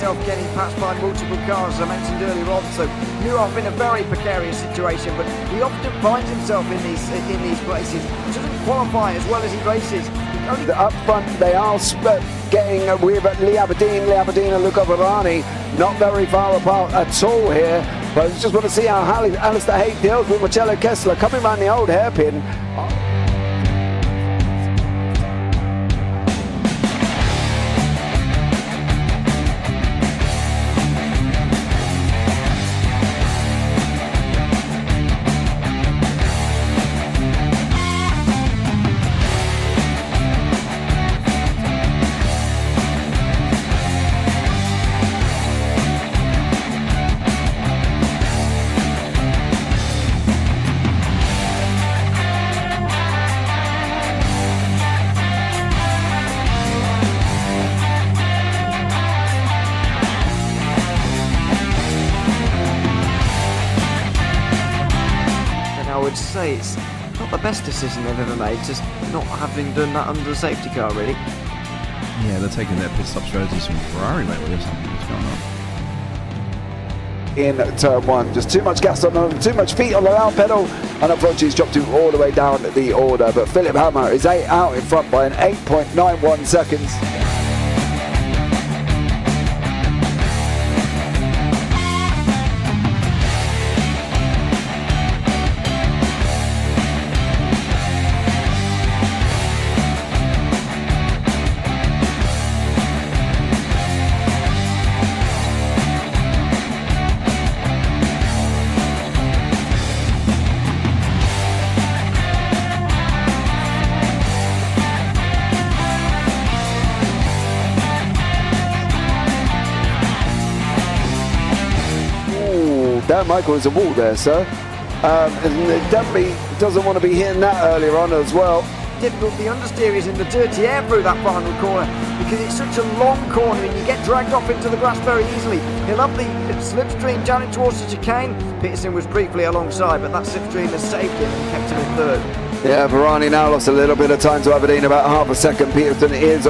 himself getting passed by multiple cars, as I mentioned earlier on. So Nurov in a very precarious situation, but he often finds himself in these places. He doesn't qualify as well as he races. Up front, they are getting with Lee Aberdeen and Luca Varani, not very far apart at all here. But I just want to see how Alistair Haig deals with Marcello Kessler coming around the old hairpin. Say it's not the best decision they've ever made, just not having done that under the safety car, really. Yeah, they're taking their pit stop strategies from Ferrari lately or something. What's going on? In turn one, just too much gas on them, too much feet on the loud pedal, and unfortunately he's dropped him all the way down the order. But Philip Hammer is out in front by an 8.91 seconds. Dan Michael is a wall there, sir. And it definitely doesn't want to be hitting that earlier on as well. Difficult, the understeer is in the dirty air through that final corner because it's such a long corner and you get dragged off into the grass very easily. He'll have the slipstream down in towards the chicane. Peterson was briefly alongside, but that slipstream has saved him and kept him in third. Yeah, Varani now lost a little bit of time to Aberdeen, about half a second. Peterson is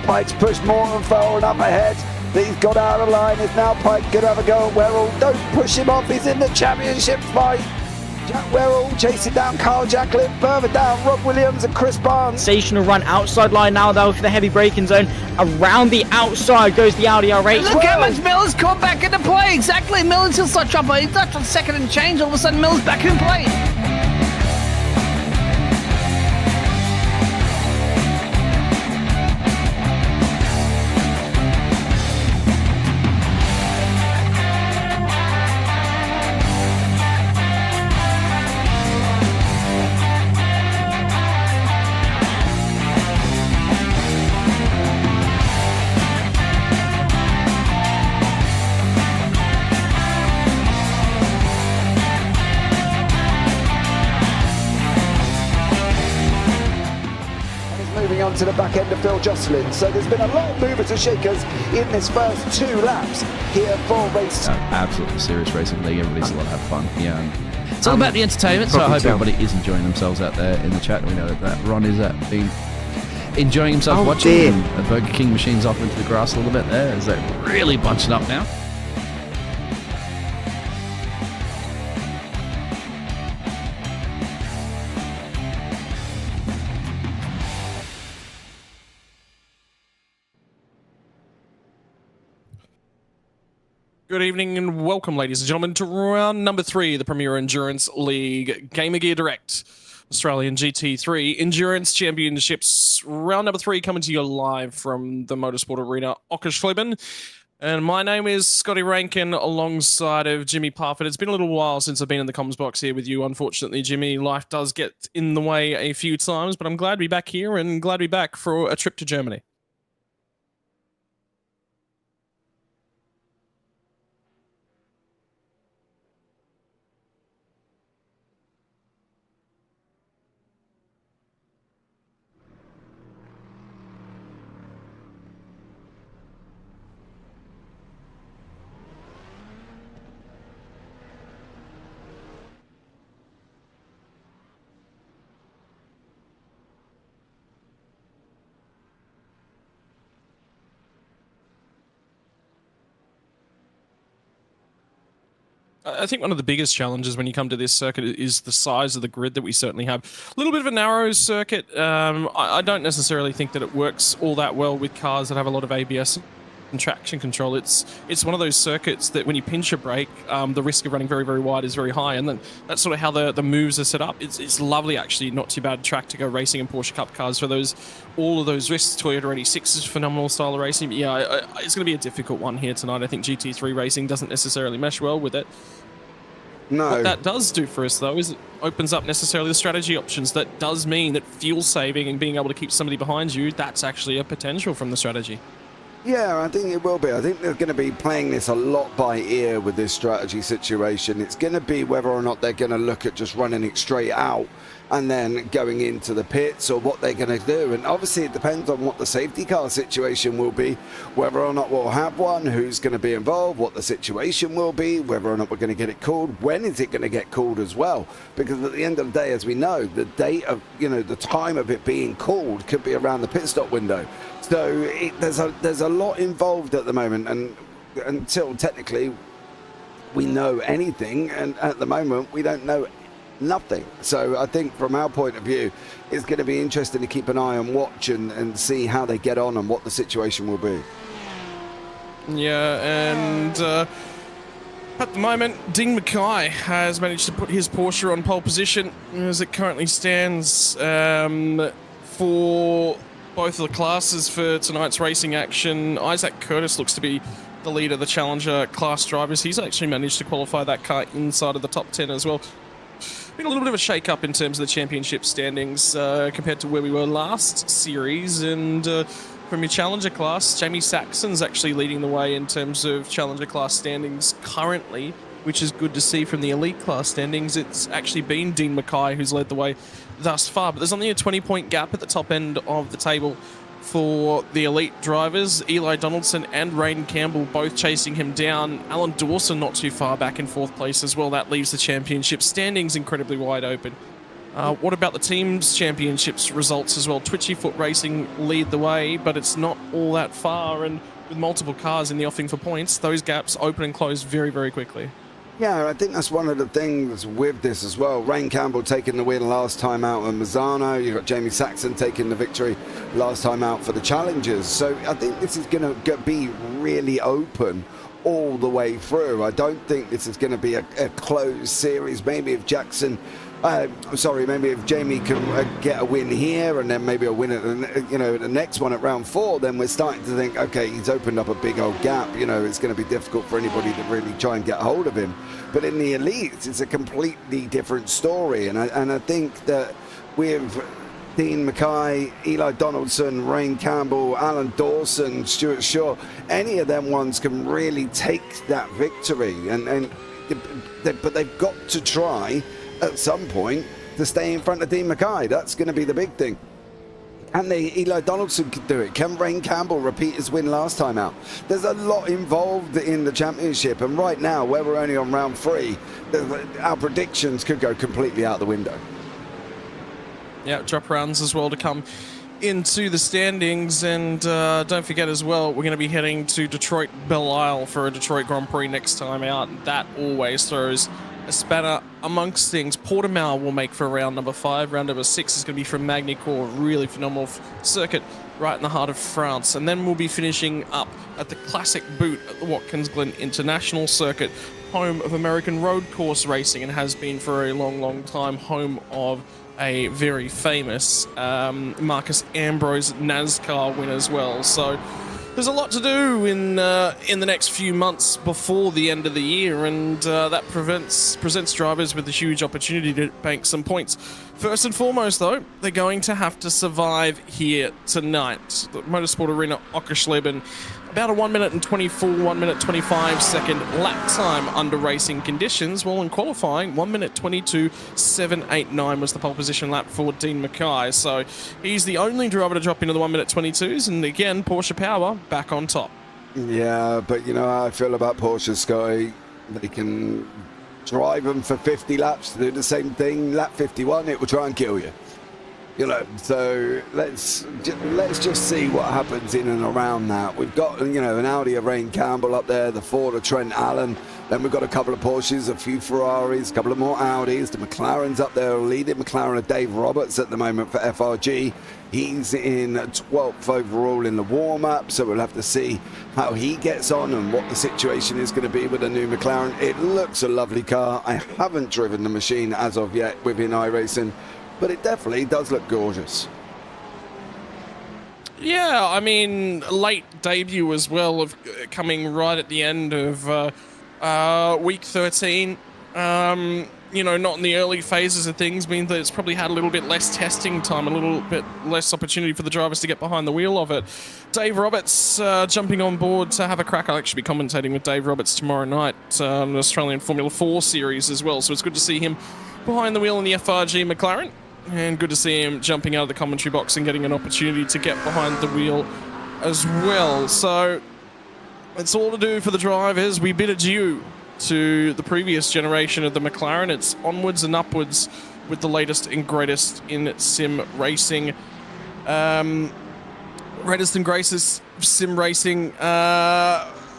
Pike's pushed Morton forward up ahead. He's got out of line. Is now Pike going to have a go at Werrell? Don't push him off. He's in the championship fight. Jack Werrell chasing down Carl Jacklin. Further down, Rob Williams and Chris Barnes. Sensational run outside line now though for the heavy braking zone. Around the outside goes the Audi R8. Look how much Miller's caught back into play. Exactly. Miller's still such up. He's up on second and change. All of a sudden Miller's back in play. On to the back end of Phil Jocelyn. So there's been a lot of movers and shakers in this first 2 laps here for race. Absolutely serious racing league. Everybody's a lot have fun. Yeah, it's all about the entertainment. So I hope everybody is enjoying themselves out there in the chat. We know that Ron is enjoying himself watching. And Burger King machine's off into the grass a little bit there. Is that really bunching up now? Good evening and welcome, ladies and gentlemen, to round number 3 of the Premier Endurance League Gamer Gear Direct Australian GT3 Endurance Championships. Round number 3 coming to you live from the Motorsport Arena, Oschersleben. And my name is Scotty Rankin alongside of Jimmy Parfitt. It's been a little while since I've been in the comms box here with you. Unfortunately, Jimmy, life does get in the way a few times, but I'm glad to be back here and glad to be back for a trip to Germany. I think one of the biggest challenges when you come to this circuit is the size of the grid that we certainly have. A little bit of a narrow circuit. I don't necessarily think that it works all that well with cars that have a lot of ABS and traction control. It's one of those circuits that when you pinch a brake, the risk of running very, very wide is very high, and then that's sort of how the moves are set up. It's lovely, actually, not too bad track to go racing in Porsche Cup cars for all of those risks. Toyota 86 is phenomenal style of racing, but yeah, it's going to be a difficult one here tonight. I think GT3 racing doesn't necessarily mesh well with it. No. What that does do for us, though, is it opens up necessarily the strategy options. That does mean that fuel saving and being able to keep somebody behind you, that's actually a potential from the strategy. Yeah, I think it will be. I think they're going to be playing this a lot by ear with this strategy situation. It's going to be whether or not they're going to look at just running it straight out and then going into the pits, or what they're going to do. And obviously it depends on what the safety car situation will be, whether or not we'll have one, who's going to be involved, what the situation will be, whether or not we're going to get it called, when is it going to get called as well. Because at the end of the day, as we know, the date of, the time of it being called could be around the pit stop window. So there's a lot involved at the moment, and until technically we know anything, and at the moment we don't know nothing. So I think from our point of view, it's going to be interesting to keep an eye and watch and see how they get on and what the situation will be. Yeah, and at the moment, Dean Mackay has managed to put his Porsche on pole position as it currently stands for both of the classes for tonight's racing action. Isaac Curtis looks to be the leader of the Challenger class drivers. He's actually managed to qualify that car inside of the top 10 as well. Been a little bit of a shake-up in terms of the championship standings compared to where we were last series. And from your Challenger class, Jamie Saxon's actually leading the way in terms of Challenger class standings currently, which is good to see. From the elite class standings, it's actually been Dean Mackay who's led the way thus far, but there's only a 20-point gap at the top end of the table for the elite drivers. Eli Donaldson and Rain Campbell both chasing him down. Alan Dawson not too far back in fourth place as well. That leaves the championship standings incredibly wide open. What about the team's championships results as well? Twitchy Foot Racing lead the way, but it's not all that far, and with multiple cars in the offing for points, those gaps open and close very, very quickly. Yeah, I think that's one of the things with this as well. Rain Campbell taking the win last time out at Mazzano. You've got Jamie Saxon taking the victory last time out for the Challengers. So I think this is going to be really open all the way through. I don't think this is going to be a closed series. Maybe if maybe if Jamie can get a win here and then maybe a win at the next one at round 4, then we're starting to think, okay, he's opened up a big old gap. It's going to be difficult for anybody to really try and get hold of him. But in the elites, it's a completely different story. And I think that with Dean Mackay, Eli Donaldson, Rain Campbell, Alan Dawson, Stuart Shaw, any of them ones can really take that victory. But they've got to try at some point to stay in front of Dean Mackay. That's going to be the big thing. And Eli Donaldson could do it. Can Rain Campbell repeat his win last time out? There's a lot involved in the championship, and right now, where we're only on round 3, our predictions could go completely out the window. Yeah, drop rounds as well to come into the standings, and don't forget as well, we're going to be heading to Detroit Belle Isle for a Detroit Grand Prix next time out. That always throws a spanner amongst things. Portimao will make for round number 5. Round number 6 is going to be from Magny-Cours, really phenomenal circuit right in the heart of France. And then we'll be finishing up at the Classic Boot at the Watkins Glen International Circuit, home of American road course racing, and has been for a long, long time home of a very famous Marcus Ambrose NASCAR win as well. So there's a lot to do in the next few months before the end of the year, and that presents drivers with a huge opportunity to bank some points. First and foremost, though, they're going to have to survive here tonight. The Motorsport Arena Oschersleben, about a 1 minute and 24, 1 minute 25 second lap time under racing conditions. While in qualifying, 1 minute 22.789 was the pole position lap for Dean Mackay. So he's the only driver to drop into the 1 minute 22s, and again, Porsche Power back on top. Yeah, but you know how I feel about Porsche, Scotty. They can drive them for 50 laps to do the same thing. Lap 51, it will try and kill you. So let's just see what happens in and around that. We've got, an Audi of Rain Campbell up there, the Ford of Trent Allen. Then we've got a couple of Porsches, a few Ferraris, a couple of more Audis. The McLaren's up there, leading McLaren of Dave Roberts at the moment for FRG. He's in 12th overall in the warm-up, so we'll have to see how he gets on and what the situation is going to be with the new McLaren. It looks a lovely car. I haven't driven the machine as of yet within iRacing, but it definitely does look gorgeous. Yeah, I mean, late debut as well, of coming right at the end of week 13. You know, not in the early phases of things, means that it's probably had a little bit less testing time, a little bit less opportunity for the drivers to get behind the wheel of it. Dave Roberts jumping on board to have a crack. I'll actually be commentating with Dave Roberts tomorrow night on the Australian Formula 4 series as well, so it's good to see him behind the wheel in the FRG McLaren, and good to see him jumping out of the commentary box and getting an opportunity to get behind the wheel as well. So it's all to do for the drivers. We bid adieu to the previous generation of the McLaren. It's onwards and upwards with the latest and greatest in sim racing. Latest and greatest sim racing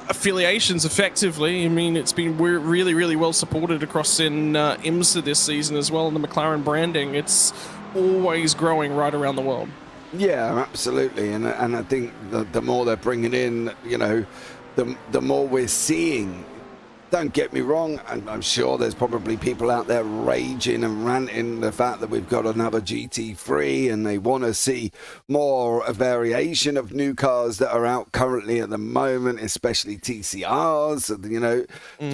affiliations, effectively. I mean, it's been really, really well supported across in IMSA this season as well, and the McLaren branding. It's always growing right around the world. Yeah, absolutely. And I think the more they're bringing in, you know, the more we're seeing. Don't get me wrong, I'm sure there's probably people out there raging and ranting the fact that we've got another GT3 and they want to see more a variation of new cars that are out currently at the moment, especially TCRs, you know.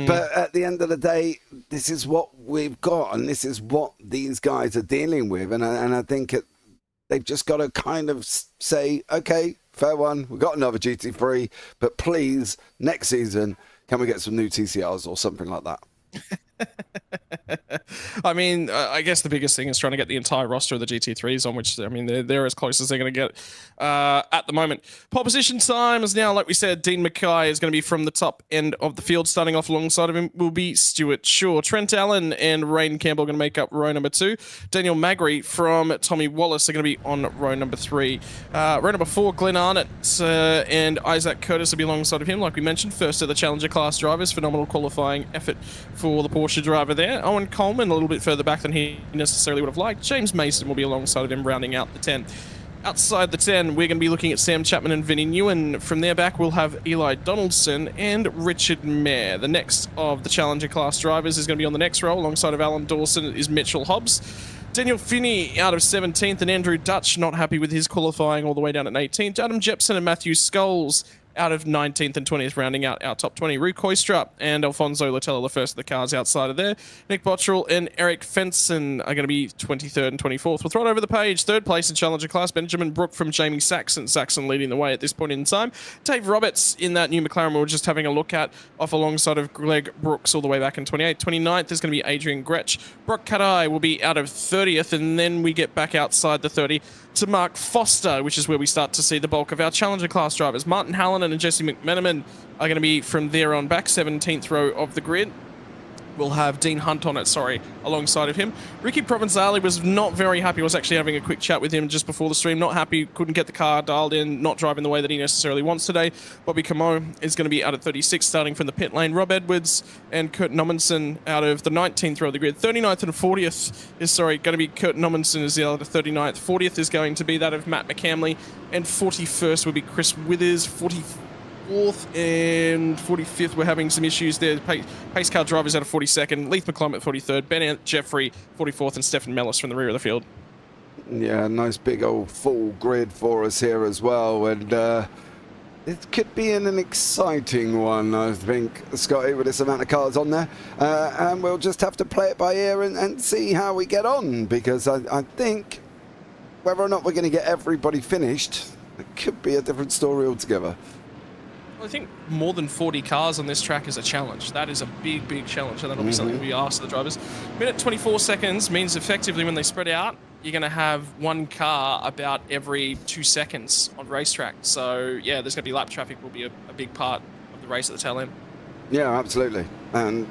But at the end of the day, this is what we've got and this is what these guys are dealing with. And I think they've just got to kind of say, okay, fair one, we've got another GT3, but please, next season, can we get some new TCRs or something like that? I mean, I guess the biggest thing is trying to get the entire roster of the GT3s on, which, I mean, they're as close as they're going to get at the moment. Pole position time is now, like we said, Dean Mackay is going to be from the top end of the field. Starting off alongside of him will be Stuart Shaw. Trent Allen and Rain Campbell are going to make up row number 2. Daniel Magri from Tommy Wallace are going to be on row number 3. Row number 4, Glenn Arnott and Isaac Curtis will be alongside of him. Like we mentioned, first of the Challenger class drivers. Phenomenal qualifying effort for the Porsche driver there. Owen Coleman a little bit further back than he necessarily would have liked. James Mason will be alongside of him, rounding out the 10. Outside the 10, we're going to be looking at Sam Chapman and Vinny Nguyen. From there back, we'll have Eli Donaldson and Richard Mayer. The next of the Challenger class drivers is going to be on the next row. Alongside of Alan Dawson is Mitchell Hobbs. Daniel Finney out of 17th, and Andrew Dutch not happy with his qualifying all the way down at 18th. Adam Jepson and Matthew Scholes out of 19th and 20th, rounding out our top 20. Rue Koistra and Alfonso Latella, the first of the cars outside of there. Nick Bottrell and Eric Fenson are going to be 23rd and 24th. We'll throw it over the page. Third place in Challenger class, Benjamin Brook from Jamie Saxon. Saxon leading the way at this point in time. Dave Roberts in that new McLaren we were just having a look at, off alongside of Greg Brooks all the way back in 28th. 29th is going to be Adrian Gretsch. Brock Kadai will be out of 30th, and then we get back outside the 30 to Mark Foster, which is where we start to see the bulk of our Challenger class drivers. Martin Hallinan and Jesse McMenamin are going to be from there on back, 17th row of the grid. We'll have Dean Hunt on it, alongside of him. Ricky Provenzali was not very happy. I was actually having a quick chat with him just before the stream. Not happy, couldn't get the car dialed in, not driving the way that he necessarily wants today. Bobby Camo is going to be out at 36, starting from the pit lane. Rob Edwards and Kurt Nommensen out of the 19th row of the grid. 39th and 40th is, going to be Kurt Nommensen is out of 39th. 40th is going to be that of Matt McCamley. And 41st will be Chris Withers. 44th and 45th, we're having some issues there. Pace car drivers out of 42nd. Leith McClellan at 43rd. Ben Jeffrey, 44th, and Stefan Mellis from the rear of the field. Yeah, nice big old full grid for us here as well. And it could be an exciting one, I think, Scotty, with this amount of cars on there. And we'll just have to play it by ear and see how we get on. Because I think whether or not we're going to get everybody finished, it could be a different story altogether. I think more than 40 cars on this track is a challenge. That is a big, big challenge, and that'll be something we ask the drivers. Minute 24 seconds means effectively when they spread out, you're going to have one car about every 2 seconds on racetrack. So, yeah, there's going to be lap traffic will be a big part of the race at the tail end. Yeah, absolutely. And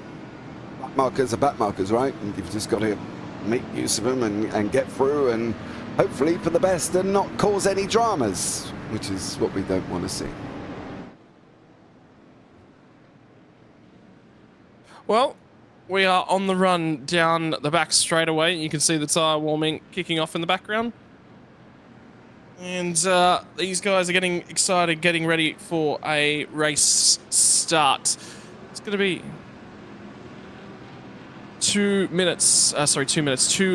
back markers are back markers, right? And you've just got to make use of them and get through and hopefully for the best and not cause any dramas, which is what we don't want to see. Well, we are on the run down the back straightaway. You can see the tyre warming kicking off in the background. And these guys are getting excited, getting ready for a race start. It's going to be 2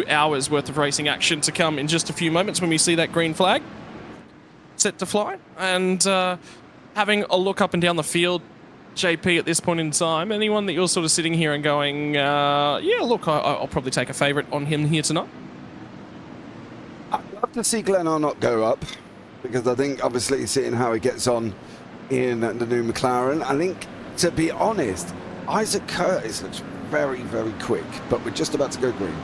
hours worth of racing action to come in just a few moments when we see that green flag set to fly. And having a look up and down the field, JP, at this point in time, anyone that you're sort of sitting here and going, yeah, look, I'll probably take a favourite on him here tonight? I'd love to see Glenn Arnott go up, because I think, obviously, seeing how he gets on in the new McLaren, I think, to be honest, Isaac Curtis looks very, very quick, but we're just about to go green.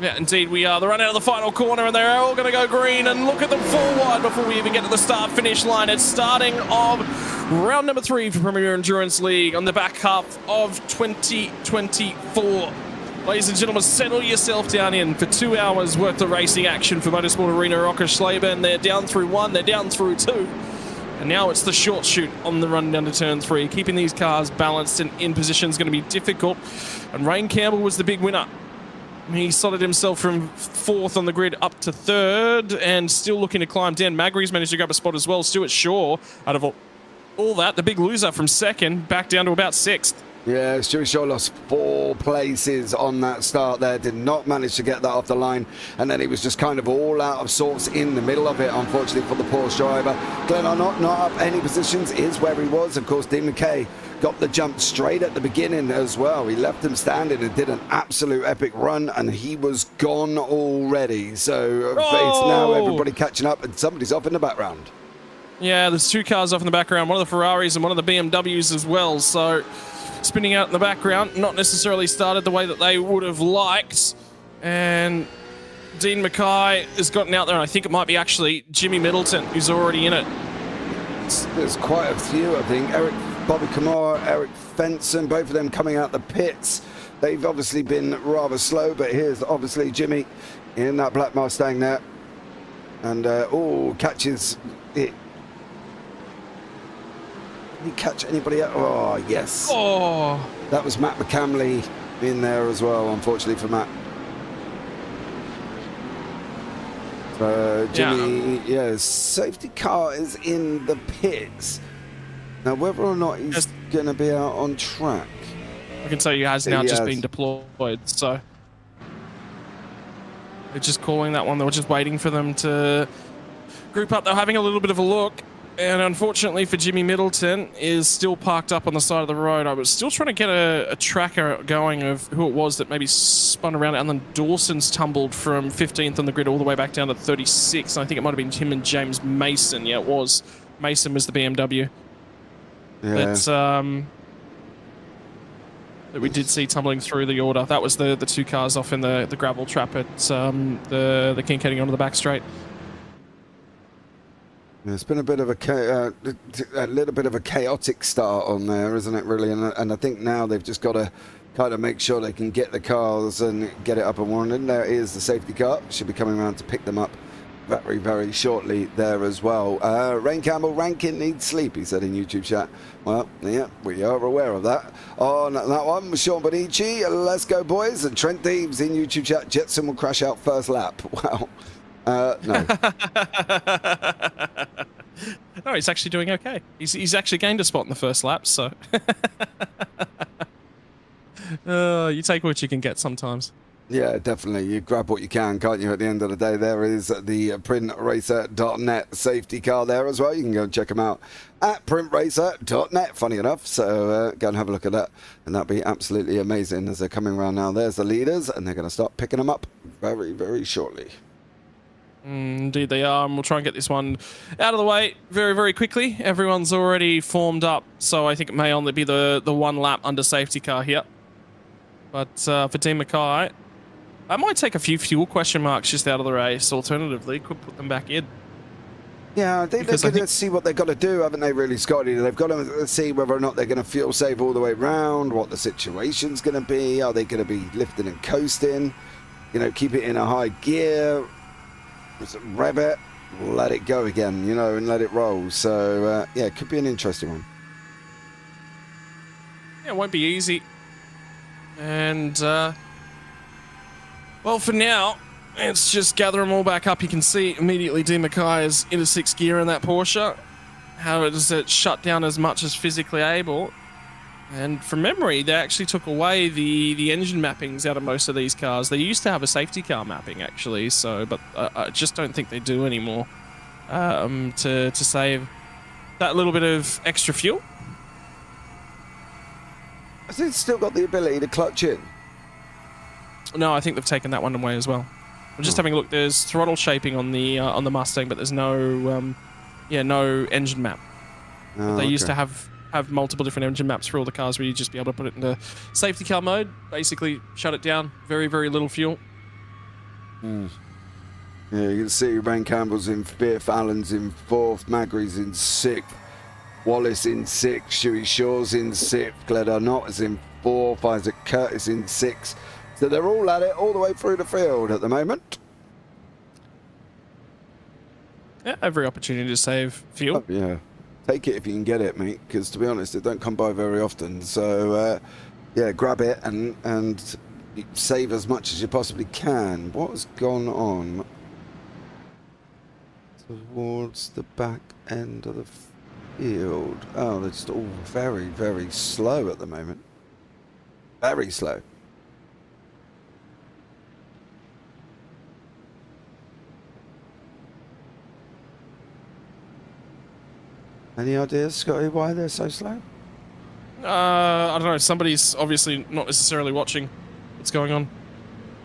Yeah, indeed we are. They're running out of the final corner and they're all going to go green, and look at them fall wide before we even get to the start-finish line. It's starting of round number 3 for Premier Endurance League on the back half of 2024. Ladies and gentlemen, settle yourself down in for 2 hours worth of racing action for Motorsport Arena Oschersleben. They're down through 1, they're down through 2. And now it's the short shoot on the run down to turn 3. Keeping these cars balanced and in position is going to be difficult. And Ryan Campbell was the big winner. He slotted himself from 4th on the grid up to 3rd and still looking to climb. Dan Magri's managed to grab a spot as well. Stuart Shaw, out of all that, the big loser from 2nd, back down to about 6th. Yeah, Stuart Shaw lost 4 places on that start there, did not manage to get that off the line, and then he was just kind of all out of sorts in the middle of it, unfortunately for the Porsche driver. Glenn Arnott not up any positions, is where he was. Of course, Dean McKay got the jump straight at the beginning as well. He left him standing and did an absolute epic run, and he was gone already. So it's now everybody catching up, and somebody's off in the background. Yeah, there's 2 cars off in the background, one of the Ferraris and one of the BMWs as well. So spinning out in the background, not necessarily started the way that they would have liked. And Dean Mackay has gotten out there, and I think it might be actually Jimmy Middleton who's already in it. There's quite a few, I think. Bobby Kamara, Eric Fenson, both of them coming out the pits. They've obviously been rather slow, but here's obviously Jimmy in that black Mustang there. And, catches it. Did he catch anybody else? Oh, yes. Oh, that was Matt McCamley in there as well, unfortunately for Matt. So Jimmy, yeah, safety car is in the pits. Now, whether or not he's going to be out on track, I can tell you, has now just been deployed. So they're just calling that one. They were just waiting for them to group up. They're having a little bit of a look. And unfortunately for Jimmy Middleton, is still parked up on the side of the road. I was still trying to get a tracker going of who it was that maybe spun around. And then Dawson's tumbled from 15th on the grid all the way back down to 36. And I think it might have been him and James Mason. Yeah, it was. Mason was the BMW. Yeah. That we did see tumbling through the order. That was the 2 cars off in the gravel trap at the kink heading onto the back straight. It's been a bit of a little bit of a chaotic start on there, isn't it, really? And I think now they've just got to kind of make sure they can get the cars and get it up and running. There is the safety car. Should be coming around to pick them up very, very shortly there as well. Rain Campbell, Rankin needs sleep, he said in YouTube chat. Well, yeah, we are aware of that. On that one was Sean Bonici. Let's go, boys. And Trent Deeves in YouTube chat. Jetson will crash out first lap. Wow. No. No, he's actually doing okay. He's actually gained a spot in the first lap, so you take what you can get sometimes. Yeah, definitely. You grab what you can, can't you, at the end of the day? There is the printracer.net safety car there as well. You can go and check them out at printracer.net, funny enough. So go and have a look at that, and that'd be absolutely amazing as they're coming around now. There's the leaders, and they're going to start picking them up very, very shortly. Indeed they are, and we'll try and get this one out of the way very, very quickly. Everyone's already formed up, so I think it may only be the 1 lap under safety car here. But for Dean Mackay, I might take a few fuel question marks just out of the race. Alternatively, could put them back in. Yeah, I think they're going to see what they've got to do, haven't they, really, Scotty? They've got to see whether or not they're going to fuel save all the way round, what the situation's going to be. Are they going to be lifting and coasting? You know, keep it in a high gear, rev it, let it go again, you know, and let it roll. So, yeah, it could be an interesting one. Yeah, it won't be easy. And, well, for now, it's just gather them all back up. You can see immediately D. Mackay is into 6th gear in that Porsche. How does it shut down as much as physically able? And from memory, they actually took away the engine mappings out of most of these cars. They used to have a safety car mapping, actually, so, but I just don't think they do anymore to save that little bit of extra fuel. Has it still got the ability to clutch in? No, I think they've taken that one away as well. I'm just having a look. There's throttle shaping on the Mustang, but there's no no engine map. Oh, They used to have multiple different engine maps for all the cars where you'd just be able to put it into safety car mode, basically shut it down, very, very little fuel. Yeah, you can see Rain Campbell's in 5th, Allen's in 4th, Magri's in 6th, Wallace in 6th, Shuey Shaw's in 6th, Gled Arnott is in 4th, Isaac Curtis in 6th. So they're all at it all the way through the field at the moment. Yeah, every opportunity to save fuel. Oh, yeah. Take it if you can get it, mate, because to be honest, it don't come by very often. So, yeah, grab it and save as much as you possibly can. What has gone on towards the back end of the field? Oh, they're just all very, very slow at the moment. Very slow. Any ideas, Scotty, why they're so slow? I don't know. Somebody's obviously not necessarily watching what's going on.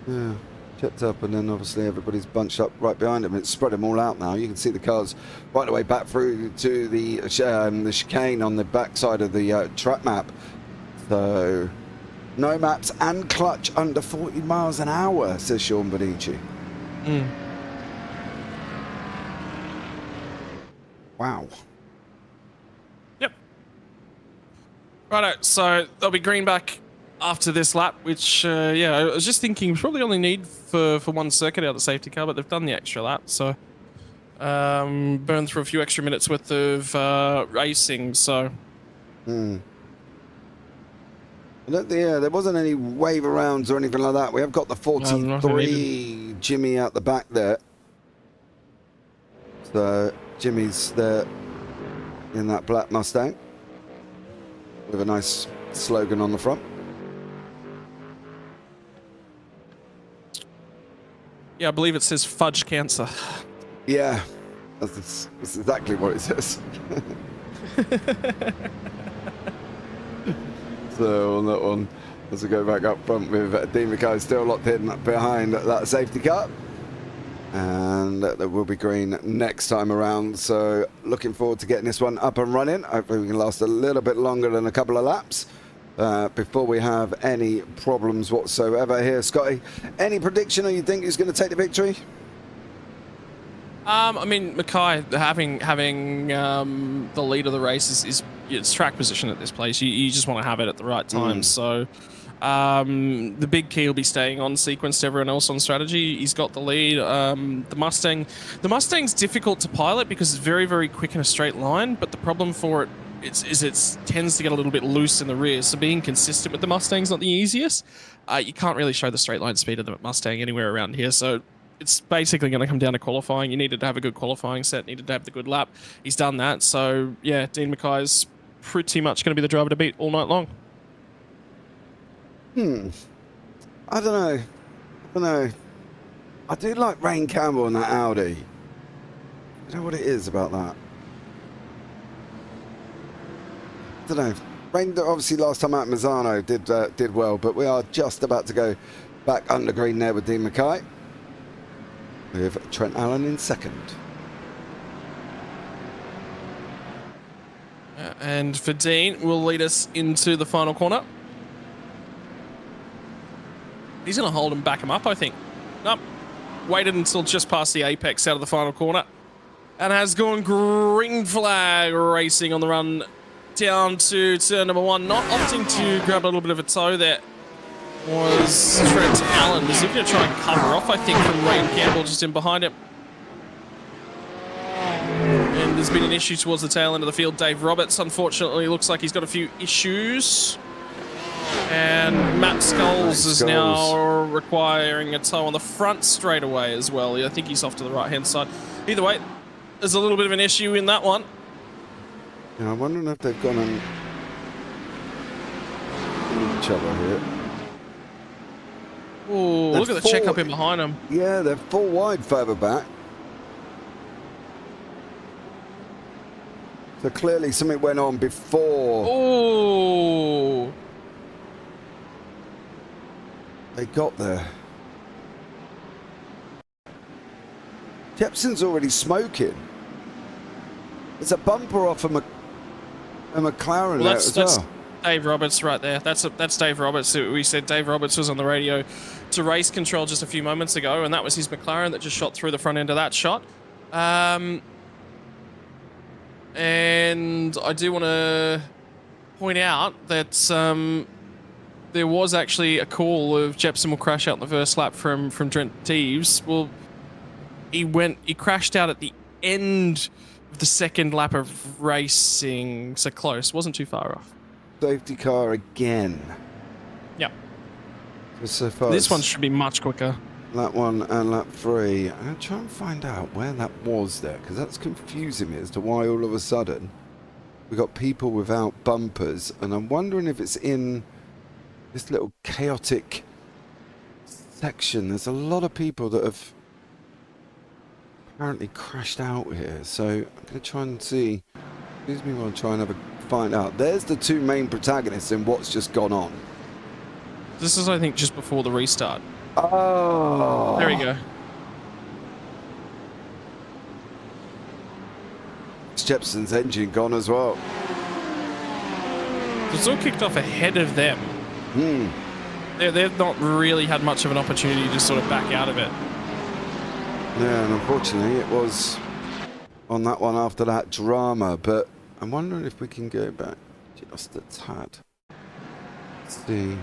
Yeah, checked up, and then obviously everybody's bunched up right behind them. It's spread them all out now. You can see the cars right the way back through to the chicane on the backside of the track map. So, no maps and clutch under 40 miles an hour, says Sean Bonici. Wow. Yep. Righto, so they'll be green back after this lap, which, yeah, I was just thinking probably only need for one circuit out of the safety car, but they've done the extra lap, so burned through a few extra minutes worth of racing, so. Yeah, there wasn't any wave arounds or anything like that. We have got the 43 Jimmy out the back there. So Jimmy's there in that black Mustang with a nice slogan on the front. Yeah, I believe it says fudge cancer. Yeah, that's exactly what it says. So on that one, as we go back up front with Dean Mackay still locked in behind that safety car. And that will be green next time around. So looking forward to getting this one up and running. Hopefully we can last a little bit longer than a couple of laps before we have any problems whatsoever here. Scotty, any prediction or you think who's going to take the victory? I mean, Mackay having the lead of the race is it's track position at this place. You just want to have it at the right time. So the big key will be staying on sequence to everyone else on strategy. He's got the lead. The Mustang's difficult to pilot because it's very, very quick in a straight line. But the problem for it it tends to get a little bit loose in the rear. So being consistent with the Mustang's not the easiest. You can't really show the straight line speed of the Mustang anywhere around here. So it's basically going to come down to qualifying. You needed to have a good qualifying set, needed to have the good lap. He's done that. So, yeah, Dean Mackay's pretty much going to be the driver to beat all night long. I don't know. I do like Rain Campbell in that Audi. You know what it is about that? I don't know. Rain, obviously, last time out, Mazzano did well, but we are just about to go back under green there with Dean Mackay, with Trent Allen in second. And for Dean, will lead us into the final corner. He's going to hold him, back him up, I think. Nope. Waited until just past the apex out of the final corner. And has gone green flag racing on the run down to turn number one. Not opting to grab a little bit of a toe there was Trent Allen. Was going to try and cover off, I think, from Rain Campbell just in behind him. And there's been an issue towards the tail end of the field. Dave Roberts, unfortunately, looks like he's got a few issues. And Matt Skulls is now requiring a tow on the front straightaway as well. I think he's off to the right-hand side. Either way, there's a little bit of an issue in that one. Yeah, I'm wondering if they've gone and each other here. Oh, look at the checkup in behind him. Yeah, they're full wide further back. So clearly something went on before. Oh. They got there. Jepson's already smoking. There's a bumper off a McLaren there as well. Dave Roberts right there. That's Dave Roberts. We said Dave Roberts was on the radio to race control just a few moments ago, and that was his McLaren that just shot through the front end of that shot. And I do want to point out that there was actually a call of Jepson will crash out in the first lap from Trent Teves. Well, he crashed out at the end of the second lap of racing, so close. Wasn't too far off. Safety car again. Yep. So far this one should be much quicker. Lap 1 and lap 3. I'm going to try and find out where that was there, because that's confusing me as to why all of a sudden we got people without bumpers, and I'm wondering if it's in this little chaotic section. There's a lot of people that have apparently crashed out here, so I'm going to try and see. Excuse me while I try and find out. There's the two main protagonists in what's just gone on. This is, I think, just before the restart. Oh. There we go. Jepson's engine gone as well. It's all kicked off ahead of them. They've not really had much of an opportunity to sort of back out of it. Yeah, and unfortunately it was on that one after that drama, but I'm wondering if we can go back just a tad. Let's see.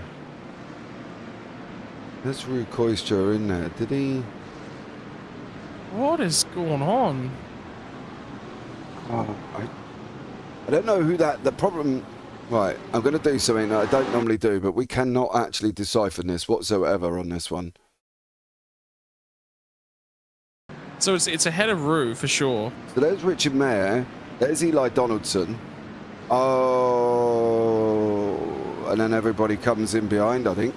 There's Rue Koistra in there. Did he? What is going on? Oh, I don't know who that. The problem. Right, I'm going to do something that I don't normally do, but we cannot actually decipher this whatsoever on this one. So it's ahead of Rue for sure. So there's Richard Mayer. There's Eli Donaldson. Oh, and then everybody comes in behind, I think.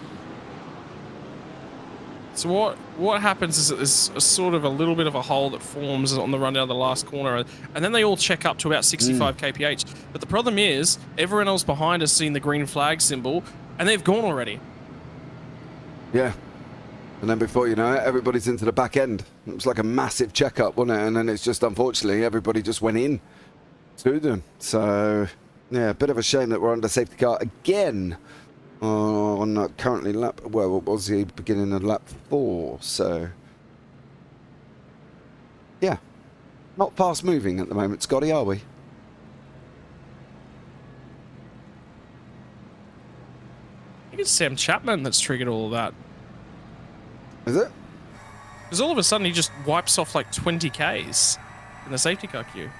So what happens is that there's a sort of a little bit of a hole that forms on the run down the last corner, and then they all check up to about 65 kph. But the problem is, everyone else behind has seen the green flag symbol, and they've gone already. Yeah. And then before you know it, everybody's into the back end. It was like a massive checkup, wasn't it? And then it's just, unfortunately, everybody just went in to them. So, yeah, a bit of a shame that we're under safety car again. On currently lap, well, what was the beginning of lap 4, so yeah, not fast moving at the moment, Scotty, are we? I think it's Sam Chapman that's triggered all of that. Is it? Because all of a sudden he just wipes off like 20 Ks in the safety car queue.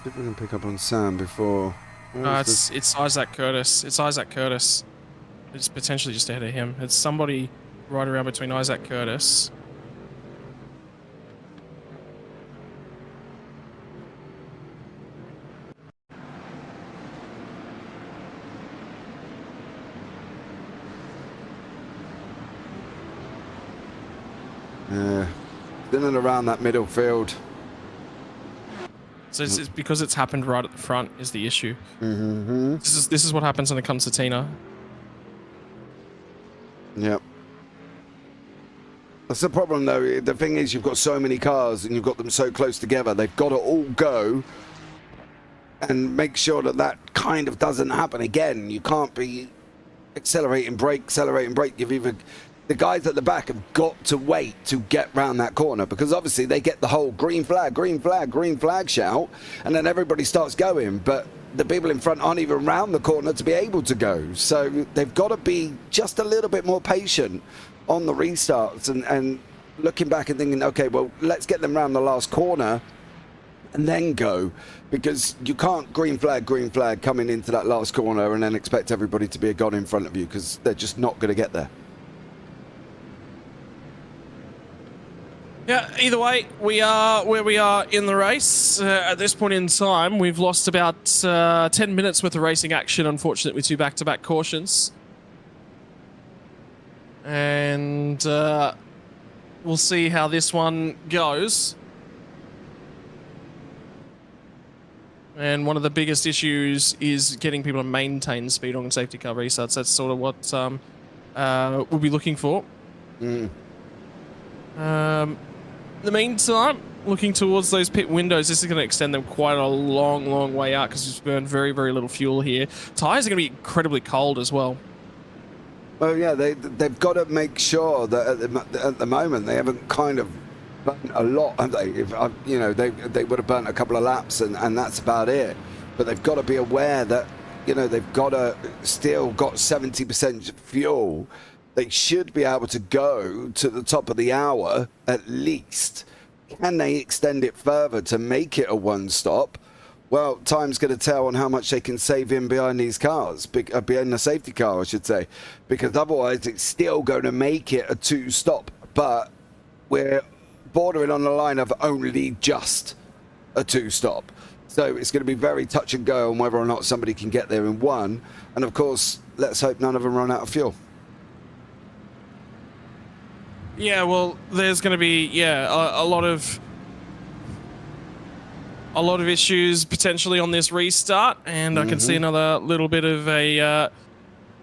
See if we can pick up on Sam before. It's Isaac Curtis. It's Isaac Curtis. It's potentially just ahead of him. It's somebody right around between Isaac Curtis. Yeah, in and around that middle field. So it's because it's happened right at the front is the issue. Mm-hmm. This is what happens when it comes to Tina. Yep. That's the problem, though. The thing is, you've got so many cars and you've got them so close together. They've got to all go and make sure that that kind of doesn't happen again. You can't be accelerating, brake. You've either... The guys at the back have got to wait to get round that corner, because obviously they get the whole green flag shout, and then everybody starts going, but the people in front aren't even round the corner to be able to go. So they've got to be just a little bit more patient on the restarts and looking back and thinking, okay, well, let's get them round the last corner and then go, because you can't green flag coming into that last corner and then expect everybody to be a god in front of you, because they're just not going to get there. Yeah, either way, we are where we are in the race. At this point in time, we've lost about 10 minutes worth of racing action, unfortunately, with 2 back-to-back cautions. And we'll see how this one goes. And one of the biggest issues is getting people to maintain speed on safety car restarts. That's sort of what we'll be looking for. In the meantime, looking towards those pit windows, this is going to extend them quite a long way out because we've burned very little fuel here. Tyres are going to be incredibly cold as well. Well, yeah, they've got to make sure that at the moment they haven't kind of burnt a lot, have they? If you know, they would have burnt a couple of laps and that's about it. But they've got to be aware that, you know, they've got to still got 70% fuel. They should be able to go to the top of the hour at least. Can they extend it further to make it a one-stop? Well, time's going to tell on how much they can save in behind these cars, behind the safety car, I should say, because otherwise it's still going to make it a 2-stop. But we're bordering on the line of only just a 2-stop. So it's going to be very touch and go on whether or not somebody can get there in one. And of course, let's hope none of them run out of fuel. Yeah, well, there's going to be a lot of issues potentially on this restart, and I can see another little bit of a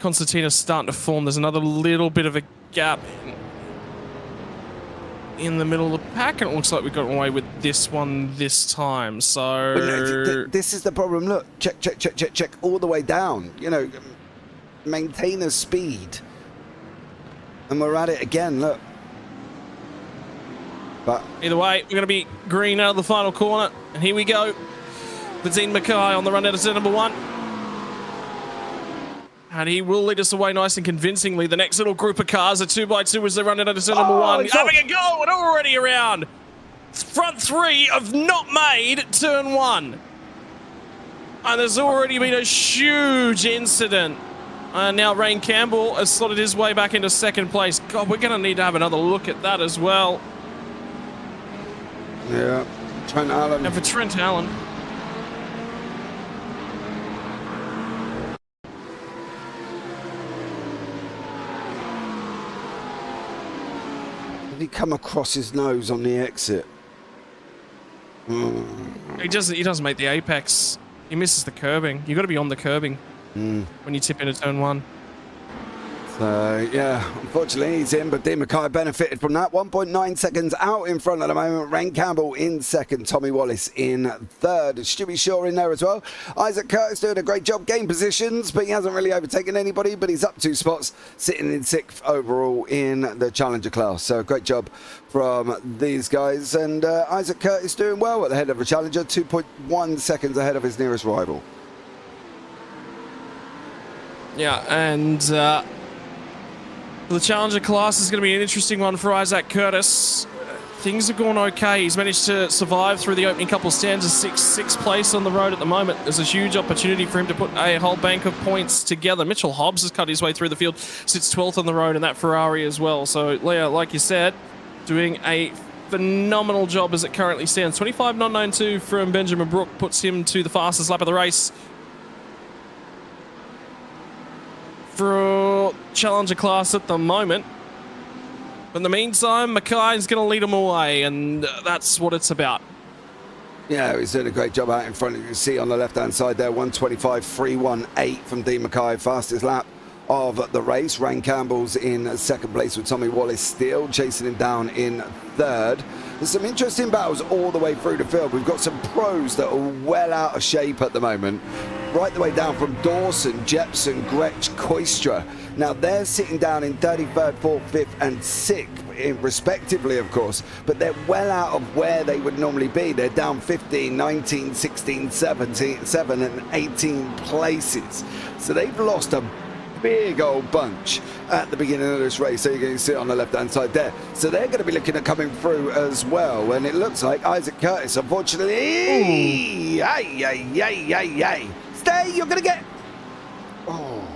concertina starting to form. There's another little bit of a gap in the middle of the pack, and it looks like we got away with this one this time. So this is the problem. Look, check all the way down. You know, maintain a speed, and we're at it again. Look. But either way, we're going to be green out of the final corner. And here we go. The Dean Mackay on the run out of turn number 1. And he will lead us away nice and convincingly. The next little group of cars are 2x2 as they run out of turn number 1. Having a go and already around. Front 3 have not made turn 1. And there's already been a huge incident. And now Rain Campbell has slotted his way back into second place. God, we're going to need to have another look at that as well. Yeah, Trent Allen. And for Trent Allen. Did he come across his nose on the exit? He doesn't make the apex. He misses the curbing. You've got to be on the curbing when you tip into turn 1. So, yeah, unfortunately he's in, but Dean Mackay benefited from that. 1.9 seconds out in front at the moment. Rain Campbell in second. Tommy Wallace in third. Stewie Shaw in there as well. Isaac Curtis doing a great job. Game positions, but he hasn't really overtaken anybody, but he's up 2 spots, sitting in 6th overall in the Challenger class. So, great job from these guys. And Isaac Curtis doing well at the head of the Challenger. 2.1 seconds ahead of his nearest rival. Yeah, and the Challenger class is going to be an interesting one for Isaac Curtis. Things have gone okay. He's managed to survive through the opening couple stands, sixth place on the road at the moment. There's a huge opportunity for him to put a whole bank of points together. Mitchell Hobbs has cut his way through the field, sits 12th on the road, and that Ferrari as well. So, Leah, like you said, doing a phenomenal job as it currently stands. 25.992 from Benjamin Brook puts him to the fastest lap of the race. For Challenger class at the moment. But in the meantime, Mackay's going to lead them away, and that's what it's about. Yeah, he's doing a great job out in front. You can see on the left-hand side there, 125.318 from Dean Mackay, fastest lap of the race. Rain Campbell's in second place with Tommy Wallace still chasing him down in third. There's some interesting battles all the way through the field. We've got some pros that are well out of shape at the moment. Right the way down from Dawson, Jepson, Gretsch, Koistra. Now they're sitting down in 33rd, 4th, 5th and 6th respectively, of course, but they're well out of where they would normally be. They're down 15, 19, 16, 17, 7 and 18 places. So they've lost a big old bunch at the beginning of this race. So you're going to see it on the left-hand side there. So they're going to be looking at coming through as well. And it looks like Isaac Curtis, unfortunately... Stay, you're going to get... Oh.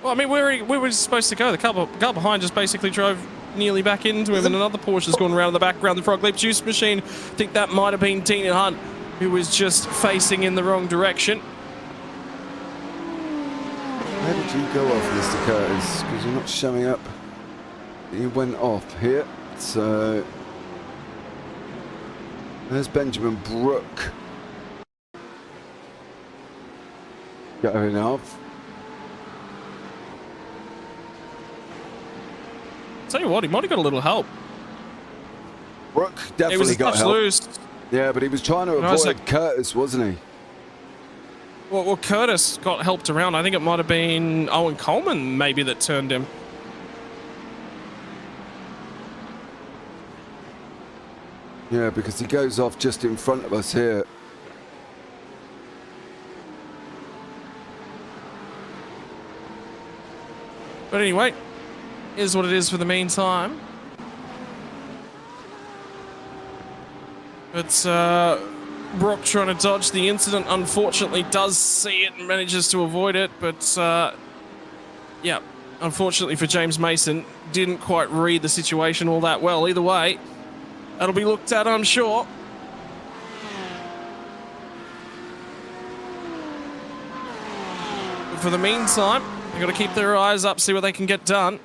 Well, I mean, where were supposed to go? The car behind just basically drove nearly back into him, and another Porsche's gone around in the background. The Frog Leap Juice Machine, I think that might have been Tina Hunt, who was just facing in the wrong direction. Where did you go off, Mr. Curtis? Because you're not showing up. You went off here. So there's Benjamin Brook going off. Tell you what, he might have got a little help. Brook definitely got help. Loose. Yeah, but he was trying to avoid Curtis, wasn't he? Well, Curtis got helped around. I think it might have been Owen Coleman maybe that turned him. Yeah, because he goes off just in front of us here. But anyway, is what it is for the meantime. But Brock trying to dodge the incident, unfortunately does see it and manages to avoid it. But yeah, unfortunately for James Mason, didn't quite read the situation all that well. Either way, that'll be looked at, I'm sure. But for the meantime, they've got to keep their eyes up, see what they can get done.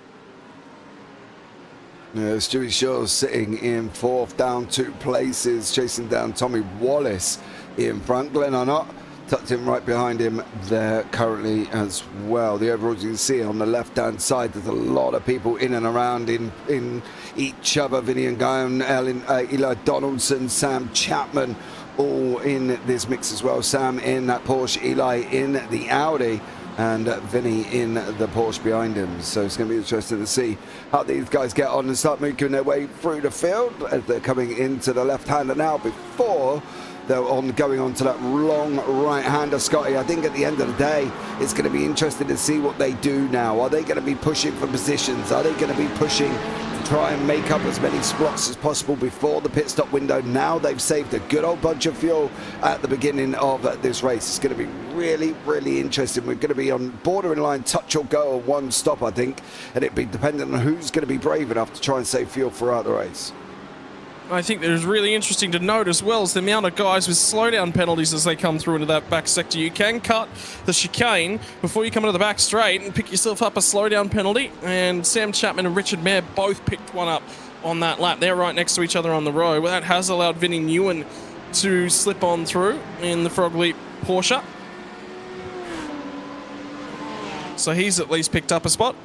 Yeah, Stewie Shaw's sitting in fourth, down 2 places, chasing down Tommy Wallace in front. Glenn Arnott tucked in right behind him there currently as well. The overalls you can see on the left-hand side, there's a lot of people in and around in each other. Vinny and Guyon, Eli Donaldson, Sam Chapman, all in this mix as well. Sam in that Porsche, Eli in the Audi, and Vinny in the Porsche behind him. So it's going to be interesting to see how these guys get on and start making their way through the field as they're coming into the left-hander now before they're going on to that long right-hander. Scotty, I think at the end of the day, it's going to be interesting to see what they do now. Are they going to be pushing for positions? Are they going to be pushing to try and make up as many spots as possible before the pit stop window? Now they've saved a good old bunch of fuel at the beginning of this race. It's going to be really, really interesting. We're going to be on bordering line touch or go on one stop, I think, and it'd be dependent on who's going to be brave enough to try and save fuel throughout the race. I think that is really interesting to note as well is the amount of guys with slowdown penalties as they come through into that back sector. You can cut the chicane before you come into the back straight and pick yourself up a slowdown penalty, and Sam Chapman and Richard Mayer both picked one up on that lap. They're right next to each other on the road. Well, that has allowed Vinny Nguyen to slip on through in the Frog Leap Porsche. So he's at least picked up a spot.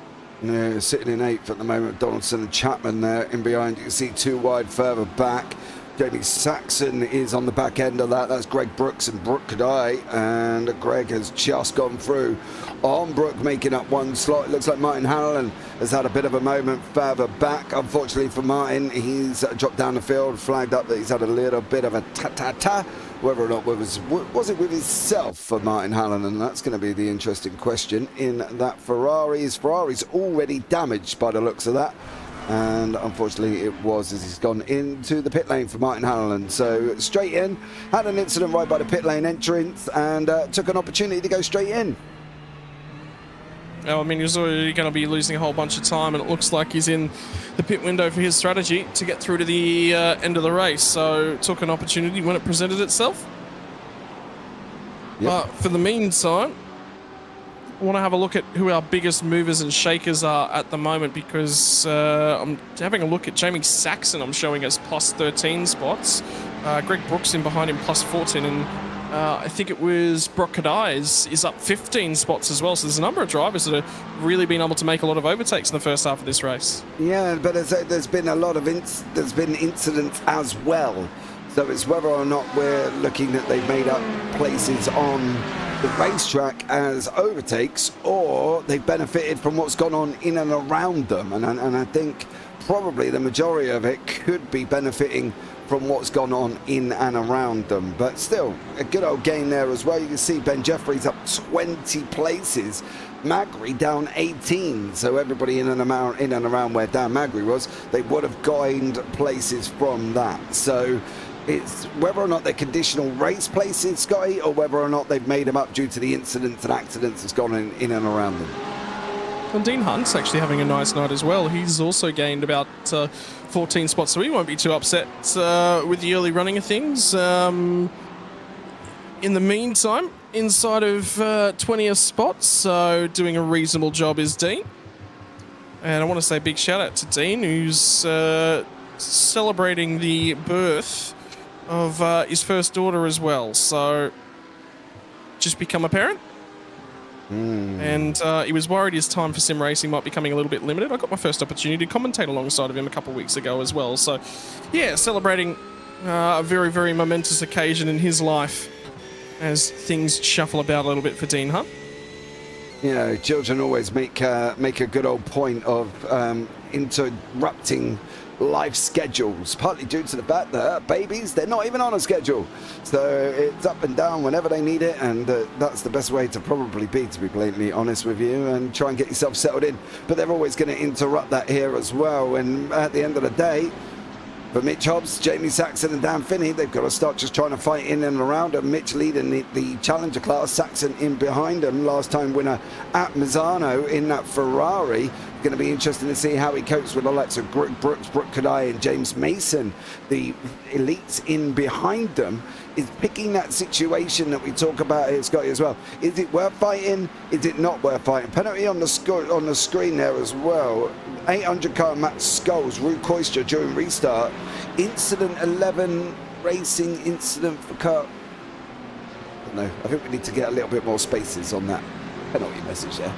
Yeah, sitting in 8th at the moment, Donaldson and Chapman there in behind. You can see 2 wide further back. Jamie Saxon is on the back end of that. That's Greg Brooks and Brooke Kadai, and Greg has just gone through on Brooke, making up 1 slot. It looks like Martin Halloran has had a bit of a moment further back. Unfortunately for Martin, he's dropped down the field, flagged up that he's had a little bit of a ta-ta-ta. Whether or not was it with himself for Martin Halloran? That's going to be the interesting question in that Ferrari. His Ferrari's already damaged by the looks of that. And unfortunately it was, as he's gone into the pit lane for Martin Halloran. So straight in, had an incident right by the pit lane entrance, and took an opportunity to go straight in. Oh, I mean, he's already going to be losing a whole bunch of time, and it looks like he's in the pit window for his strategy to get through to the end of the race. So took an opportunity when it presented itself. Yep. But for the meantime, I want to have a look at who our biggest movers and shakers are at the moment, because I'm having a look at Jamie Saxon. I'm showing us plus 13 spots. Greg Brooks in behind him plus 14, and I think it was Brock Kadai is up 15 spots as well. So there's a number of drivers that have really been able to make a lot of overtakes in the first half of this race. Yeah, but there's been a lot of incidents as well. So it's whether or not we're looking that they've made up places on the racetrack as overtakes, or they've benefited from what's gone on in and around them. And I think probably the majority of it could be benefiting from what's gone on in and around them. But still, a good old gain there as well. You can see Ben Jeffries up 20 places Magri down 18, so everybody in and around where Dan Magri was, they would have gained places from that. So it's whether or not they're conditional race places, Scotty, or whether or not they've made them up due to the incidents and accidents that's gone in and around them. And Dean Hunt's actually having a nice night as well. He's also gained about 14 spots, so he won't be too upset with the early running of things. In the meantime, inside of 20th spots, so doing a reasonable job is Dean. And I want to say a big shout out to Dean, who's celebrating the birth of his first daughter as well. So just become a parent. And he was worried his time for sim racing might be coming a little bit limited. I got my first opportunity to commentate alongside of him a couple of weeks ago as well. So, yeah, celebrating a very, very momentous occasion in his life as things shuffle about a little bit for Dean Hunt. You know, children always make a good old point of interrupting life schedules, partly due to the fact that babies, they're not even on a schedule, so it's up and down whenever they need it, and that's the best way to probably be, to be blatantly honest with you, and try and get yourself settled in. But they're always going to interrupt that here as well, and at the end of the day, for Mitch Hobbs, Jamie Saxon and Dan Finney, they've got to start just trying to fight in and around them. Mitch leading the Challenger class, Saxon in behind him, last time winner at Misano in that Ferrari. Going to be interesting to see how he copes with the likes of Brooks, Brooke Kadai and James Mason. The elites in behind them is picking that situation that we talk about here, Scotty, as well. Is it worth fighting? Is it not worth fighting? Penalty on the screen there as well. 800 car Matt Scholes, Rue Koistra during restart. Incident 11, racing incident for car. I don't know. I think we need to get a little bit more spaces on that penalty message there.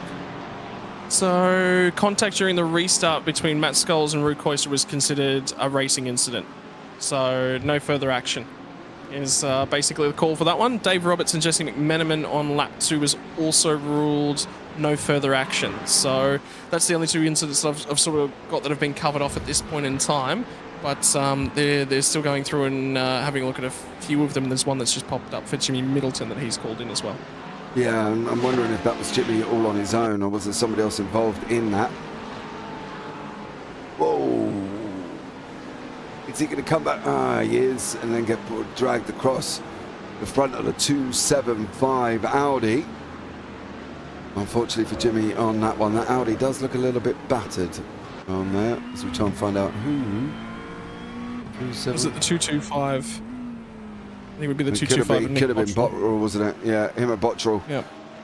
So, contact during the restart between Matt Scholes and Rue Koistra was considered a racing incident. So, no further action is basically the call for that one. Dave Roberts and Jesse McMenamin on lap 2 was also ruled no further action. So, that's the only two incidents that I've sort of got that have been covered off at this point in time. But they're still going through and having a look at a few of them. There's one that's just popped up for Jimmy Middleton that he's called in as well. Yeah, I'm wondering if that was Jimmy all on his own, or was there somebody else involved in that? Whoa. Is he going to come back? Ah, he is, and then get dragged across the front of the 275 Audi. Unfortunately for Jimmy on that one, that Audi does look a little bit battered on there, as we try and find out who. Was it the 225? I think it would be the 225. Could have been Bottrell, wasn't it? Yeah, him and Bottrell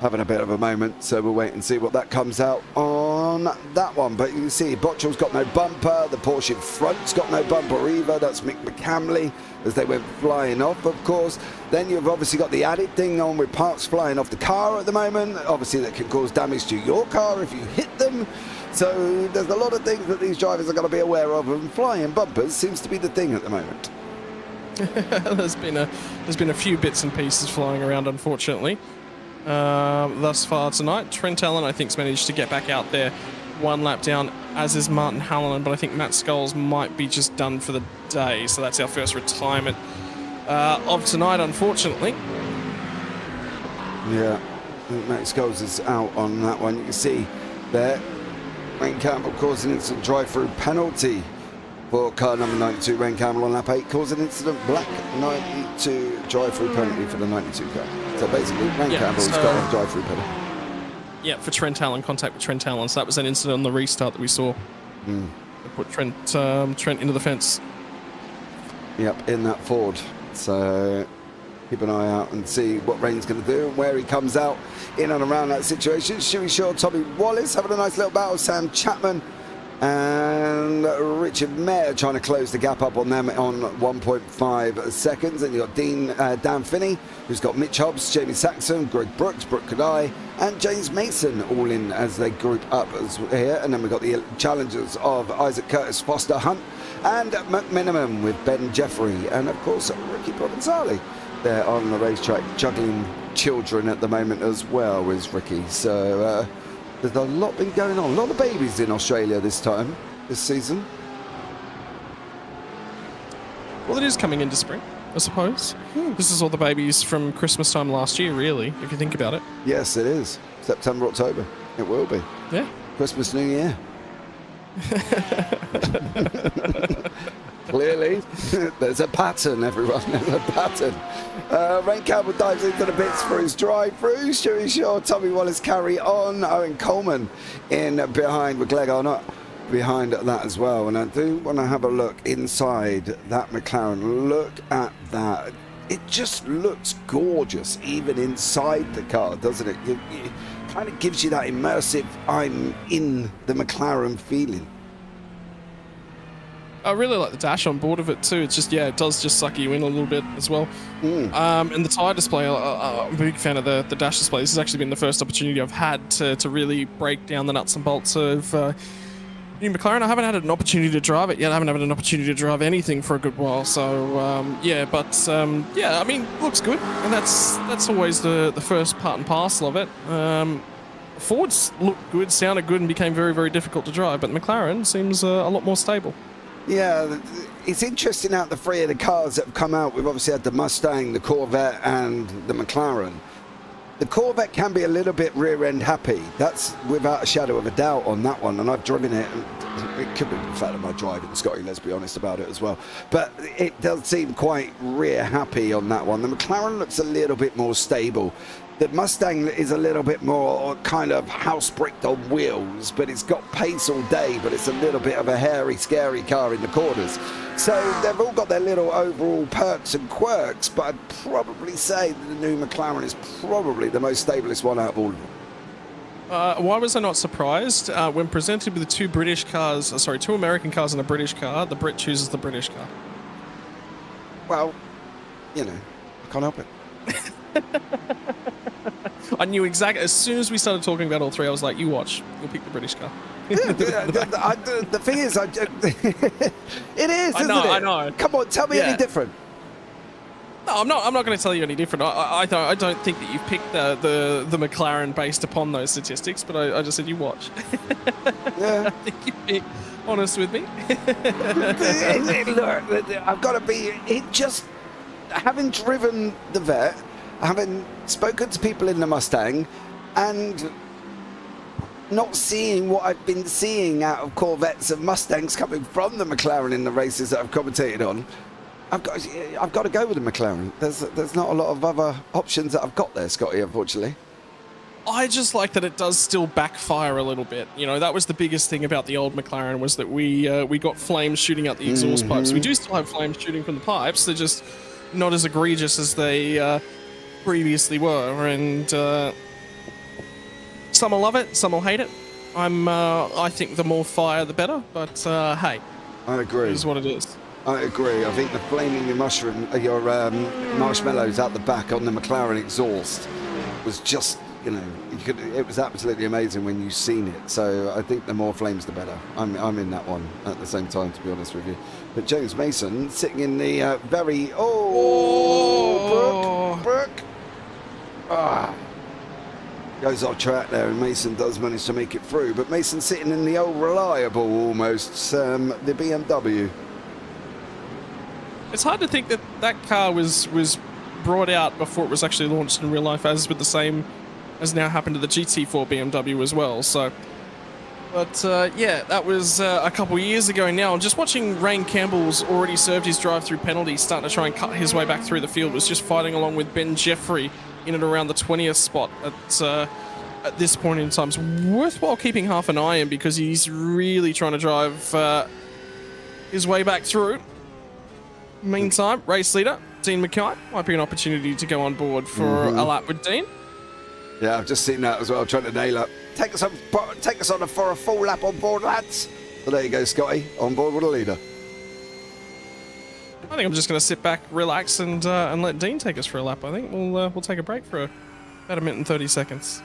having a bit of a moment. So we'll wait and see what that comes out on that one. But you can see Bottrell's got no bumper. The Porsche in front's got no bumper either. That's Mick McCamley as they went flying off, of course. Then you've obviously got the added thing on with parts flying off the car at the moment. Obviously that can cause damage to your car if you hit them. So there's a lot of things that these drivers are going to be aware of, and flying bumpers seems to be the thing at the moment. there's been a few bits and pieces flying around, unfortunately, thus far tonight. Trent Allen, I think, has managed to get back out there one lap down, as is Martin Hallinan, but I think Matt Scholes might be just done for the day, so that's our first retirement of tonight, unfortunately. Yeah, I think Matt Scholes is out on that one. You can see there, Wayne Campbell causing instant drive-through penalty for car number 92, Wayne Campbell on lap 8, causing incident black 92 drive-through penalty for the 92 car. So basically, Wayne Campbell's got a drive-through penalty. Yeah, for Trent Allen, contact with Trent Allen. So that was an incident on the restart that we saw. They put Trent into the fence. Yep, in that Ford. So keep an eye out and see what Rain's going to do and where he comes out in and around that situation. Stewie Shaw, Tommy Wallace having a nice little battle. Sam Chapman and Richard Mayer trying to close the gap up on them on 1.5 seconds. And you've got Dan Finney, who's got Mitch Hobbs, Jamie Saxon, Greg Brooks, Brooke Kadai, and James Mason all in as they group up as here. And then we've got the challengers of Isaac Curtis, Foster Hunt, and McMiniman with Ben Jeffrey, and of course Ricky Provenzali there on the racetrack, juggling children at the moment as well as Ricky. So there's a lot been going on. A lot of babies in Australia this season. Well, it is coming into spring, I suppose. This is all the babies from Christmas time last year, really, if you think about it. Yes, it is. September, October. It will be. Yeah. Christmas, New Year. Clearly, there's a pattern, everyone. There's a pattern. Rain Campbell dives into the bits for his drive-through. Stewie Shaw, Tommy Wallace carry on. Owen Coleman in behind with Glegg Arnott behind that as well. And I do want to have a look inside that McLaren. Look at that. It just looks gorgeous, even inside the car, doesn't it? It kind of gives you that immersive, I'm in the McLaren feeling. I really like the dash on board of it too. It's just, it does just suck you in a little bit as well. And the tyre display, I'm a big fan of the dash display. This has actually been the first opportunity I've had to really break down the nuts and bolts of new McLaren. I haven't had an opportunity to drive it yet. I haven't had an opportunity to drive anything for a good while. So, I mean, looks good. And that's always the first part and parcel of it. Fords looked good, sounded good, and became very, very difficult to drive. But the McLaren seems a lot more stable. Yeah, it's interesting out the three of the cars that have come out. We've obviously had the Mustang, the Corvette, and the McLaren. The Corvette can be a little bit rear-end happy. That's without a shadow of a doubt on that one, and I've driven it. It could be the fact of my driving, Scotty, let's be honest about it as well. But it does seem quite rear happy on that one. The McLaren looks a little bit more stable. The Mustang is a little bit more kind of house-bricked on wheels, but it's got pace all day, but it's a little bit of a hairy, scary car in the corners. So they've all got their little overall perks and quirks, but I'd probably say that the new McLaren is probably the most stablest one out of all of them. Why was I not surprised? When presented with the two American cars and a British car, the Brit chooses the British car. Well, I can't help it. I knew exactly, as soon as we started talking about all three, I was like, you watch, you'll pick the British car. The thing is, it is, isn't it? I know. Come on, tell me any different. No, I'm not going to tell you any different. I don't think that you've picked the McLaren based upon those statistics, but I just said you watch. Yeah. I think you'd be honest with me. Look, I've got to be, having driven the Vet, having spoken to people in the Mustang, and not seeing what I've been seeing out of Corvettes and Mustangs coming from the McLaren in the races that I've commentated on, I've got to go with the McLaren. There's not a lot of other options that I've got there, Scotty, unfortunately. I just like that it does still backfire a little bit. That was the biggest thing about the old McLaren, was that we got flames shooting out the exhaust pipes. We do still have flames shooting from the pipes. They're just not as egregious as they previously were, and some will love it, some will hate it. I think the more fire, the better. But hey, I agree. It is what it is. I agree. I think the flaming your marshmallows out the back on the McLaren exhaust was just, it was absolutely amazing when you've seen it. So I think the more flames, the better. I'm in that one at the same time, to be honest with you. But James Mason sitting in the Brooke. Goes off track there, and Mason does manage to make it through. But Mason sitting in the old reliable almost, the BMW. It's hard to think that car was brought out before it was actually launched in real life, as with the same as now happened to the GT4 BMW as well. So, but that was a couple of years ago now. Just watching Rain Campbell's already served his drive-through penalty, starting to try and cut his way back through the field, was just fighting along with Ben Jeffrey in and around the 20th spot at this point in time. It's worthwhile keeping half an eye on, because he's really trying to drive his way back through. Meantime, race leader Dean Mackay might be an opportunity to go on board for a lap with Dean. Yeah, I've just seen that as well, trying to nail up. Take us on for a full lap on board, lads. So there you go, Scotty, on board with a leader. I think I'm just going to sit back, relax, and let Dean take us for a lap. I think we'll take a break for about a minute and 30 seconds.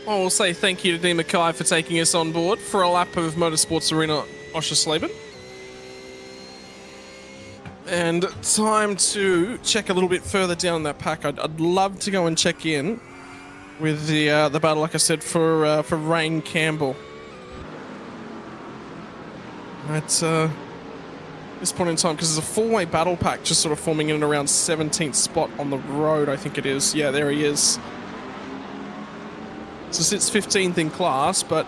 Well, we'll say thank you to Dean Mackay for taking us on board for a lap of Motorsports Arena Oschersleben. And time to check a little bit further down that pack. I'd love to go and check in with the battle, like I said, for Rain Campbell. At this point in time, because there's a four-way battle pack just sort of forming in and around 17th spot on the road, I think it is. Yeah, there he is. So sits 15th in class, but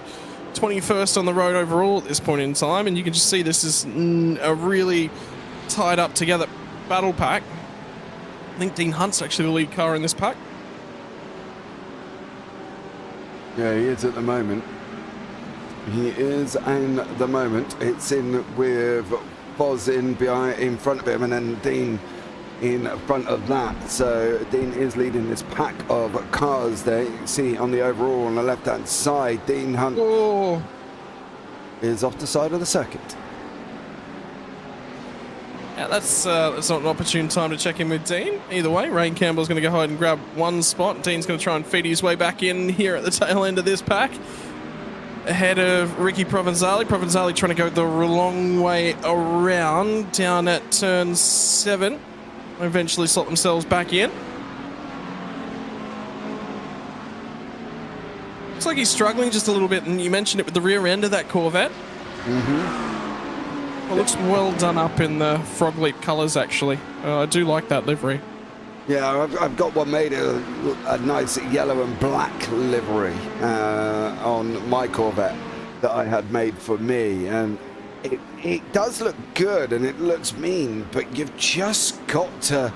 21st on the road overall at this point in time, and you can just see this is a really tied up together battle pack. I think Dean Hunt's actually the lead car in this pack. Yeah, he is at the moment. He is in the moment. It's in with Boz in front of him, and then Dean in front of that. So Dean is leading this pack of cars there. You can see on the overall on the left-hand side, Dean Hunt is off the side of the circuit. Yeah, that's not an opportune time to check in with Dean. Either way, Rain Campbell's going to go ahead and grab one spot. Dean's going to try and feed his way back in here at the tail end of this pack. Ahead of Ricky Provenzali. Provenzali trying to go the long way around down at turn 7. Eventually slot themselves back in. Looks like he's struggling just a little bit, and you mentioned it with the rear end of that Corvette. Well, looks well done up in the Frog Leap colours, actually. I do like that livery. Yeah, I've got one made a nice yellow and black livery on my Corvette that I had made for me, and it does look good and it looks mean, but you've just got to...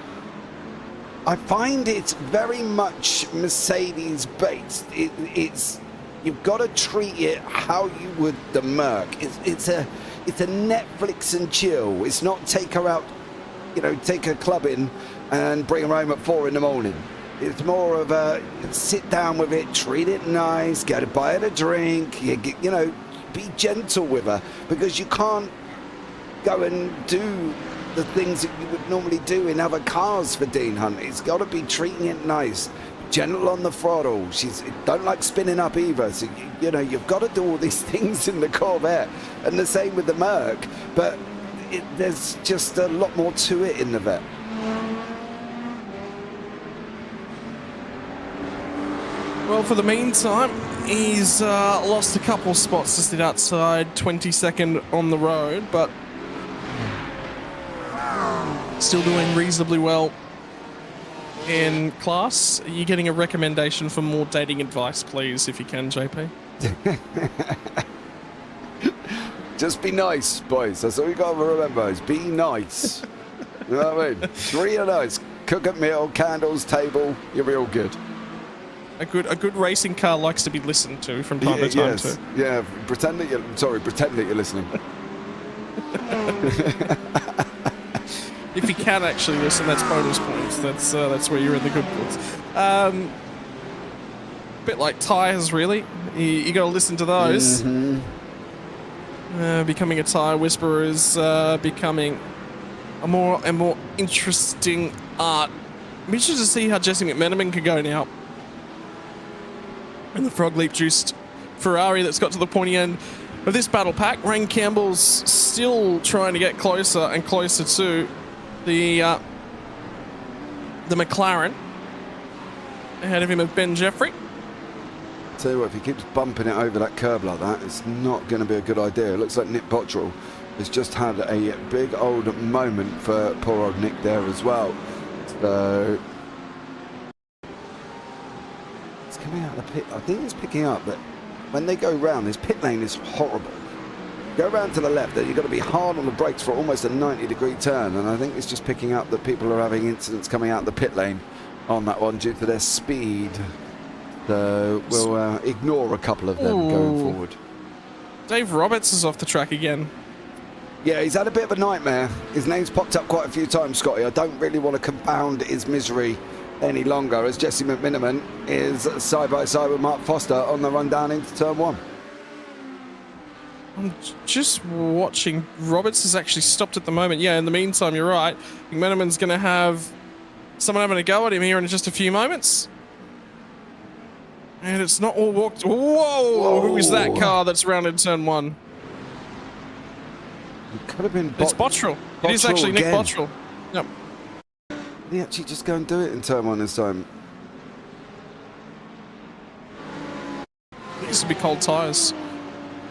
I find it's very much Mercedes based. It's you've got to treat it how you would the Merc. It's a Netflix and chill. It's not take her out, take her clubbing and bring her home at 4 in the morning. It's more of a sit down with it, treat it nice, go to buy her a drink, be gentle with her, because you can't go and do the things that you would normally do in other cars for Dean Hunt. It's got to be treating it nice, gentle on the throttle. She's don't like spinning up either. So you've got to do all these things in the Corvette, and the same with the Merc. But there's just a lot more to it in the Vet. Well, for the meantime, he's lost a couple spots to sit outside 22nd on the road, but still doing reasonably well in class. Are you getting a recommendation for more dating advice, please, if you can, JP? Just be nice, boys. That's all you got to remember, is be nice. You know what I mean? Treat her nice. Cook a meal, candles, table, you'll be all good. A good racing car likes to be listened to from time to time. Yes. Too. Yeah, pretend that you're listening. If you can actually listen, that's bonus points. That's where you're in the good books. Bit like tyres, really. You got to listen to those. Becoming a tyre whisperer is becoming a more and more interesting art. I'm interested to see how Jesse McMenamin can go now. And the Frog Leap juiced Ferrari that's got to the pointy end of this battle pack. Rain Campbell's still trying to get closer and closer to the McLaren. Ahead of him of Ben Jeffrey. Tell you what, if he keeps bumping it over that curb like that, it's not going to be a good idea. It looks like Nick Bottrell has just had a big old moment for poor old Nick there as well. So it's coming out of the pit. I think it's picking up, but when they go round, this pit lane is horrible. Go round to the left, you've got to be hard on the brakes for almost a 90-degree turn, and I think it's just picking up that people are having incidents coming out the pit lane on that one due to their speed. So we'll ignore a couple of them going forward. Dave Roberts is off the track again. Yeah, he's had a bit of a nightmare. His name's popped up quite a few times, Scotty. I don't really want to compound his misery any longer, as Jesse McMenamin is side by side with Mark Foster on the run down into turn 1. I'm just watching. Roberts has actually stopped at the moment. Yeah, in the meantime, you're right. McMenamin's going to have someone having a go at him here in just a few moments. And it's not all walked. Whoa! Who is that car that's rounded turn 1? It could have been. It's Bottrell. It is actually Nick Bottrell. Yep. Did he actually just go and do it in turn 1 this time? These would be cold tyres.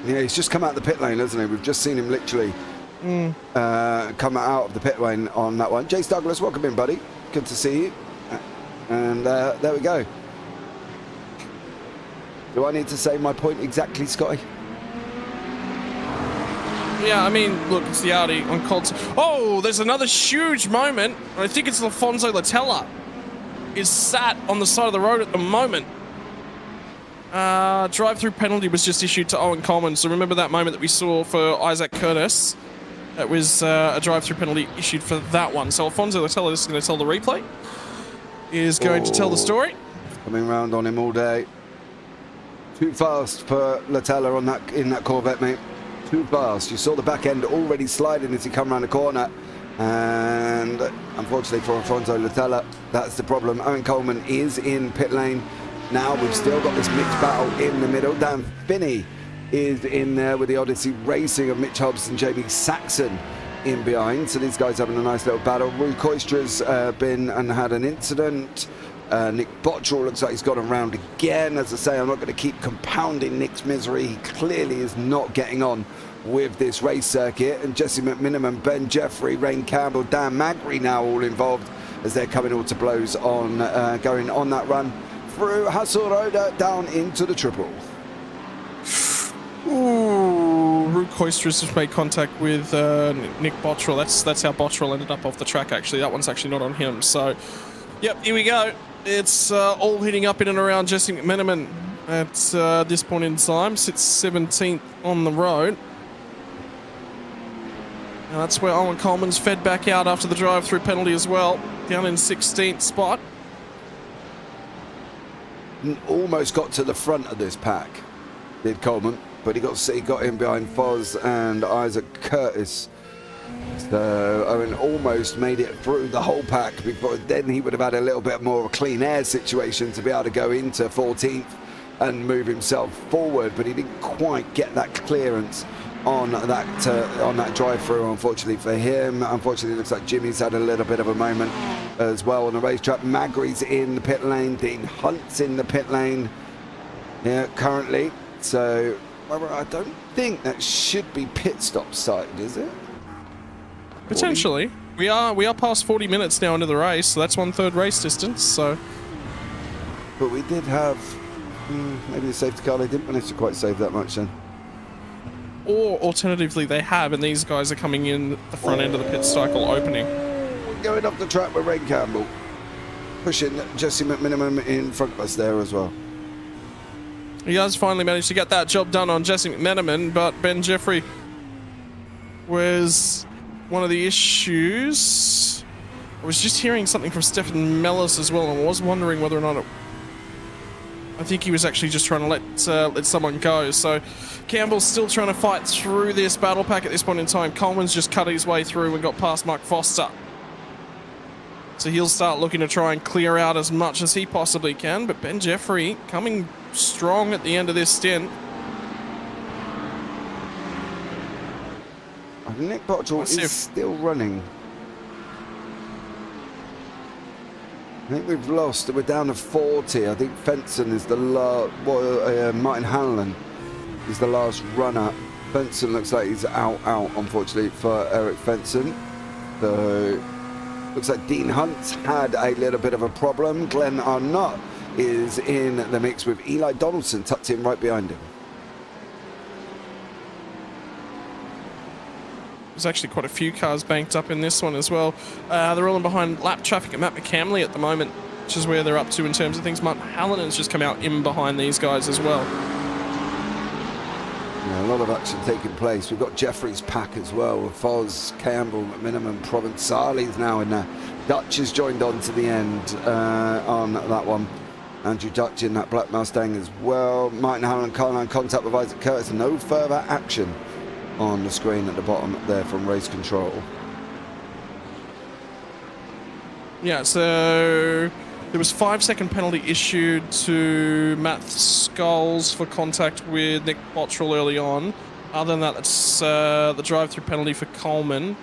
Yeah, he's just come out of the pit lane, hasn't he? We've just seen him literally come out of the pit lane on that one. Jace Douglas, welcome in, buddy. Good to see you. And there we go. Do I need to say my point exactly, Scotty? Yeah, I mean, look, it's the Audi on cold. Oh, there's another huge moment. I think it's Alfonso Latella is sat on the side of the road at the moment. Drive-through penalty was just issued to Owen Coleman. So remember that moment that we saw for Isaac Curtis? That was a drive-through penalty issued for that one. So Alfonso Latella is going to tell the replay. Is going to tell the story. Coming round on him all day. Too fast for Latella on that in that Corvette, mate. Too fast. You saw the back end already sliding as he come around the corner. And unfortunately for Alfonso Latella, that's the problem. Owen Coleman is in pit lane. Now we've still got this mixed battle in the middle. Dan Finney is in there with the Odyssey Racing of Mitch Hobbs and Jamie Saxon in behind. So these guys having a nice little battle. Rui Koistra's been and had an incident. Nick Bottrell looks like he's got around again. As I say, I'm not going to keep compounding Nick's misery. He clearly is not getting on with this race circuit. And Jesse McMiniman, Ben Jeffrey, Rain Campbell, Dan Magri now all involved as they're coming all to blows on going on that run through Hasselrode down into the triple. Ooh, Rui Koistra's just made contact with Nick Bottrell. That's how Bottrell ended up off the track, actually. That one's actually not on him. So, yep, here we go. It's all hitting up in and around Jesse McMiniman at this point in time. Sits 17th on the road. And that's where Owen Coleman's fed back out after the drive-through penalty as well. Down in 16th spot. Almost got to the front of this pack, did Coleman, but he got in behind Foz and Isaac Curtis. So Owen almost made it through the whole pack before then he would have had a little bit more of a clean air situation to be able to go into 14th and move himself forward, but he didn't quite get that clearance on that drive-through, unfortunately for him. Unfortunately, it looks like Jimmy's had a little bit of a moment as well on the racetrack. Magri's in the pit lane. Dean Hunt's in the pit lane currently. So I don't think that should be pit stop sighted, is it? Potentially. We are past 40 minutes now into the race, so that's 1/3 race distance. So, but we did have maybe the safety car. They didn't manage to quite save that much then. Or alternatively, they have, and these guys are coming in the front end of the pit cycle opening. We're going up the track with Rain Campbell, pushing Jesse McMiniman in front of us there as well. He has finally managed to get that job done on Jesse McMiniman, but Ben Jeffrey was one of the issues. I was just hearing something from Stefan Mellis as well, and I was wondering whether or not I think he was actually just trying to let someone go. So Campbell's still trying to fight through this battle pack at this point in time. Coleman's just cut his way through and got past Mark Foster. So he'll start looking to try and clear out as much as he possibly can. But Ben Jeffrey coming strong at the end of this stint. Nick Bottrell is still running. I think we've lost. We're down to 40. I think Fenson is the last. Martin Hanlon is the last runner. Fenson looks like he's out, unfortunately, for Eric Fenson. So looks like Dean Hunt's had a little bit of a problem. Glenn Arnott is in the mix with Eli Donaldson tucked in right behind him. There's actually quite a few cars banked up in this one as well. They're all in behind lap traffic at Matt McCamley at the moment, which is where they're up to in terms of things. Martin Hallinan just come out in behind these guys as well. Yeah, a lot of action taking place. We've got Jeffrey's pack as well with Foz, Campbell, McMiniman, Provençali's now in there. Dutch has joined on to the end on that one. Andrew Dutch in that black Mustang as well. Martin Hallinan, Carline contact with Isaac Curtis. No further action on the screen at the bottom there from race control. Yeah, so There was 5-second penalty issued to Matt Skulls for contact with Nick Bottrell early on. Other than that, that's the drive-through penalty for Coleman.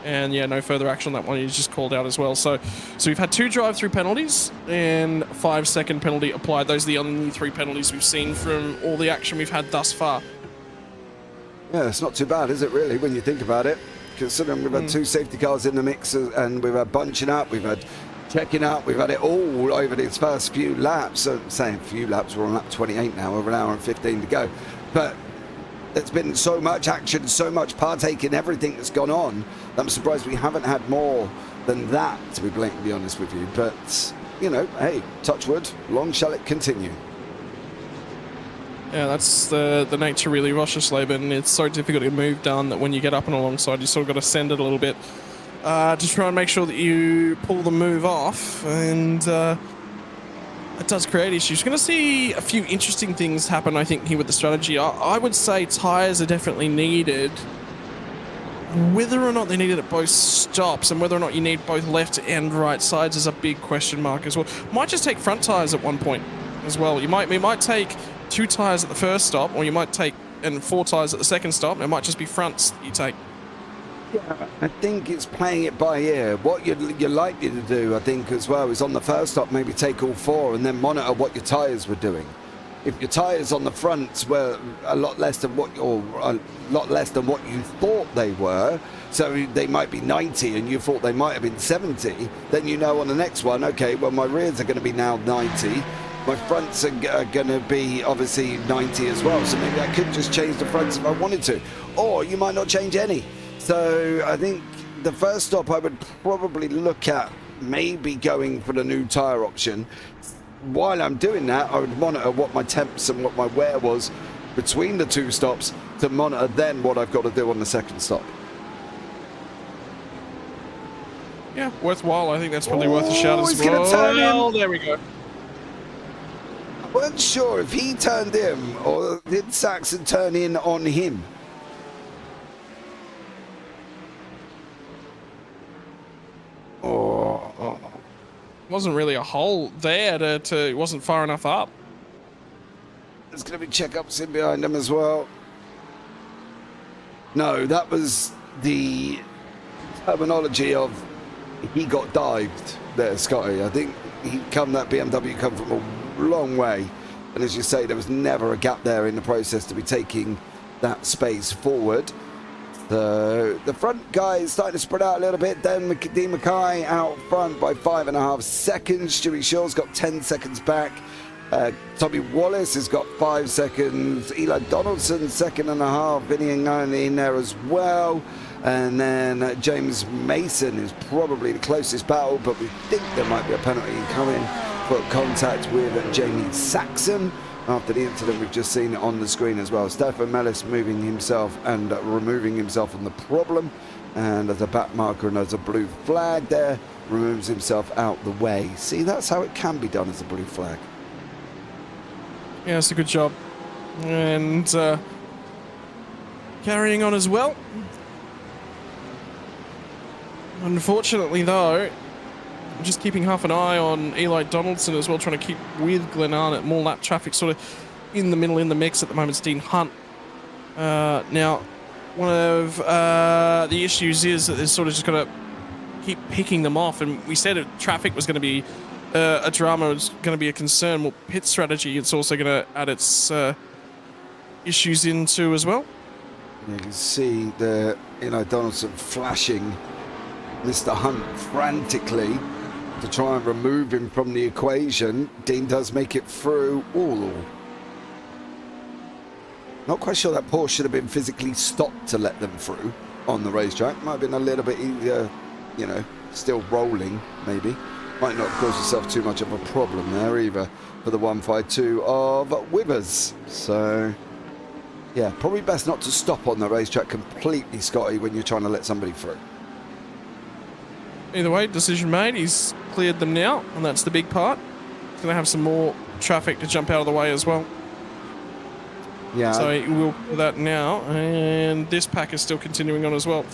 And yeah, no further action on that one. He's just called out as well. So we've had 2 drive-through penalties and 5-second penalty applied. Those are the only 3 penalties we've seen from all the action we've had thus far. Yeah, it's not too bad, is it, really, when you think about it? Considering we've had 2 safety cars in the mix, and we've had bunching up, we've had checking up, we've had it all over these first few laps. So saying few laps, we're on lap 28 now, over an hour and 15 to go. But there's been so much action, so much partake in everything that's gone on. I'm surprised we haven't had more than that, to be blatantly honest with you. But, you know, hey, touch wood, long shall it continue. Yeah, that's the nature really of Oschersleben. It's so difficult to move down that when you get up and alongside, you sort of got to send it a little bit to try and make sure that you pull the move off, and it does create issues. You're going to see a few interesting things happen, I think, here with the strategy. I would say tyres are definitely needed. Whether or not they need it at both stops and whether or not you need both left and right sides is a big question mark as well. Might just take front tyres at one point as well. We might take 2 tyres at the first stop, or you might take 4 tyres at the second stop. It might just be fronts you take. Yeah, I think it's playing it by ear. What you're likely to do, I think, as well, is on the first stop maybe take all 4 and then monitor what your tyres were doing. If your tyres on the fronts were a lot less than what you thought they were, so they might be 90 and you thought they might have been 70, then you know on the next one, okay, well my rears are going to be now 90. My fronts are going to be obviously 90 as well, so maybe I could just change the fronts if I wanted to. Or you might not change any. So I think the first stop I would probably look at maybe going for the new tyre option. While I'm doing that, I would monitor what my temps and what my wear was between the 2 stops to monitor then what I've got to do on the second stop. Yeah, worthwhile. I think that's probably worth a shout as he's gonna turn well. in. There we go. I weren't sure if he turned him or did Saxon turn in on him. Oh. Wasn't really a hole there it wasn't far enough up. There's going to be checkups in behind him as well. No, that was the terminology of he got dived there, Scotty. I think that BMW come from a long way. And as you say, there was never a gap there in the process to be taking that space forward. The front guy is starting to spread out a little bit. Then Dean Mackay out front by 5.5 seconds. Stewie Shaw's got 10 seconds back. Tommy Wallace has got 5 seconds. Eli Donaldson, 2.5. Vinny Ngani in there as well. And then James Mason is probably the closest battle, but we think there might be a penalty coming for contact with Jamie Saxon after the incident we've just seen on the screen as well. Stefan Mellis moving himself and removing himself from the problem, and as a back marker and as a blue flag there, removes himself out the way. See, that's how it can be done as a blue flag. Yeah, it's a good job. And carrying on as well. Unfortunately though, just keeping half an eye on Eli Donaldson as well, trying to keep with Glenn Arnott. More lap traffic sort of in the middle, in the mix at the moment. It's Dean Hunt. Now, one of the issues is that they're sort of just got to keep picking them off. And we said traffic was going to be a drama, it's going to be a concern. Well, pit strategy, it's also going to add its issues into as well. You can see the Eli Donaldson flashing Mr. Hunt frantically to try and remove him from the equation. Dean does make it through. Ooh. Not quite sure that Porsche should have been physically stopped to let them through on the racetrack. Might have been a little bit easier, you know, still rolling maybe. Might not cause yourself too much of a problem there either for the 152 of Withers. So yeah, probably best not to stop on the racetrack completely, Scotty, when you're trying to let somebody through. Either way, decision made. He's cleared them now, and that's the big part. He's going to have some more traffic to jump out of the way as well. Yeah. So he will do that now, and this pack is still continuing on as well.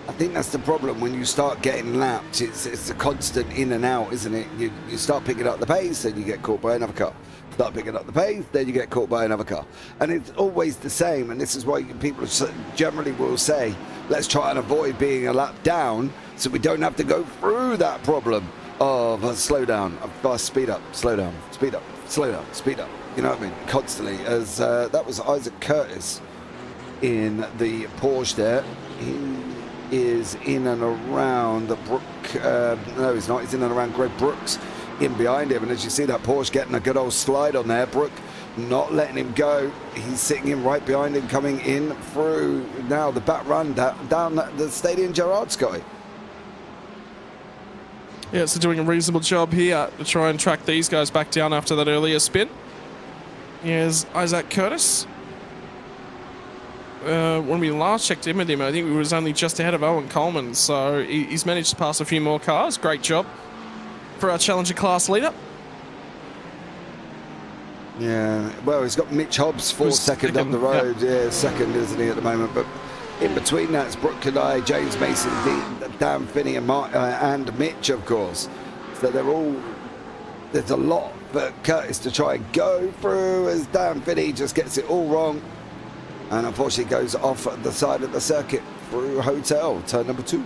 I think that's the problem when you start getting lapped. It's a constant in and out, isn't it? You start picking up the pace, then you get caught by another car. Start picking up the pace, then you get caught by another car. And it's always the same, and this is why people generally will say, let's try and avoid being a lap down so we don't have to go through that problem of a slow down, a fast speed up, slow down, speed up, slow down, speed up. You know what I mean? Constantly, as that was Isaac Curtis in the Porsche there. He is in and around the Brook, no he's not, he's in and around Greg Brooks in behind him, and as you see that Porsche getting a good old slide on there, Brook not letting him go. He's sitting in right behind him, coming in through now the back run down the Stadium Gerard, Scotty. Yeah, so doing a reasonable job here to try and track these guys back down after that earlier spin. Here's Isaac Curtis. When we last checked in with him, I think we was only just ahead of Owen Coleman, so he's managed to pass a few more cars. Great job for our Challenger class leader. Yeah, well, he's got Mitch Hobbs second up the road. Yeah, second, isn't he, at the moment? But in between that, it's Brooke Kadai, James Mason, Dan Finney, and Mitch, of course. So they're all, there's a lot for Curtis to try and go through, as Dan Finney just gets it all wrong. And unfortunately goes off the side of the circuit through Hotel, turn number 2.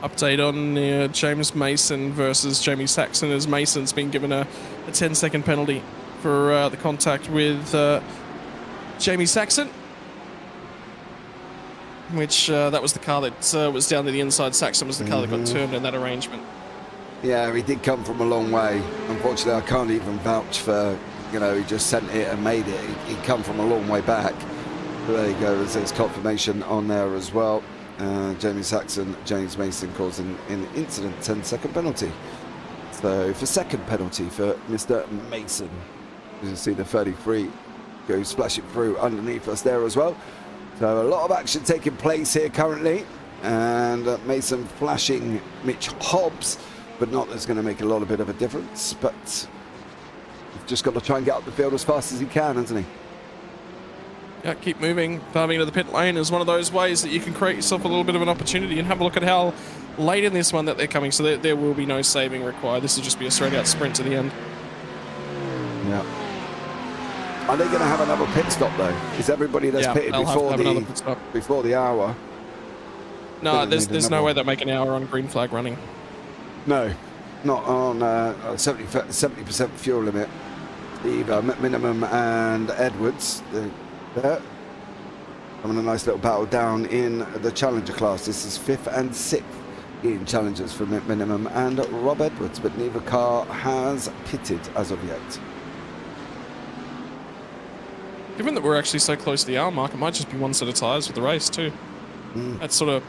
Update on James Mason versus Jamie Saxon, as Mason's been given a 10-second penalty for the contact with Jamie Saxon. Which, that was the car that was down to the inside. Saxon was the car that got turned in that arrangement. Yeah, he did come from a long way. Unfortunately, I can't even vouch for, you know, he just sent it and made it. He'd come from a long way back. But there you go, there's confirmation on there as well. Jamie Saxon, James Mason causing an incident, 10-second penalty. So for second penalty for Mr. Mason. You can see the 33 go splashing through underneath us there as well. So a lot of action taking place here currently. And Mason flashing Mitch Hobbs, but not that's going to make a lot of bit of a difference. But he's just got to try and get up the field as fast as he can, hasn't he? Yeah, keep moving. Diving into the pit lane is one of those ways that you can create yourself a little bit of an opportunity, and have a look at how late in this one that they're coming. So there will be no saving required. This will just be a straight out sprint to the end. Yeah. Are they going to have another pit stop though? Is everybody that's pitted before the hour? No, there's no way they'll make an hour on green flag running. No, not on 70% fuel limit. Either Minimum and Edwards, there. Having a nice little battle down in the Challenger class. This is 5th and 6th in Challengers for Minimum and Rob Edwards, but neither car has pitted as of yet. Given that we're actually so close to the hour mark, it might just be one set of tyres for the race too. That's sort of,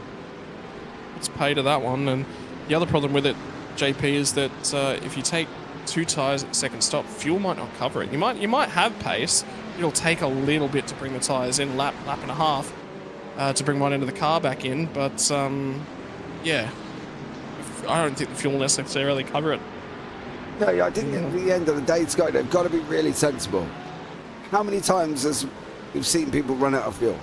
it's pay to that one. And the other problem with it, JP, is that if you take 2 tyres at the second stop, fuel might not cover it. You might have pace. It'll take a little bit to bring the tyres in, lap and a half, to bring one end of the car back in. But yeah, I don't think the fuel will necessarily cover it. No, I think at the end of the day, Scott, they've got to be really sensible. How many times has we've seen people run out of fuel?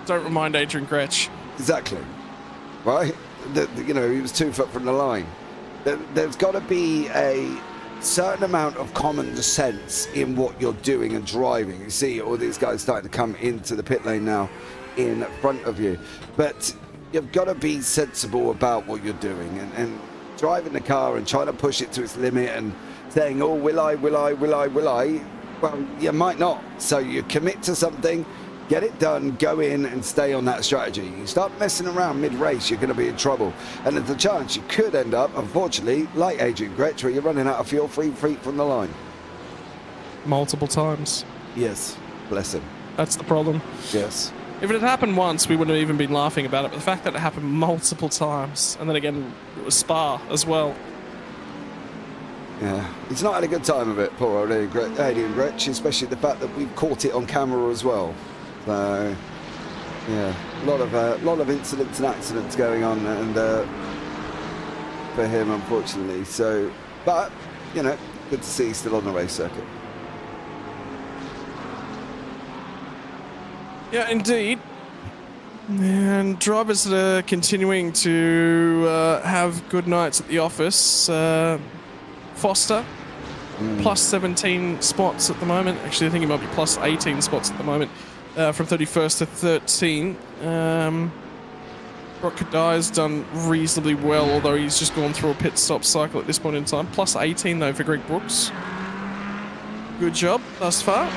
Don't remind Adrian Gretsch. Exactly. Right? You know, he was 2 foot from the line. There's got to be a certain amount of common sense in what you're doing and driving. You see all these guys starting to come into the pit lane now in front of you. But you've got to be sensible about what you're doing, and driving the car and trying to push it to its limit and saying, oh, will I? Well, you might not. So you commit to something, get it done, go in and stay on that strategy. You start messing around mid-race, you're going to be in trouble. And there's a chance you could end up, unfortunately, like Adrian Gretsch, where you're running out of fuel 3 feet from the line. Multiple times. Yes, bless him. That's the problem. Yes. If it had happened once, we wouldn't have even been laughing about it. But the fact that it happened multiple times, and then again, it was Spa as well. Yeah, he's not had a good time of it, poor old Adrian Gretsch, especially the fact that we've caught it on camera as well. So, yeah, a lot of incidents and accidents going on, and for him, unfortunately. So, but you know, good to see he's still on the race circuit. Yeah, indeed. And drivers that are continuing to have good nights at the office. Foster, plus 17 spots at the moment. Actually, I think he might be plus 18 spots at the moment, from 31st to 13. Brock Kadai's done reasonably well, although he's just gone through a pit stop cycle at this point in time. Plus 18 though for Greg Brooks. Good job thus far.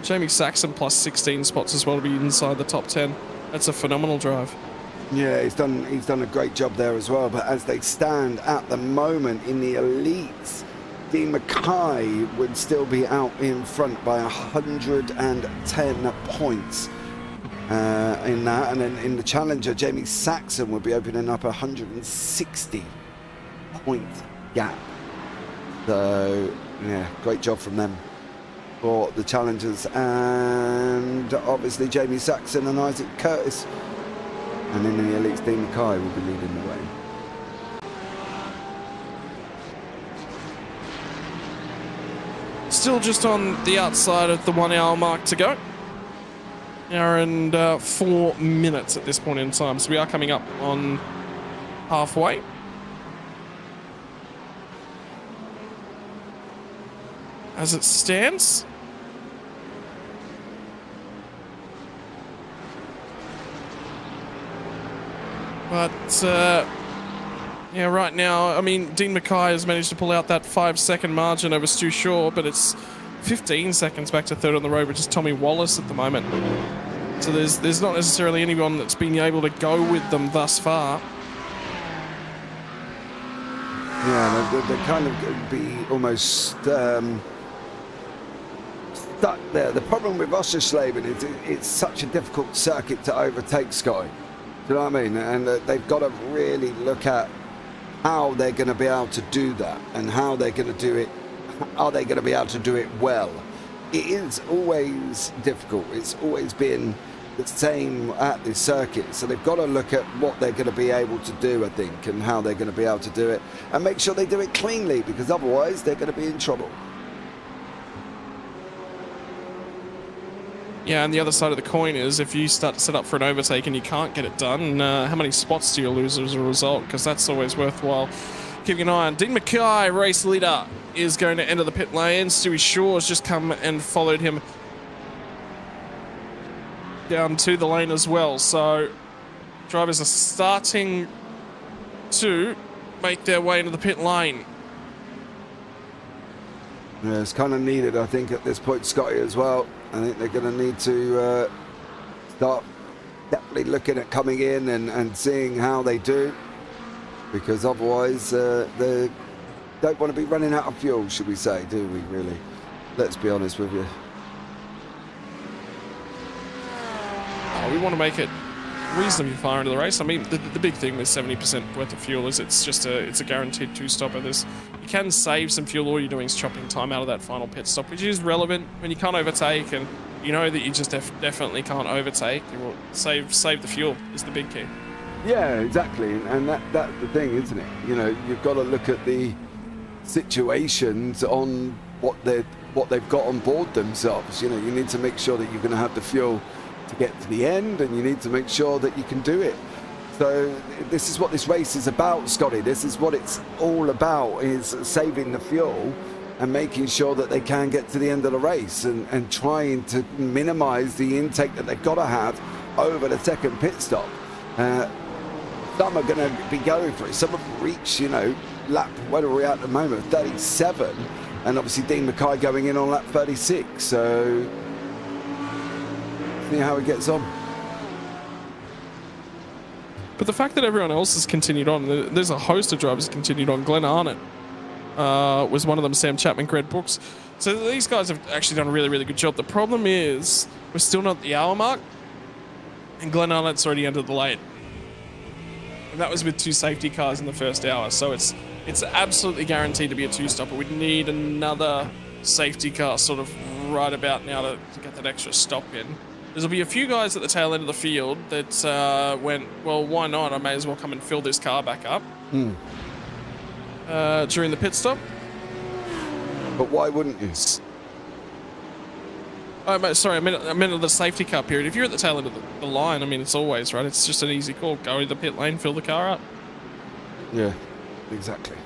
Jamie Saxon plus 16 spots as well to be inside the top 10. That's a phenomenal drive. Yeah, he's done a great job there as well. But as they stand at the moment in the elites, Dean Mackay would still be out in front by 110 points in that, and then in the Challenger, Jamie Saxon would be opening up a 160 point gap. So yeah, great job from them for the Challengers, and obviously Jamie Saxon and Isaac Curtis. And in the elites, Dean Mackay will be leading the way. Still just on the outside of the 1 hour mark to go. Hour and 4 minutes at this point in time. So we are coming up on halfway. As it stands. But, yeah, right now, I mean, Dean Mackay has managed to pull out that 5-second margin over Stu Shaw, but it's 15 seconds back to third on the road, which is Tommy Wallace at the moment. So there's not necessarily anyone that's been able to go with them thus far. Yeah, they're kind of going to be almost stuck there. The problem with Oschersleben is it's such a difficult circuit to overtake, Scotty. Do you know what I mean? And they've got to really look at how they're going to be able to do that and how they're going to do it. Are they going to be able to do it well? It is always difficult. It's always been the same at this circuit. So they've got to look at what they're going to be able to do, I think, and how they're going to be able to do it, and make sure they do it cleanly, because otherwise they're going to be in trouble. Yeah, and the other side of the coin is if you start to set up for an overtake and you can't get it done, how many spots do you lose as a result? Because that's always worthwhile keeping an eye on. Dean Mackay, race leader, is going to enter the pit lane. Stewie Shaw has just come and followed him down to the lane as well. So drivers are starting to make their way into the pit lane. Yeah, it's kind of needed, I think, at this point, Scotty, as well. I think they're going to need to start definitely looking at coming in and seeing how they do, because otherwise they don't want to be running out of fuel, should we say, do we, really? Let's be honest with you. Oh, we want to make it reasonably far into the race. I mean, the big thing with 70% worth of fuel is it's a guaranteed two-stopper. You can save some fuel. All you're doing is chopping time out of that final pit stop, which is relevant when you can't overtake, and you know that you just definitely can't overtake. You will save the fuel is the big key. Yeah, exactly, and that's the thing, isn't it? You know, you've got to look at the situations on what they've got on board themselves. You know, you need to make sure that you're going to have the fuel to get to the end, and you need to make sure that you can do it. So this is what this race is about, Scotty. This is what it's all about, is saving the fuel and making sure that they can get to the end of the race, and trying to minimize the intake that they've got to have over the second pit stop. Some are going to be going for it. Some have reached, you know, lap, where are we at the moment, 37, and obviously Dean Mackay going in on lap 36. So see how he gets on. But the fact that everyone else has continued on, there's a host of drivers continued on. Glenn Arnott was one of them, Sam Chapman, Greg Brooks. So these guys have actually done a really, really good job. The problem is we're still not at the hour mark, and Glenn Arnott's already entered the lane. And that was with 2 safety cars in the first hour. So it's absolutely guaranteed to be a two-stopper. We'd need another safety car sort of right about now to get that extra stop in. There'll be a few guys at the tail end of the field that went, well, why not? I may as well come and fill this car back up during the pit stop. But why wouldn't you? Sorry, I meant the safety car period. If you're at the tail end of the line, I mean, it's always, right? It's just an easy call. Go to the pit lane, fill the car up. Yeah, exactly.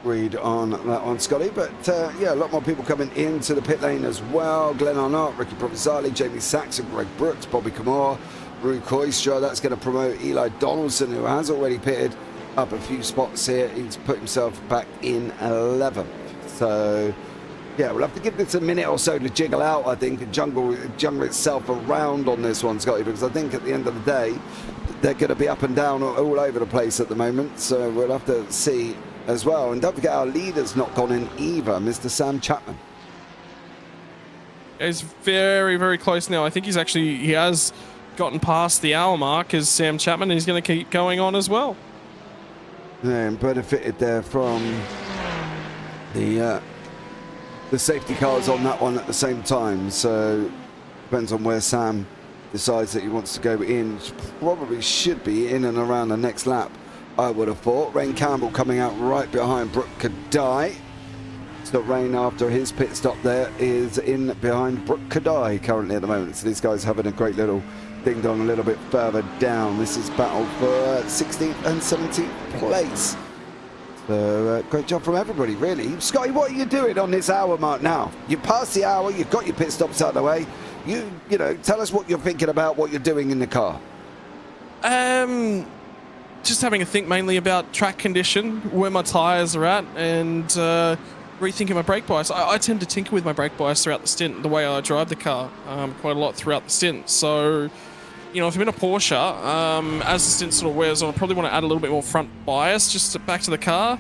Read on that one, Scotty. But yeah, a lot more people coming into the pit lane as well. Glenn Arnott, Ricky Provenzali, Jamie Saxon, Greg Brooks, Bobby Kamara, Rue Koistra. That's going to promote Eli Donaldson, who has already pitted up a few spots here. He's put himself back in 11th. So yeah, we'll have to give this a minute or so to jiggle out, I think, and jungle itself around on this one, Scotty, because I think at the end of the day, they're going to be up and down all over the place at the moment. So we'll have to see as well. And don't forget, our leader's not gone in either, Mr. Sam Chapman. He's very, very close now. I think he has gotten past the hour mark as Sam Chapman. He's going to keep going on as well. Yeah, and benefited there from the safety cars on that one at the same time. So depends on where Sam decides that he wants to go in. Probably should be in and around the next lap, I would have thought. Rain Campbell coming out right behind Brooke Kadai. So Rain, after his pit stop there, is in behind Brooke Kadai currently at the moment. So these guys having a great little ding dong a little bit further down. This is battle for 16th and 17th place. So great job from everybody, really. Scotty, what are you doing on this hour mark now? You've passed the hour, you've got your pit stops out of the way. You know, tell us what you're thinking about, what you're doing in the car. Just having a think mainly about track condition, where my tyres are at, and rethinking my brake bias. I tend to tinker with my brake bias throughout the stint, the way I drive the car, quite a lot throughout the stint. So, you know, if I'm in a Porsche, as the stint sort of wears on, I probably want to add a little bit more front bias just back to the car.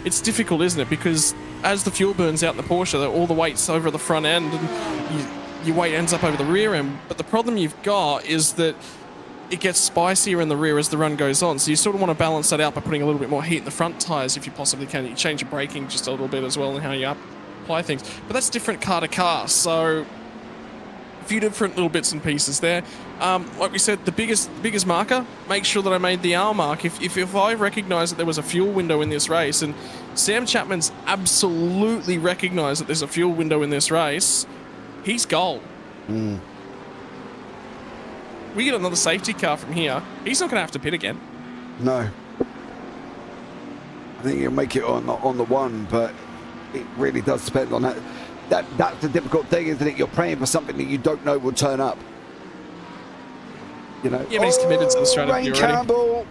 It's difficult, isn't it? Because as the fuel burns out in the Porsche, all the weight's over the front end, and your weight ends up over the rear end. But the problem you've got is that it gets spicier in the rear as the run goes on. So you sort of want to balance that out by putting a little bit more heat in the front tyres if you possibly can. You change your braking just a little bit as well and how you apply things. But that's different car to car. So a few different little bits and pieces there. Like we said, the biggest marker, make sure that I made the hour mark. If I recognise that there was a fuel window in this race, and Sam Chapman's absolutely recognised that there's a fuel window in this race, he's gold. We get another safety car from here, he's not going to have to pit again. No. I think he'll make it on the one, but it really does depend on that. That's the difficult thing, isn't it? You're praying for something that you don't know will turn up. You know. Yeah, but he's committed to the strategy Rain already. Campbell.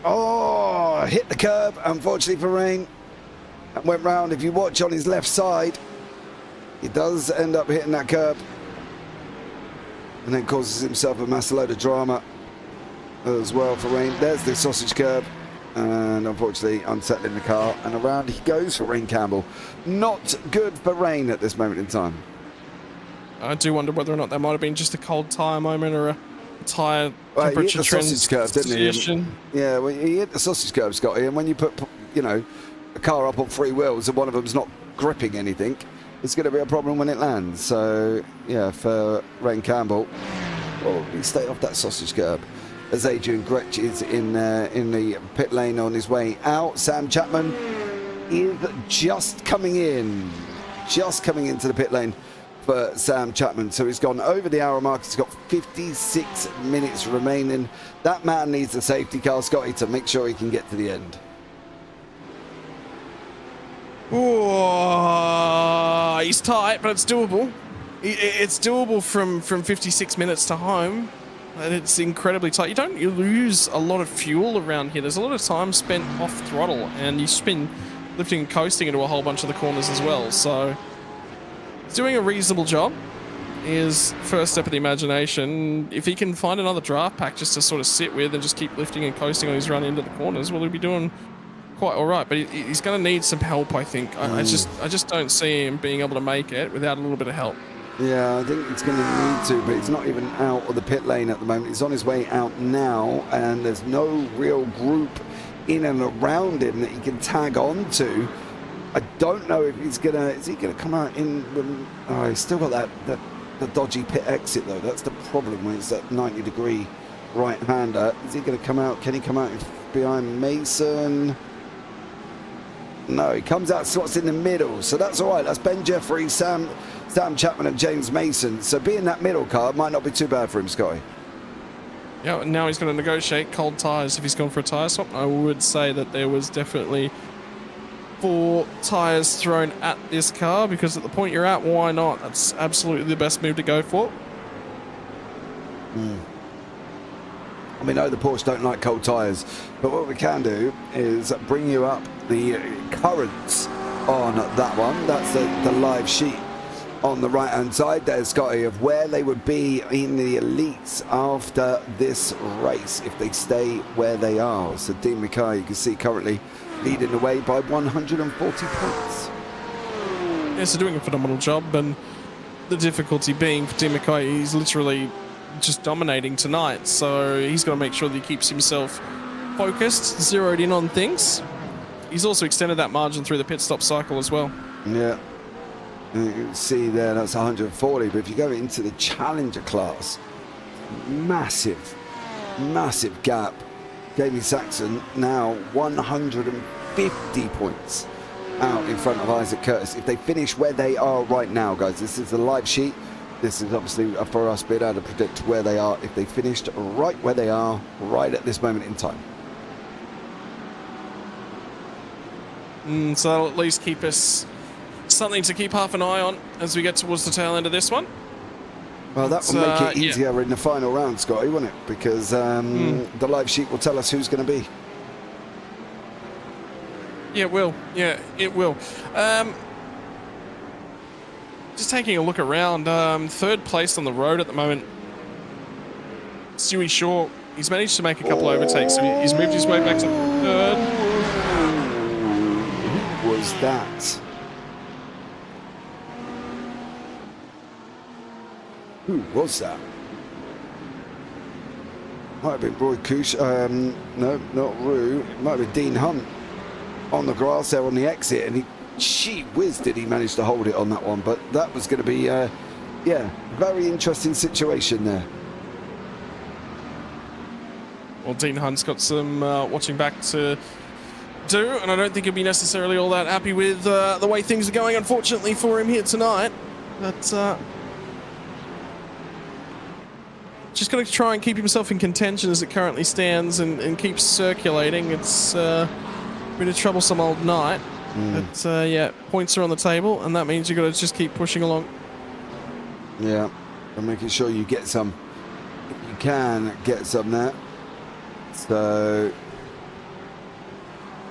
Oh, hit the curb, unfortunately for Rain. And went round. If you watch on his left side, he does end up hitting that curb. And then causes himself a massive load of drama as well for Rain. There's the sausage curb. And unfortunately unsettling the car. And around he goes for Rain Campbell. Not good for Rain at this moment in time. I do wonder whether or not that might have been just a cold tyre moment or a tyre Well, he hit temperature the sausage curve, didn't he? transition. Yeah, well, he hit the sausage curve, Scotty, and when you put, you know, a car up on three wheels and one of them's not gripping anything, it's going to be a problem when it lands. So, yeah, for Rain Campbell, oh, he stayed off that sausage curb. As Adrian Gretsch is in the pit lane on his way out. Sam Chapman is just coming into the pit lane for Sam Chapman. So he's gone over the hour mark. He's got 56 minutes remaining. That man needs a safety car, Scotty, to make sure he can get to the end. Oh, he's tight, but it's doable. It's doable from 56 minutes to home. And it's incredibly tight. You lose a lot of fuel around here. There's a lot of time spent off throttle, and you spin lifting and coasting into a whole bunch of the corners as well. So he's doing a reasonable job. Is first step of the imagination. If he can find another draft pack just to sort of sit with and just keep lifting and coasting on his run into the corners, well, he'll be doing quite all right. But he's going to need some help, I think. I just don't see him being able to make it without a little bit of help. Yeah, I think it's going to need to, but he's not even out of the pit lane at the moment. He's on his way out now, and there's no real group in and around him that he can tag on to. I don't know if he's going to... Is he going to come out in... Oh, he's still got the dodgy pit exit, though. That's the problem when it's that 90-degree right-hander. Is he going to come out? Can he come out behind Mason? No, he comes out slots in the middle, so that's all right. That's Ben Jeffries, Sam Chapman and James Mason. So being that middle car might not be too bad for him, Scotty. Yeah, now he's going to negotiate cold tyres if he's gone for a tyre swap. I would say that there was definitely 4 tyres thrown at this car, because at the point you're at, why not? That's absolutely the best move to go for. I mean, no, the Porsche don't like cold tyres, but what we can do is bring you up the currents on that one. That's the live sheet on the right hand side there, Scotty, of where they would be in the elites after this race if they stay where they are. So Dean Mackay, you can see, currently leading the way by 140 points. Yeah, so doing a phenomenal job, and the difficulty being for Dean Mackay, he's literally just dominating tonight, so he's got to make sure that he keeps himself focused, zeroed in on things. He's also extended that margin through the pit stop cycle as well. Yeah. You can see there, that's 140, but if you go into the Challenger class, massive gap. Jamie Saxon now 150 points out in front of Isaac Curtis. If they finish where they are right now, guys, this is the live sheet. This is obviously for us being able to predict where they are. If they finished right where they are, right at this moment in time. So that'll at least keep us something to keep half an eye on as we get towards the tail end of this one. Well, that will make it easier in the final round, Scotty, won't it? Because the live sheet will tell us who's going to be. Yeah, it will. Yeah, it will. Just taking a look around, 3rd place on the road at the moment. Stewie Shaw, he's managed to make a couple overtakes, so he's moved his way back to 3rd. Who was that? Who was that? Might have been Roy Kush. No, not Rue. It might have been Dean Hunt on the grass there on the exit, and gee whiz, did he manage to hold it on that one. But that was going to be, yeah, very interesting situation there. Well, Dean Hunt's got some watching back to do, and I don't think he'll be necessarily all that happy with the way things are going, unfortunately, for him here tonight. But just going to try and keep himself in contention as it currently stands and keep circulating. It's been a troublesome old night. But yeah, points are on the table, and that means you've got to just keep pushing along. Yeah, and making sure you get some, if you can get some there. So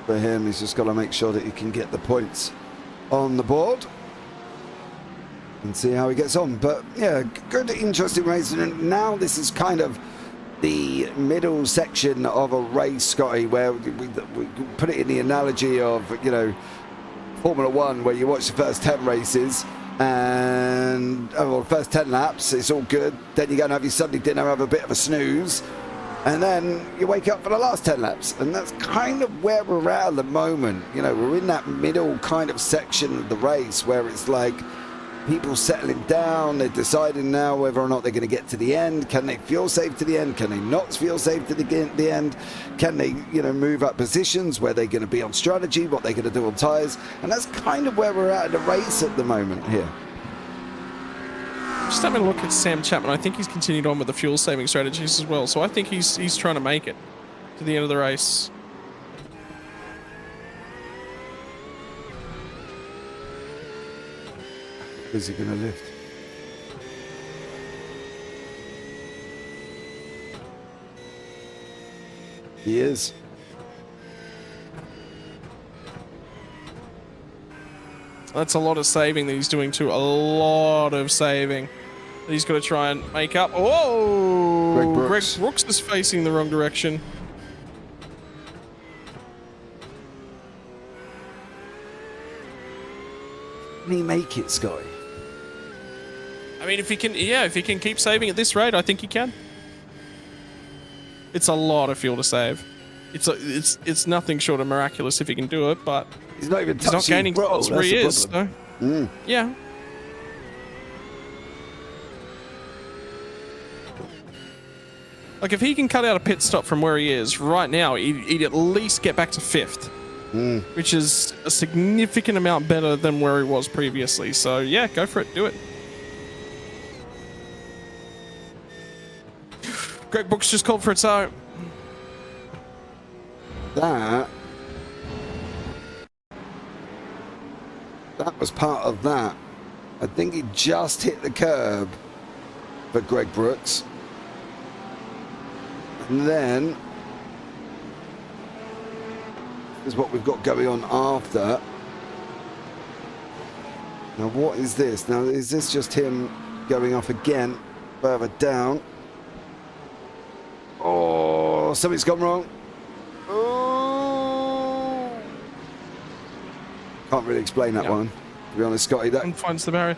for him, he's just got to make sure that he can get the points on the board and see how he gets on. But yeah, good, interesting race. And now this is kind of the middle section of a race, Scotty, where we put it in the analogy of, you know, Formula One, where you watch the first 10 races and first 10 laps, it's all good. Then you go and have your Sunday dinner, have a bit of a snooze, and then you wake up for the last 10 laps. And that's kind of where we're at the moment. You know, we're in that middle kind of section of the race where it's like people settling down, they're deciding now whether or not they're going to get to the end. Can they fuel save to the end? Can they not fuel save to the end? Can they, you know, move up positions? Where they're going to be on strategy? What they're going to do on tyres? And that's kind of where we're at in the race at the moment here. Just having a look at Sam Chapman, I think he's continued on with the fuel saving strategies as well. So I think he's trying to make it to the end of the race. Is he going to lift? He is. That's a lot of saving that he's doing too. A lot of saving that he's got to try and make up. Whoa! Greg Brooks is facing the wrong direction. Can he make it, Scotty? I mean, if he can keep saving at this rate, I think he can. It's a lot of fuel to save. It's nothing short of miraculous if he can do it, but he's not even touching. He's not gaining spots where he is. So. Yeah. Like, if he can cut out a pit stop from where he is right now, he'd at least get back to 5th. which is a significant amount better than where he was previously. So yeah, go for it, do it. Greg Brooks just called for a tow. That was part of that. I think he just hit the curb for Greg Brooks. And then is what we've got going on after. Now what is this? Now is this just him going off again further down? Oh, something's gone wrong. Oh, can't really explain that one, to be honest, Scotty. That finds the barrier.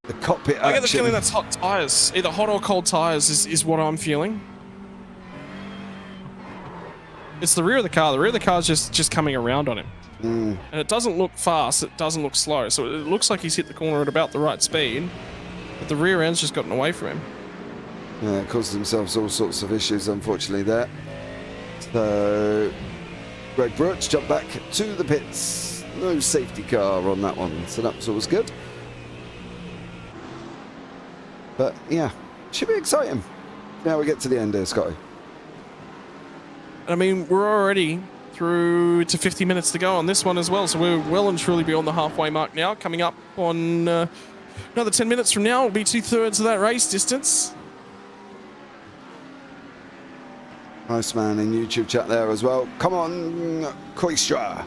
The cockpit I get the action. feeling that's hot tires. Either hot or cold tires is what I'm feeling. It's the rear of the car. The rear of the car is just coming around on him. And it doesn't look fast. It doesn't look slow. So it looks like he's hit the corner at about the right speed. But the rear end's just gotten away from him. Yeah, it caused themselves all sorts of issues, unfortunately, there. So Greg Brooks jumped back to the pits. No safety car on that one. So that was always good. But yeah, should be exciting. Now we get to the end here, Scotty. I mean, we're already through to 50 minutes to go on this one as well, so we're well and truly beyond the halfway mark now. Coming up on another 10 minutes from now will be 2/3 of that race distance. Nice man in YouTube chat there as well. Come on, Koistra.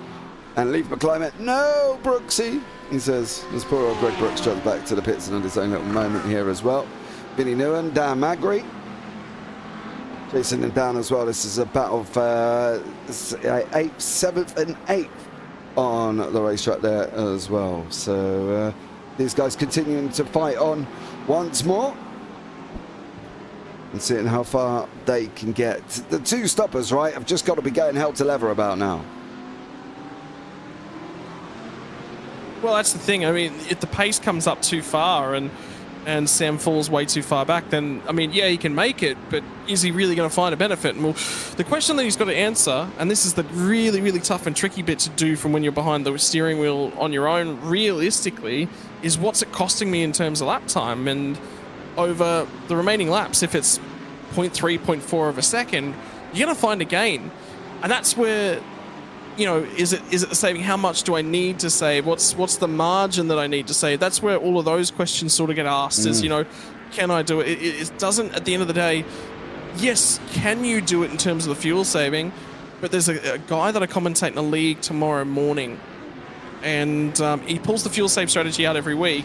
And leave McClimate. No, Brooksy, he says. As poor old Greg Brooks drops back to the pits and had his own little moment here as well. Vinny Newen, Dan Magri. Chasing him down as well. This is a battle for 8th, 7th and 8th on the racetrack there as well. So these guys continuing to fight on once more. And seeing how far they can get. The two stoppers, right, have just got to be going hell to leather about now. Well, that's the thing. I mean, if the pace comes up too far and Sam falls way too far back, then, I mean, yeah, he can make it, but is he really going to find a benefit? And well, the question that he's got to answer, and this is the really, really tough and tricky bit to do from when you're behind the steering wheel on your own, realistically, is what's it costing me in terms of lap time? And over the remaining laps, if it's 0.3, 0.4 of a second, you're going to find a gain. And that's where, you know, is it the saving? How much do I need to save? What's the margin that I need to save? That's where all of those questions sort of get asked is, you know, can I do it? It doesn't, at the end of the day, yes, can you do it in terms of the fuel saving? But there's a guy that I commentate in the league tomorrow morning, and he pulls the fuel save strategy out every week,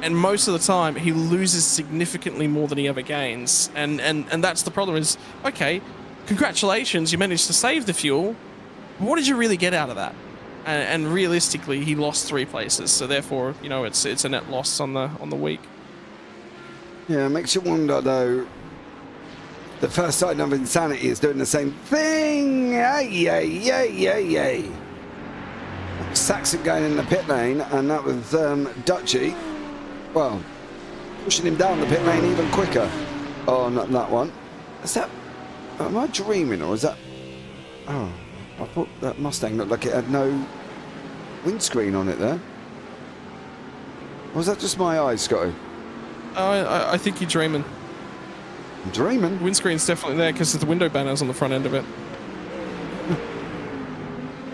and most of the time he loses significantly more than he ever gains. And that's the problem is, okay, congratulations, you managed to save the fuel. What did you really get out of that? And realistically, he lost 3 places, so therefore, you know, it's a net loss on the week. Yeah, it makes you wonder though. The first sign of insanity is doing the same thing. Yay. Saxon going in the pit lane, and that was Dutchy. Well, pushing him down the pit lane even quicker on that one. Is that? Am I dreaming, or is that? Oh. I thought that Mustang looked like it had no windscreen on it there. Or was that just my eyes, Scotty? I think you're dreaming. I'm dreaming? Windscreen's definitely there because the window banners on the front end of it.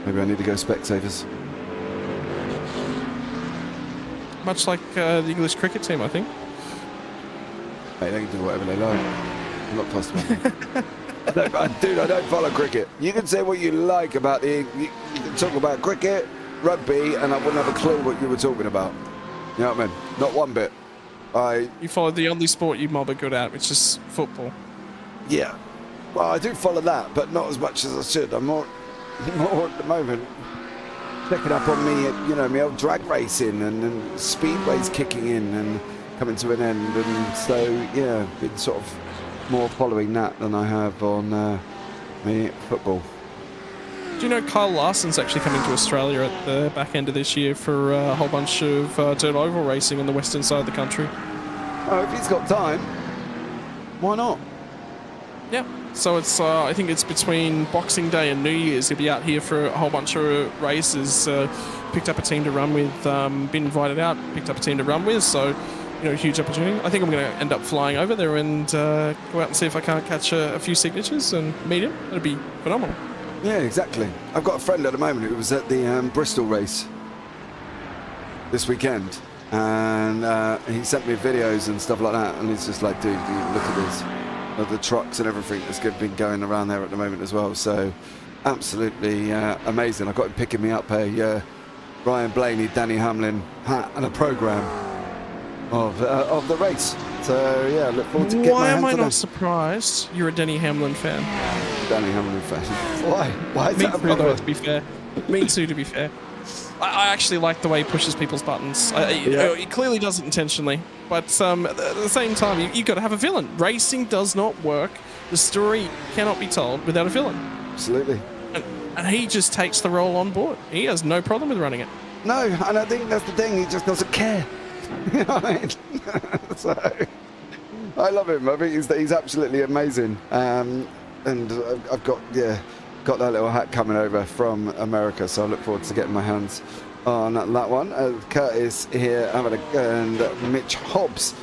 Maybe I need to go Specsavers. Much like the English cricket team, I think. Hey, they can do whatever they like. I'm not fussed about that. Dude, I don't follow cricket. You can say what you like about you can talk about cricket, rugby, and I wouldn't have a clue what you were talking about. You know what I mean? Not one bit. You follow the only sport you mob are good at, which is football. Yeah. Well, I do follow that, but not as much as I should. I'm more at the moment checking up on me, you know, my old drag racing and speedways kicking in and coming to an end, and so yeah, been sort of more following that than I have on me football. Do you know Kyle Larson's actually coming to Australia at the back end of this year for a whole bunch of dirt oval racing on the western side of the country? Oh, if he's got time, why not? Yeah. So it's I think it's between Boxing Day and New Year's. He'll be out here for a whole bunch of races. Picked up a team to run with. Been invited out. Picked up a team to run with. So, huge opportunity. I think I'm going to end up flying over there and go out and see if I can't catch a few signatures and meet him. It'd be phenomenal. Yeah, exactly. I've got a friend at the moment who was at the Bristol race this weekend, and he sent me videos and stuff like that, and he's just like, dude, look at this. The trucks and everything that's been going around there at the moment as well. So absolutely amazing. I got him picking me up a Ryan Blaney, Danny Hamlin hat and a program of the race. So yeah, look forward to getting my hands on Why am I that. not surprised you're a Denny Hamlin fan? Danny Hamlin fan. Why? Why is Me that a too, though, problem? to be fair. Me too, to be fair. I actually like the way he pushes people's buttons. He clearly does it intentionally, but at the same time, you've got to have a villain. Racing does not work. The story cannot be told without a villain. Absolutely. And he just takes the role on board. He has no problem with running it. No, and I think that's the thing. He just doesn't care. You know what I mean? So I love him. I think he's absolutely amazing. And I've got that little hat coming over from America, so I look forward to getting my hands on that one. Curtis here and Mitch Hobbs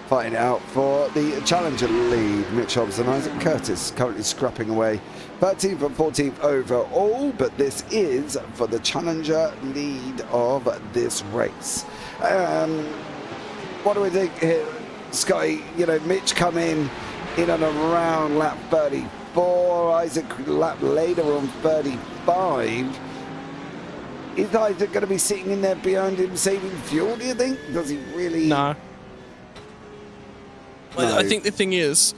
fighting it out for the Challenger lead. Mitch Hobbs and Isaac Curtis currently scrapping away 13th and 14th overall, but this is for the Challenger lead of this race. What do we think here, Scotty? Mitch come in and around lap 34, Isaac lap later on 35. Is Isaac going to be sitting in there behind him saving fuel, do you think? Does he really? No. I think the thing is,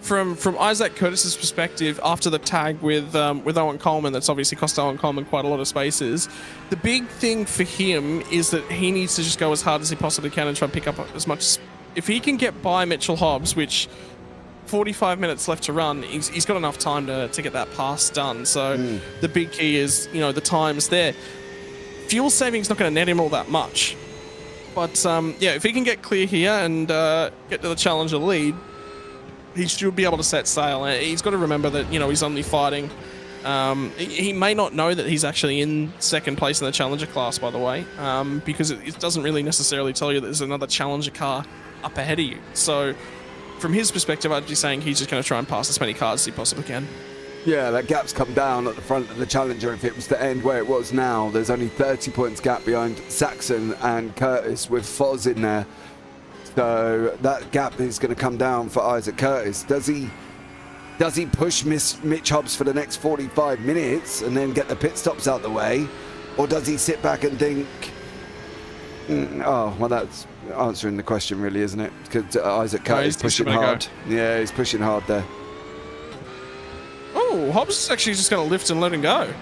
from Isaac Curtis's perspective, after the tag with Owen Coleman, that's obviously cost Owen Coleman quite a lot of spaces. The big thing for him is that he needs to just go as hard as he possibly can and try and pick up as much. If he can get by Mitchell Hobbs, which 45 minutes left to run, he's got enough time to get that pass done. So the big key is, the time's there. Fuel saving's not going to net him all that much. But, if he can get clear here and get to the Challenger lead, he should be able to set sail. He's got to remember that, he's only fighting. He may not know that he's actually in second place in the Challenger class, by the way, because it doesn't really necessarily tell you that there's another Challenger car up ahead of you. So, from his perspective, I'd be saying he's just going to try and pass as many cars as he possibly can. Yeah, that gap's come down at the front of the Challenger. If it was to end where it was now, there's only 30 points gap behind Saxon and Curtis with Foz in there. So that gap is going to come down for Isaac Curtis. Does he push Mitch Hobbs for the next 45 minutes and then get the pit stops out the way? Or does he sit back and think, well, that's answering the question really, isn't it? Because Isaac Curtis is pushing hard. Yeah, he's pushing hard there. Oh, Hobbs is actually just going to lift and let him go.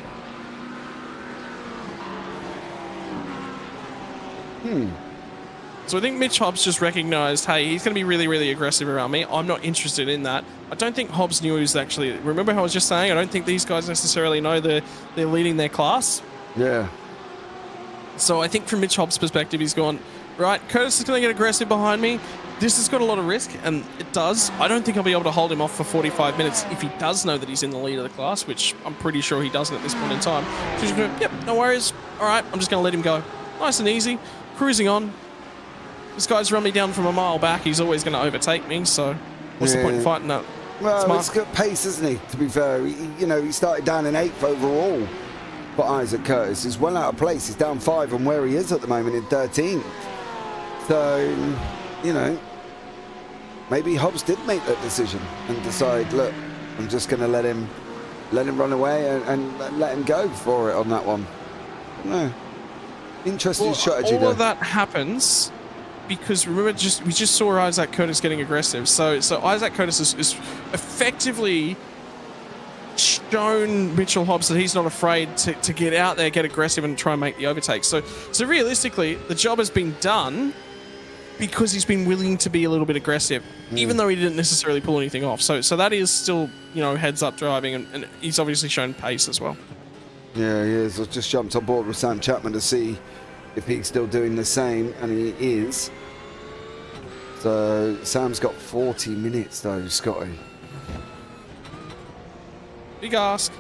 So I think Mitch Hobbs just recognised, hey, he's going to be really, really aggressive around me. I'm not interested in that. I don't think Hobbs knew he was actually... Remember how I was just saying? I don't think these guys necessarily know they're leading their class. Yeah. So I think from Mitch Hobbs' perspective, he's gone, right, Curtis is going to get aggressive behind me. This has got a lot of risk, and it does. I don't think I'll be able to hold him off for 45 minutes if he does know that he's in the lead of the class, which I'm pretty sure he doesn't at this point in time. So he's going, yep, no worries. All right, I'm just going to let him go. Nice and easy. Cruising on. This guy's run me down from a mile back. He's always going to overtake me, so what's the point in fighting that? Well, it's got pace, isn't he, to be fair? He started down in 8th overall. But Isaac Curtis is well out of place. He's down 5 on where he is at the moment in 13th. So, maybe Hobbs did make that decision and decide, look, I'm just going to let him run away and let him go for it on that one. No. Interesting strategy there. All of that happens because, remember, we just saw Isaac Curtis getting aggressive. So Isaac Curtis is effectively shown Mitchell Hobbs that he's not afraid to get out there, get aggressive, and try and make the overtake. So realistically, the job has been done because he's been willing to be a little bit aggressive, even though he didn't necessarily pull anything off. So that is still, heads up driving, and he's obviously shown pace as well. Yeah, he is. I just jumped on board with Sam Chapman to see if he's still doing the same, and he is. So Sam's got 40 minutes though, Scotty. Big ask.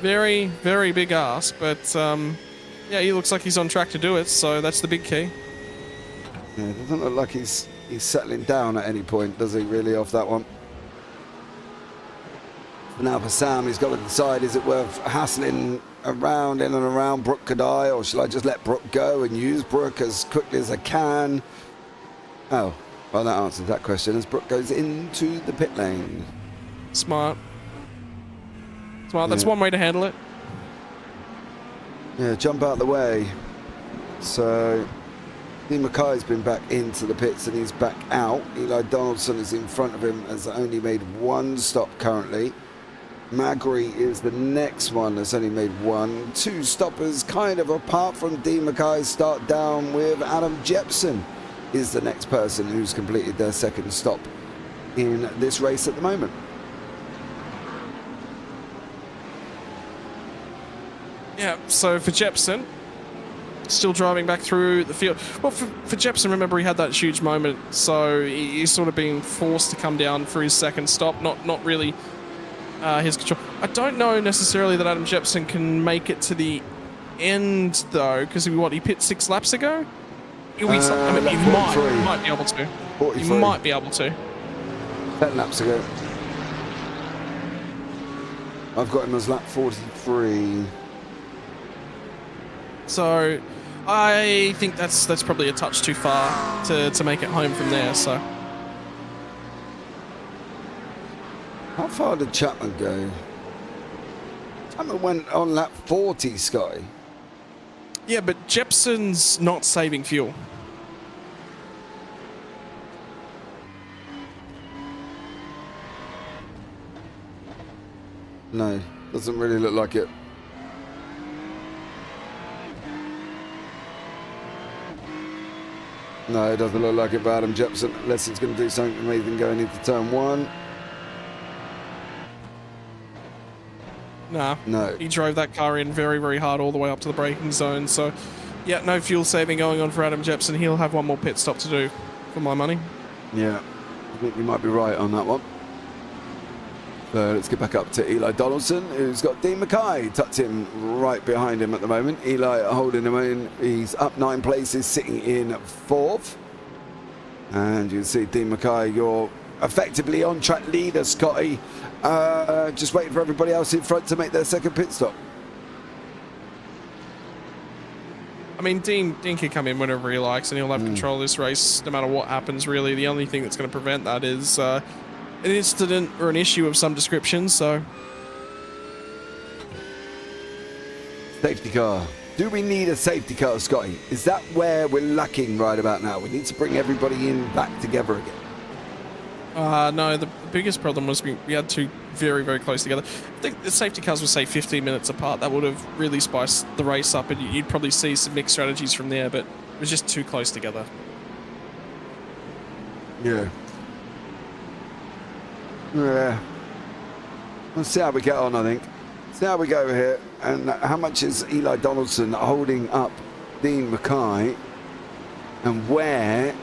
Very, very big ask, but yeah, he looks like he's on track to do it, so that's the big key. Yeah, it doesn't look like he's settling down at any point, does he, really, off that one? Now for Sam, he's got to decide, is it worth hassling around, in and around Brooke Kadai, or shall I just let Brooke go and use Brooke as quickly as I can? Oh, well, that answers that question as Brooke goes into the pit lane. Smart. That's one way to handle it. Yeah, jump out of the way. So, Dean Mackay's been back into the pits and he's back out. Eli Donaldson is in front of him, has only made one stop currently. Magri is the next one that's only made one. Two stoppers kind of apart from Dean Mackay's start down with Adam Jepson is the next person who's completed their second stop in this race at the moment. Yeah, so for Jepson, still driving back through the field. Well, for Jepson, remember, he had that huge moment, so he's sort of being forced to come down for his second stop, not really his control. I don't know necessarily that Adam Jepson can make it to the end, though, because he pit 6 laps ago? He might be able to. 43. He might be able to. 10 laps ago. I've got him as lap 43. So I think that's probably a touch too far to make it home from there. So how far did Chapman go? Chapman went on lap 40, Scotty. Yeah, but Jepson's not saving fuel. No, doesn't really look like it. No, it doesn't look like it for Adam Jepson, unless he's going to do something amazing going into turn 1. Nah. No. He drove that car in very, very hard all the way up to the braking zone. So, yeah, no fuel saving going on for Adam Jepson. He'll have one more pit stop to do for my money. Yeah, I think you might be right on that one. So let's get back up to Eli Donaldson, who's got Dean Mackay tucked in right behind him at the moment. Eli holding him in. He's up 9 places, sitting in 4th. And you can see Dean Mackay, your effectively on-track leader, Scotty. Just waiting for everybody else in front to make their second pit stop. I mean, Dean can come in whenever he likes, and he'll have control of this race no matter what happens, really. The only thing that's going to prevent that is an incident or an issue of some description, so. Safety car. Do we need a safety car, Scotty? Is that where we're lacking right about now? We need to bring everybody in back together again. No, the biggest problem was we had two very, very close together. I think the safety cars were, say, 15 minutes apart. That would have really spiced the race up, and you'd probably see some mixed strategies from there, but it was just too close together. Yeah. Yeah. Let's see how we get on, I think. See how we go here. And how much is Eli Donaldson holding up Dean Mackay? And where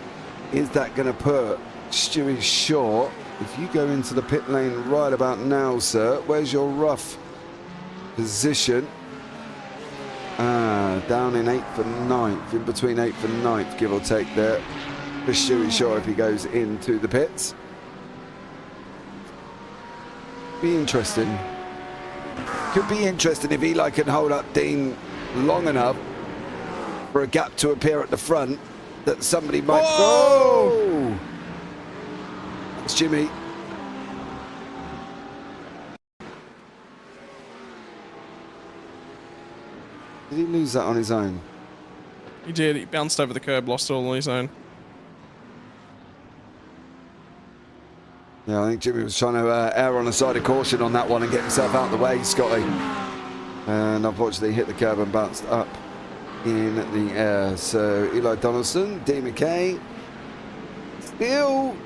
is that going to put Stewie Shaw? If you go into the pit lane right about now, sir, where's your rough position? Down in 8th and 9th, in between 8th and 9th, give or take there. For Stewie Shaw if he goes into the pits. Be interesting. Could be interesting if Eli can hold up Dean long enough for a gap to appear at the front that somebody might. Oh! That's Jimmy. Did he lose that on his own? He did. He bounced over the curb, lost it all on his own. Yeah, I think Jimmy was trying to err on the side of caution on that one and get himself out of the way, Scotty. And unfortunately hit the curb and bounced up in the air. So Eli Donaldson, Dean Mackay. Still,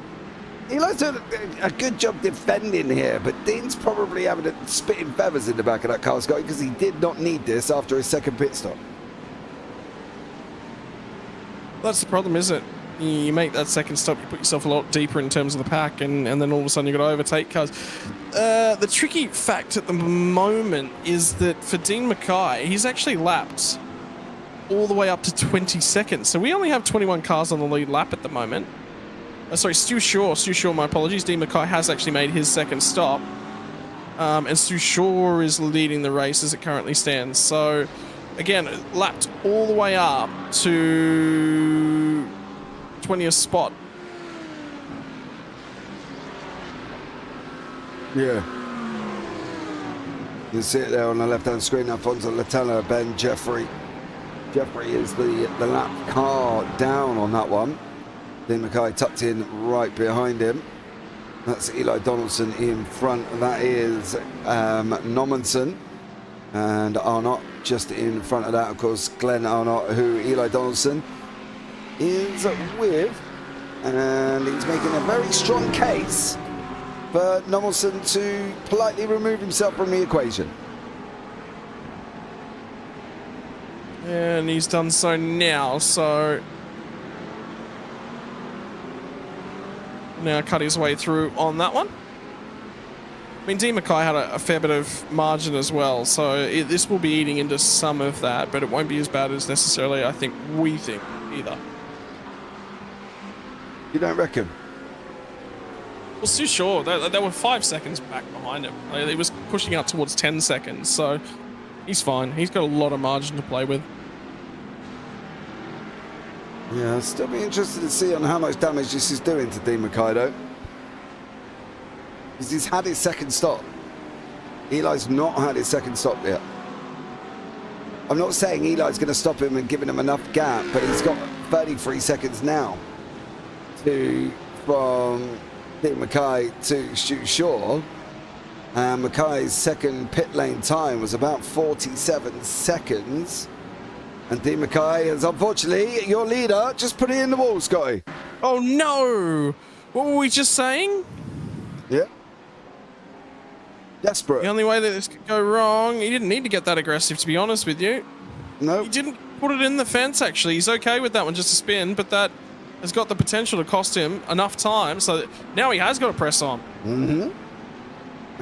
Eli's doing a good job defending here, but Dean's probably having a spitting feathers in the back of that car, Scotty, because he did not need this after his second pit stop. That's the problem, isn't it? you make that second stop, you put yourself a lot deeper in terms of the pack, and then all of a sudden you've got to overtake cars. The tricky fact at the moment is that for Dean Mackay, he's actually lapped all the way up to 20 seconds. So we only have 21 cars on the lead lap at the moment. Sorry, Stu Shaw, my apologies. Dean Mackay has actually made his second stop. And Stu Shaw is leading the race as it currently stands. So, again, lapped all the way up to 20th spot. Yeah. You see it there on the left-hand screen. Alfonso Latella, Ben Jeffrey. Jeffrey is the lap car down on that one. Dean Mackay tucked in right behind him. That's Eli Donaldson in front. That is Nommensen and Arnott just in front of that. Of course, Glenn Arnott, who Eli Donaldson is with, and he's making a very strong case for Nommensen to politely remove himself from the equation. And he's done so now, so now cut his way through on that one. I mean, Dean Mackay had a fair bit of margin as well, so this will be eating into some of that, but it won't be as bad as necessarily I think we think either. You don't reckon? Well, Stu Shaw, they were 5 seconds back behind him. He was pushing out towards 10 seconds, so he's fine. He's got a lot of margin to play with. Yeah, I'll still be interested to see on how much damage this is doing to Dean Mackay, though. Because he's had his second stop. Eli's not had his second stop yet. I'm not saying Eli's going to stop him and giving him enough gap, but he's got 33 seconds now from Dean Mackay to Stu Shaw. And Mackay's second pit lane time was about 47 seconds. And Dean Mackay is unfortunately your leader. Just put it in the wall, Scotty. Oh no! What were we just saying? Yeah. Desperate. The only way that this could go wrong, he didn't need to get that aggressive, to be honest with you. No. He didn't put it in the fence, actually. He's okay with that one, just a spin, but that has got the potential to cost him enough time, so that now he has got to press on. Mm-hmm.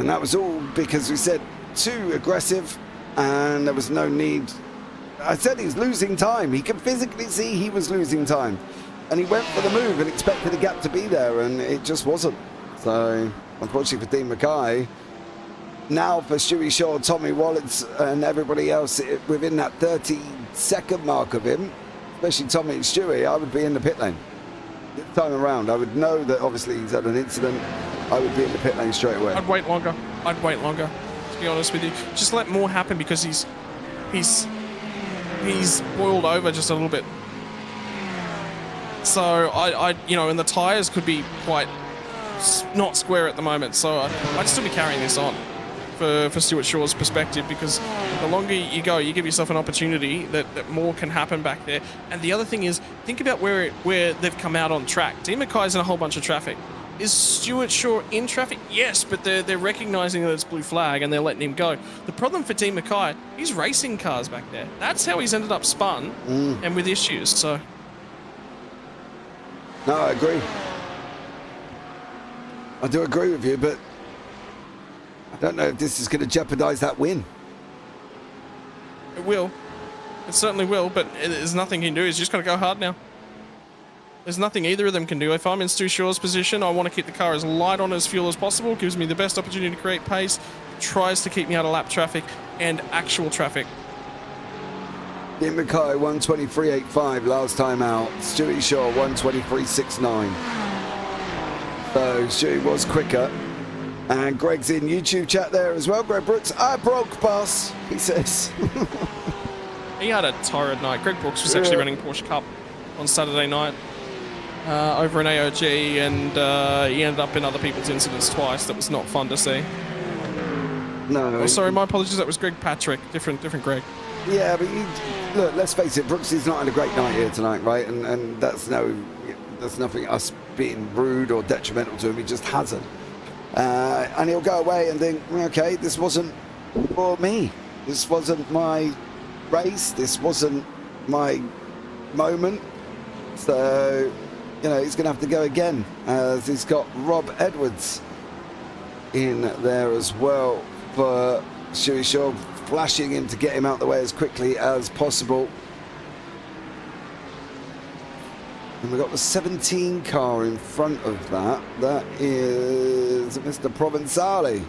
And that was all because we said too aggressive, and there was no need. I said he's losing time. He can physically see he was losing time. And he went for the move and expected the gap to be there, and it just wasn't. So, unfortunately for Dean Mackay, now for Stewie Shaw, Tommy Wallets, and everybody else within that 30-second mark of him, especially Tommy and Stewie, I would be in the pit lane. This time around, I would know that obviously he's had an incident. I would be in the pit lane straight away. I'd wait longer. To be honest with you. Just let more happen because he's boiled over just a little bit. So I you know, and the tires could be quite not square at the moment. So I'd still be carrying this on for Stuart Shaw's perspective, because the longer you go, you give yourself an opportunity that more can happen back there. And the other thing is, think about where they've come out on track. Dean Mackay's in a whole bunch of traffic. Is Stuart Shaw in traffic? Yes, but they're recognising that it's blue flag and they're letting him go. The problem for Dean Mackay, he's racing cars back there. That's how he's ended up spun and with issues. So, no, I agree. I do agree with you, but I don't know if this is going to jeopardise that win. it will. It certainly will, but there's nothing he can do. He's just got to go hard now. There's nothing either of them can do. If I'm in Stu Shaw's position, I want to keep the car as light on as fuel as possible. Gives me the best opportunity to create pace. Tries to keep me out of lap traffic and actual traffic. Dean Mackay 123.85 last time out. Stewie Shaw 123.69. So Stewie was quicker. And Greg's in YouTube chat there as well. Greg Brooks, I broke, boss, he says. He had a torrid night. Greg Brooks was actually running Porsche Cup on Saturday night over in AOG, and he ended up in other people's incidents twice. That was not fun to see. No. Oh, sorry, my apologies. That was Greg Patrick. Different Greg. Yeah, but look, let's face it, Brooks is not had a great night here tonight, right? And that's nothing us being rude or detrimental to him. He just hasn't. And he'll go away and think, okay, this wasn't for me. This wasn't my race. This wasn't my moment. So you know, he's going to have to go again, as he's got Rob Edwards in there as well for Shuey Shaw, flashing him to get him out the way as quickly as possible. And we've got the 17 car in front of that. That is Mr. Provenzale,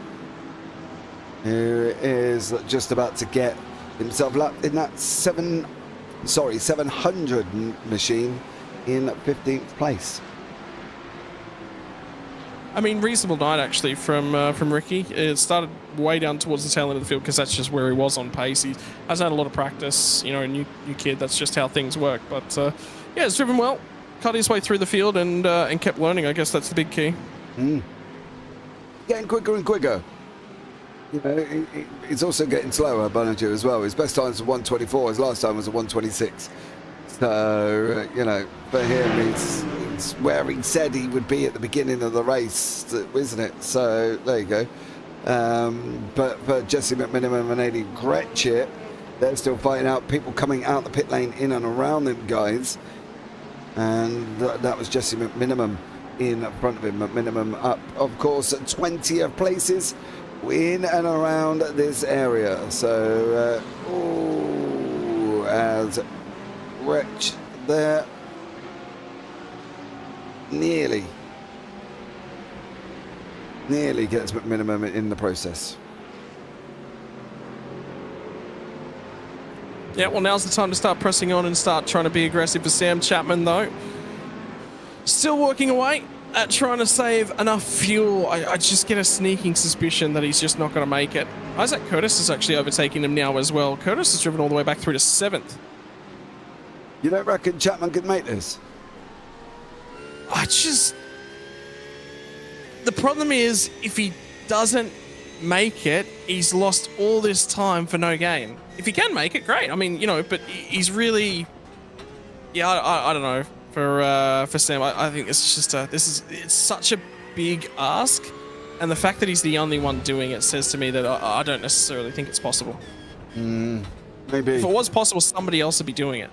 who is just about to get himself lapped in that 700 machine in 15th place. I mean, reasonable night actually from Ricky. It started way down towards the tail end of the field because that's just where he was on pace. He has had a lot of practice, you know, new kid. That's just how things work. But yeah, it's driven well, cut his way through the field and kept learning. I guess that's the big key. Getting quicker and quicker. You know, he's also getting slower, Bonadio, as well. His best time was a 124. His last time was a 126. So, you know, for him, it's where he said he would be at the beginning of the race, isn't it? So, there you go. But for Jesse McMiniman and Eddie Gretsch here, they're still fighting out people coming out the pit lane in and around them guys. And that was Jesse McMiniman in front of him. McMiniman up, of course, at 20th places in and around this area. So, as Gretsch there nearly gets McMiniman in the process. Yeah, well, now's the time to start pressing on and start trying to be aggressive for Sam Chapman, though. Still working away at trying to save enough fuel. I just get a sneaking suspicion that he's just not going to make it. Isaac Curtis is actually overtaking him now as well. Curtis has driven all the way back through to 7th. You don't reckon Chapman could make this? The problem is, if he doesn't make it, he's lost all this time for no gain. If he can make it, great. I mean, you know, but he's really, yeah, I don't know. For Sam, I think it's just it's such a big ask, and the fact that he's the only one doing it says to me that I don't necessarily think it's possible. Maybe. If it was possible, somebody else would be doing it.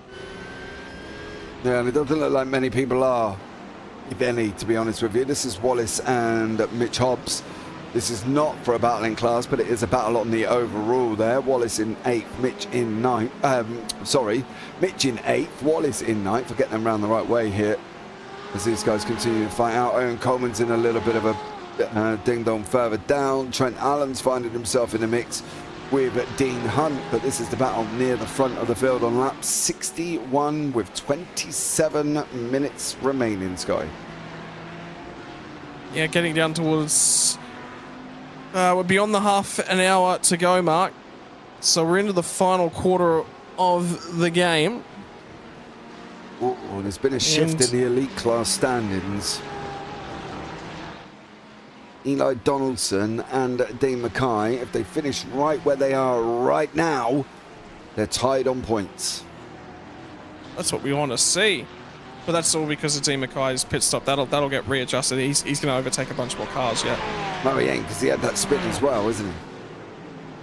Yeah, and it doesn't look like many people are, if any, to be honest with you. This is Wallace and Mitch Hobbs. This is not for a battling class, but it is a battle on the overall there. Wallace in 8th, Mitch in 9th. Mitch in 8th, Wallace in 9th. For getting them around the right way here as these guys continue to fight out. Owen Coleman's in a little bit of a ding-dong further down. Trent Allen's finding himself in the mix with Dean Hunt, but this is the battle near the front of the field on lap 61 with 27 minutes remaining, Sky. Yeah, getting down towards... we're beyond the half an hour to go mark. So we're into the final quarter of the game. There's been a shift in the elite class standings. Eli Donaldson and Dean Mackay, if they finish right where they are right now, they're tied on points. That's what we want to see. But that's all because of Dean Mackay's pit stop. That'll get readjusted. He's going to overtake a bunch more cars yet. No, he ain't, because he had that spin as well, isn't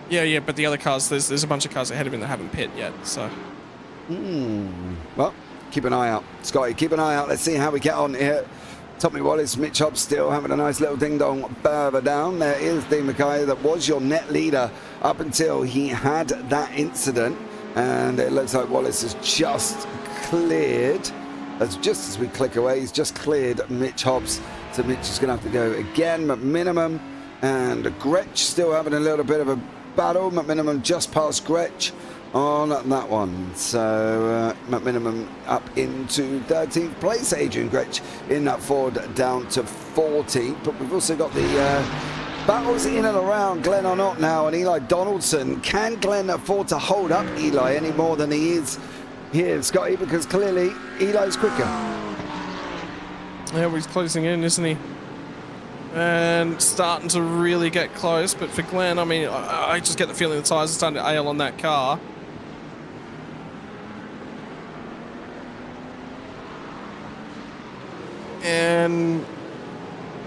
he? Yeah, but the other cars, there's a bunch of cars ahead of him that haven't pit yet, so... Well, keep an eye out. Scotty, keep an eye out. Let's see how we get on here. Tommy Wallace, Mitch Hobbs still having a nice little ding-dong further down. There is Dean Mackay, that was your net leader up until he had that incident. And it looks like Wallace has just cleared, just as we click away, he's just cleared Mitch Hobbs. So Mitch is going to have to go again. McMiniman and Gretsch still having a little bit of a battle. McMiniman just past Gretsch on that one. So McMiniman up into 13th place. Adrian Gretsch in that Ford down to 14th. But we've also got the battles in and around Glenn Arnott now and Eli Donaldson. Can Glenn afford to hold up Eli any more than he is here, Scotty? Because clearly Eli's quicker. Yeah, well, he's closing in, isn't he? And starting to really get close. But for Glenn, I mean, I just get the feeling the tyres are starting to ail on that car. And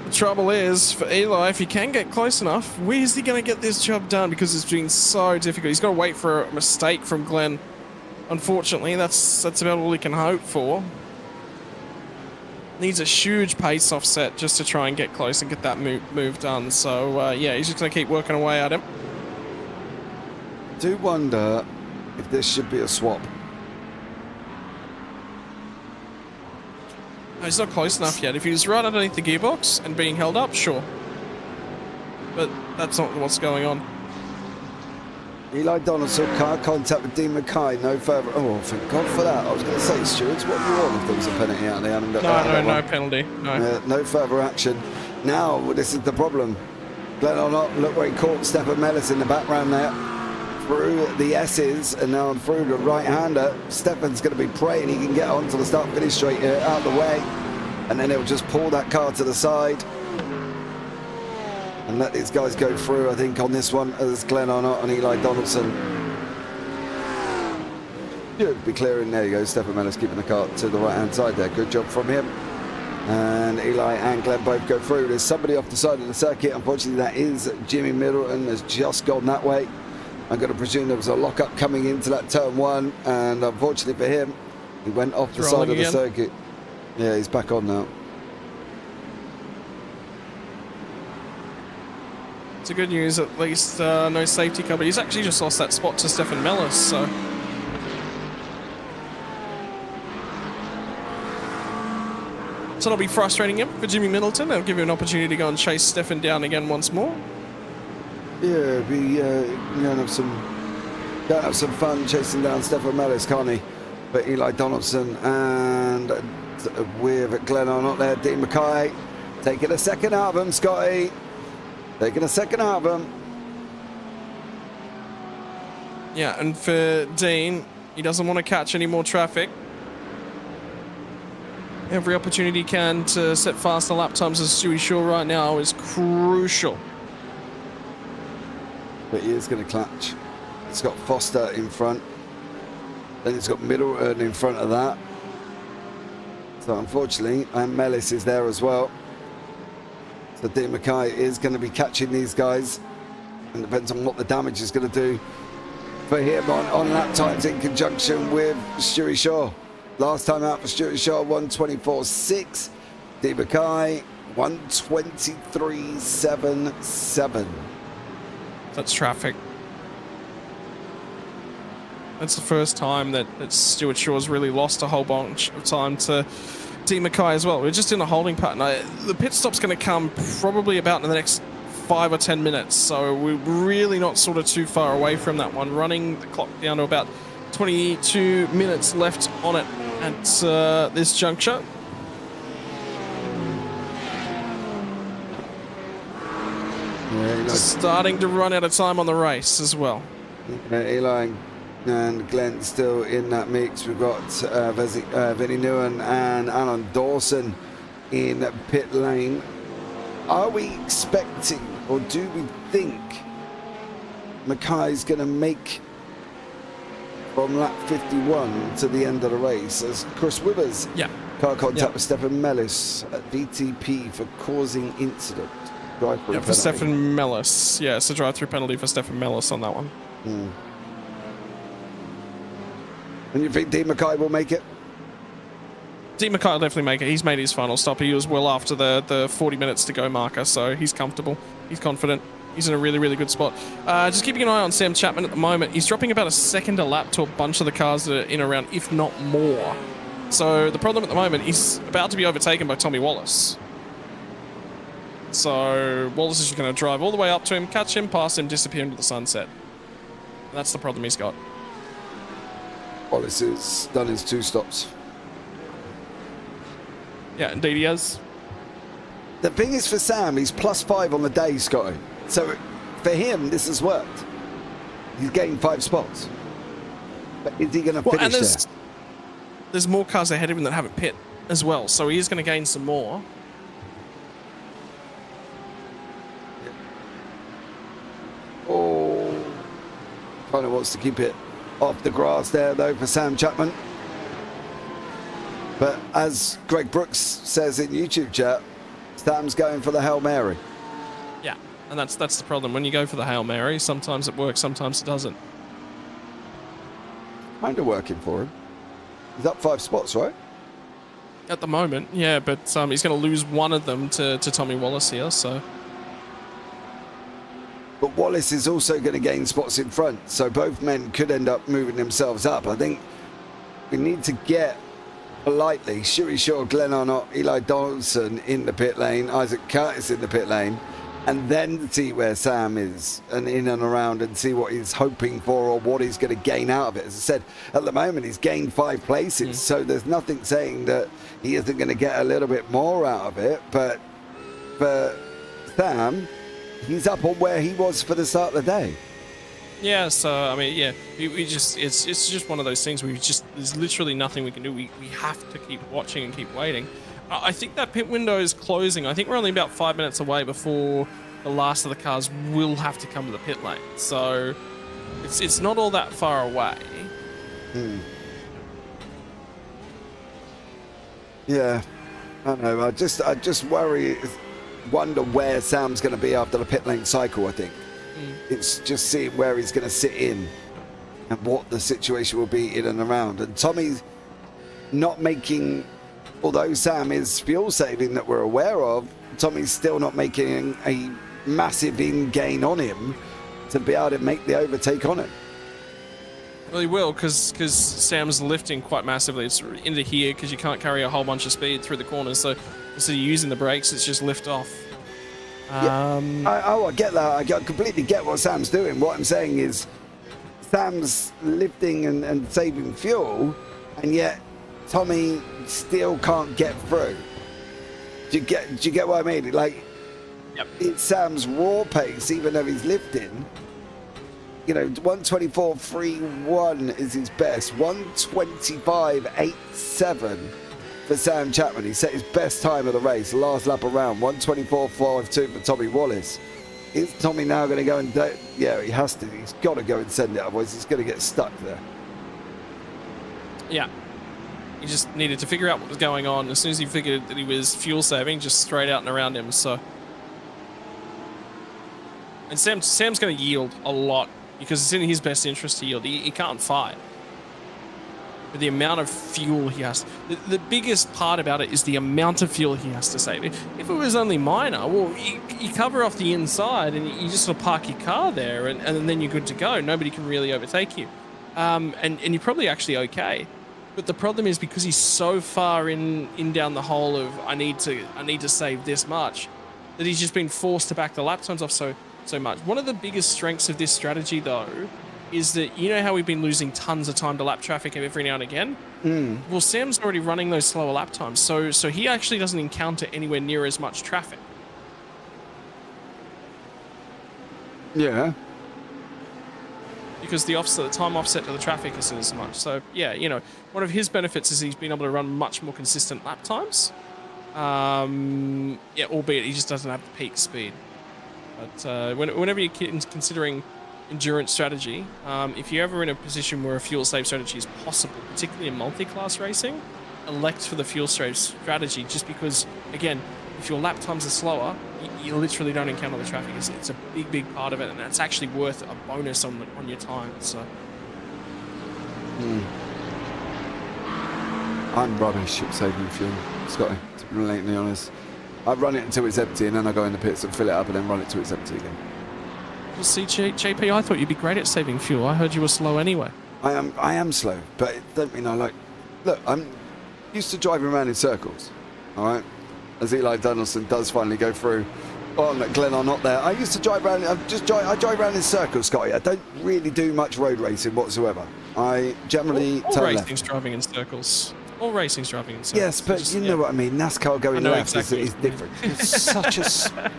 the trouble is, for Eli, if he can get close enough, where's he going to get this job done? Because it's been so difficult. He's got to wait for a mistake from Glenn. Unfortunately, that's about all he can hope for. needs a huge pace offset just to try and get close and get that move done. So, yeah, he's just going to keep working away at him. Do wonder if this should be a swap. No, he's not close enough yet. If he was right underneath the gearbox and being held up, sure. But that's not what's going on. Eli Donaldson, car contact with Dean Mackay, no further. Oh, thank God for that. I was going to say, stewards, what do you want if there was a penalty out there? No penalty. No. No further action. Now, this is the problem. Glenn or not, look where he caught Stefan Mellis in the background there. Through the S's and now through the right-hander. Stefan's going to be praying he can get onto the start-finish straight out of the way. And then he'll just pull that car to the side. And let these guys go through, I think, on this one, as Glenn Arnott and Eli Donaldson. Should be clearing. There you go, Stefan Mellis keeping the car to the right-hand side there. Good job from him. And Eli and Glenn both go through. There's somebody off the side of the circuit. Unfortunately, that is Jimmy Middleton, has just gone that way. I'm going to presume there was a lock-up coming into that turn one, and unfortunately for him, he went off the side of the circuit. Yeah, he's back on now. It's a good news, at least no safety car, but he's actually just lost that spot to Stefan Mellis, so... So that'll be frustrating him for Jimmy Middleton. It'll give him an opportunity to go and chase Stefan down again once more. Yeah, be going to have some fun chasing down Stefan Mellis, can't he? But Eli Donaldson and with Glenn Arnott there, Dean Mackay taking a second out of him, Scotty. Taking a second out of him. Yeah, and for Dean, he doesn't want to catch any more traffic. Every opportunity he can to set faster lap times as Stewie Shaw right now is crucial. But he is going to clutch. It's got Foster in front. Then it's got Middleton in front of that. So unfortunately, and Mellis is there as well. So Dean Mackay is going to be catching these guys. And depends on what the damage is going to do for him on lap times in conjunction with Stewie Shaw. Last time out for Stewie Shaw, 1:24.6. Dean Mackay, 1:23.77. That's traffic. That's the first time that Stuart Shaw's really lost a whole bunch of time to Dean Mackay as well. We're just in a holding pattern. The pit stop's going to come probably about in the next 5 or 10 minutes, so we're really not sort of too far away from that one. Running the clock down to about 22 minutes left on it at this juncture. Starting to run out of time on the race as well. Eli and Glenn still in that mix. We've got Vinny Nguyen and Alan Dawson in pit lane. Are we expecting, or do we think Mackay's going to make from lap 51 to the end of the race? As Chris Withers, car contact with Stefan Mellis at VTP for causing incident. Yeah, for Stefan Mellis. Yeah, it's a drive-through penalty for Stefan Mellis on that one. And you think Dean Mackay will make it? Dean Mackay will definitely make it. He's made his final stop. He was well after the 40 minutes to go marker, so he's comfortable. He's confident. He's in a really, really good spot. Just keeping an eye on Sam Chapman at the moment. He's dropping about a second a lap to a bunch of the cars that are in around, if not more. So the problem at the moment, he's about to be overtaken by Tommy Wallace. So Wallace is just going to drive all the way up to him, catch him, pass him, disappear into the sunset. And that's the problem he's got. Wallace has done his 2 stops. Yeah, indeed he has. The thing is for Sam, he's +5 on the day, Scotty. So for him, this has worked. He's gained 5 spots. But is he going to finish there? There's more cars ahead of him that haven't pit as well, so he is going to gain some more. Oh, kind of wants to keep it off the grass there, though, for Sam Chapman. But as Greg Brooks says in YouTube chat, Sam's going for the Hail Mary. Yeah, and that's the problem. When you go for the Hail Mary, sometimes it works, sometimes it doesn't. Kind of working for him. He's up 5 spots, right? at the moment, yeah, but he's going to lose one of them to Tommy Wallace here, so... But Wallace is also going to gain spots in front, so both men could end up moving themselves up. I think we need to get politely Shuey Shaw, Glenn Arnott, Eli Donaldson in the pit lane, Isaac Curtis in the pit lane, and then see where Sam is and in and around and see what he's hoping for or what he's going to gain out of it. As I said, at the moment he's gained 5 places, so there's nothing saying that he isn't going to get a little bit more out of it. But for Sam, he's up on where he was for the start of the day. Yeah, so I mean, yeah, we just it's just one of those things where there's literally nothing we can do. We have to keep watching and keep waiting. I think that pit window is closing. I think we're only about 5 minutes away before the last of the cars will have to come to the pit lane. So it's not all that far away. Yeah, I know. I just wonder where Sam's going to be after the pit lane cycle. I think it's just seeing where he's going to sit in and what the situation will be in and around. And Tommy's not making, although Sam is fuel saving that we're aware of, Tommy's still not making a massive in gain on him to be able to make the overtake on him. Well, he will, because Sam's lifting quite massively. It's into here because you can't carry a whole bunch of speed through the corners. So instead of using the brakes, it's just lift off. I get that. I completely get what Sam's doing. What I'm saying is Sam's lifting and saving fuel, and yet Tommy still can't get through. Do you get what I mean? Like, it's Sam's raw pace, even though he's lifting. You know, 124.31 is his best. 125.87 for Sam Chapman. He set his best time of the race, last lap around. 124.52 for Tommy Wallace. Is Tommy now going to go and... yeah, he has to. He's got to go and send it, otherwise he's going to get stuck there. Yeah. He just needed to figure out what was going on. As soon as he figured that he was fuel saving, just straight out and around him, so... And Sam's going to yield a lot, because it's in his best interest to yield. He can't fight. But the amount of fuel he has... The biggest part about it is the amount of fuel he has to save. If it was only minor, well, you cover off the inside and you just sort of park your car there and then you're good to go. Nobody can really overtake you. And you're probably actually okay. But the problem is because he's so far in down the hole of I need to save this much, that he's just been forced to back the lap times off so much. One of the biggest strengths of this strategy, though, is that you know how we've been losing tons of time to lap traffic every now and again? Well, Sam's already running those slower lap times, so he actually doesn't encounter anywhere near as much traffic. Yeah. Because the time offset to the traffic isn't as much. So, yeah, you know, one of his benefits is he's been able to run much more consistent lap times. Yeah, albeit he just doesn't have the peak speed. But whenever you're considering endurance strategy, if you're ever in a position where a fuel save strategy is possible, particularly in multi-class racing, elect for the fuel save strategy, just because, again, if your lap times are slower, you literally don't encounter the traffic. It's a big part of it, and it's actually worth a bonus on your time. So, I'm rubbish at saving fuel, Scotty, to be blatantly honest. I run it until it's empty, and then I go in the pits and fill it up, and then run it till it's empty again. Well, see, JP, I thought you'd be great at saving fuel. I heard you were slow anyway. I am slow, but it don't mean I like... Look, I'm used to driving around in circles, all right? As Eli Donaldson does finally go through on Glenn are not there. I used to drive around, I drive around in circles, Scotty. I don't really do much road racing whatsoever. I generally all racing's driving in circles. All racing's driving in circles. Yes, but you know what I mean. NASCAR going left is different. You're such a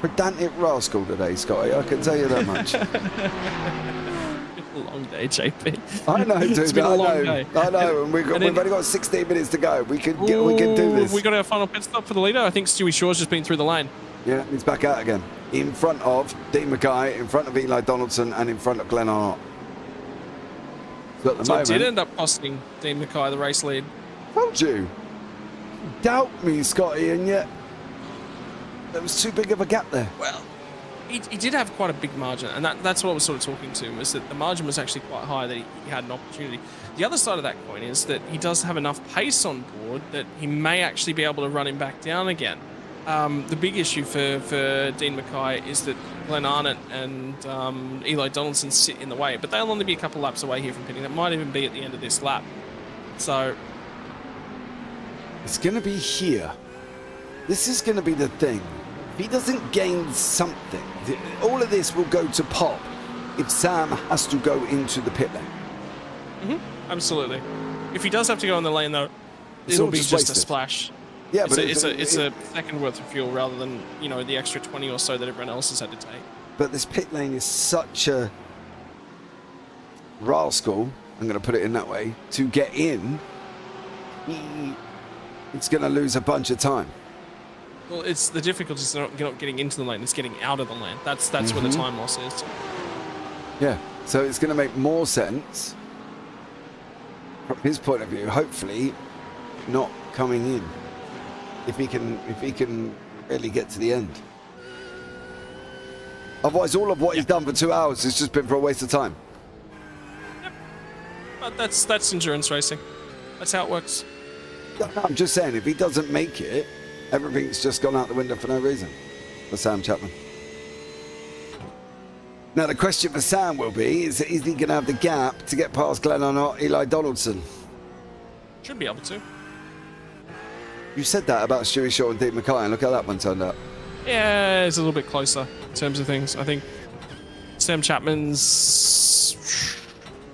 pedantic rascal today, Scotty. I can tell you that much. A long day, JP. I know, dude. It's been a long day. I know, and we've only got 16 minutes to go. We can do this. We got our final pit stop for the leader. I think Stewie Shaw's just been through the lane. Yeah, he's back out again. In front of Dean Mackay, in front of Eli Donaldson, and in front of Glenn Arnott. So at the moment, it did end up costing Dean Mackay the race lead. Told you. Doubt me, Scotty, and yet there was too big of a gap there. Well, he did have quite a big margin, and that's what I was sort of talking to, was that the margin was actually quite high, that he had an opportunity. The other side of that coin is that he does have enough pace on board that he may actually be able to run him back down again. The big issue for Dean Mackay is that Glenn Arnott and Eli Donaldson sit in the way, but they'll only be a couple laps away here from pitting. That might even be at the end of this lap. So it's going to be here. This is going to be the thing. If he doesn't gain something, all of this will go to pop if Sam has to go into the pit lane. Mm-hmm. Absolutely. If he does have to go in the lane, though, it'll be just a splash. Yeah, it's but it's a second worth of fuel rather than, you know, the extra 20 or so that everyone else has had to take. But this pit lane is such a rascal, I'm going to put it in that way, to get in. It's going to lose a bunch of time. Well, it's the difficulty is not getting into the lane, it's getting out of the lane. That's where the time loss is. Yeah, so it's going to make more sense from his point of view, hopefully not coming in. If he can really get to the end. Otherwise, all of what he's done for 2 hours has just been for a waste of time. Yep. But that's endurance racing. That's how it works. No, I'm just saying, if he doesn't make it, everything's just gone out the window for no reason for Sam Chapman. Now, the question for Sam will be, is he going to have the gap to get past Glenn or not Eli Donaldson? Should be able to. You said that about Stewie Shaw and Dean Mackay, and look how that one turned out. Yeah, it's a little bit closer in terms of things. I think Sam Chapman's,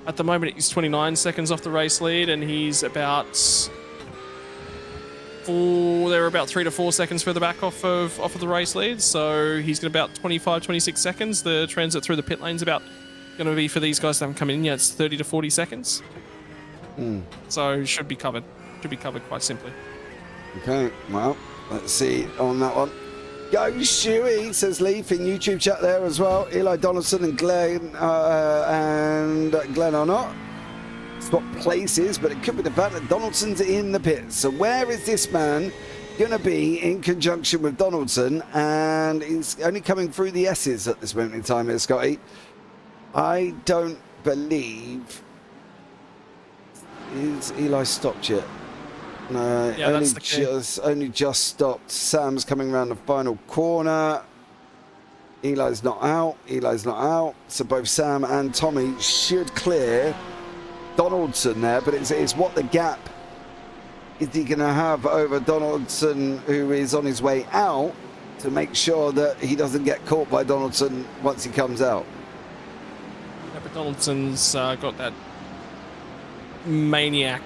at the moment, he's 29 seconds off the race lead, and he's about they're about 3 to 4 seconds further back off of the race lead. So he's got about 25, 26 seconds. The transit through the pit lane's about going to be, for these guys that haven't come in yet, it's 30 to 40 seconds. So should be covered. Should be covered quite simply. Okay, well, let's see on that one. Go Stewie, says Leaf in YouTube chat there as well. Eli Donaldson and Glenn are not. Swap places, but it could be the fact that Donaldson's in the pits. So where is this man going to be in conjunction with Donaldson? And he's only coming through the S's at this moment in time here, Scotty. I don't believe... Is Eli stopped yet? No, yeah, only just stopped. Sam's coming around the final corner. Eli's not out. So both Sam and Tommy should clear Donaldson there, but it's what the gap is he going to have over Donaldson, who is on his way out, to make sure that he doesn't get caught by Donaldson once he comes out. Yeah, but Donaldson's got that maniac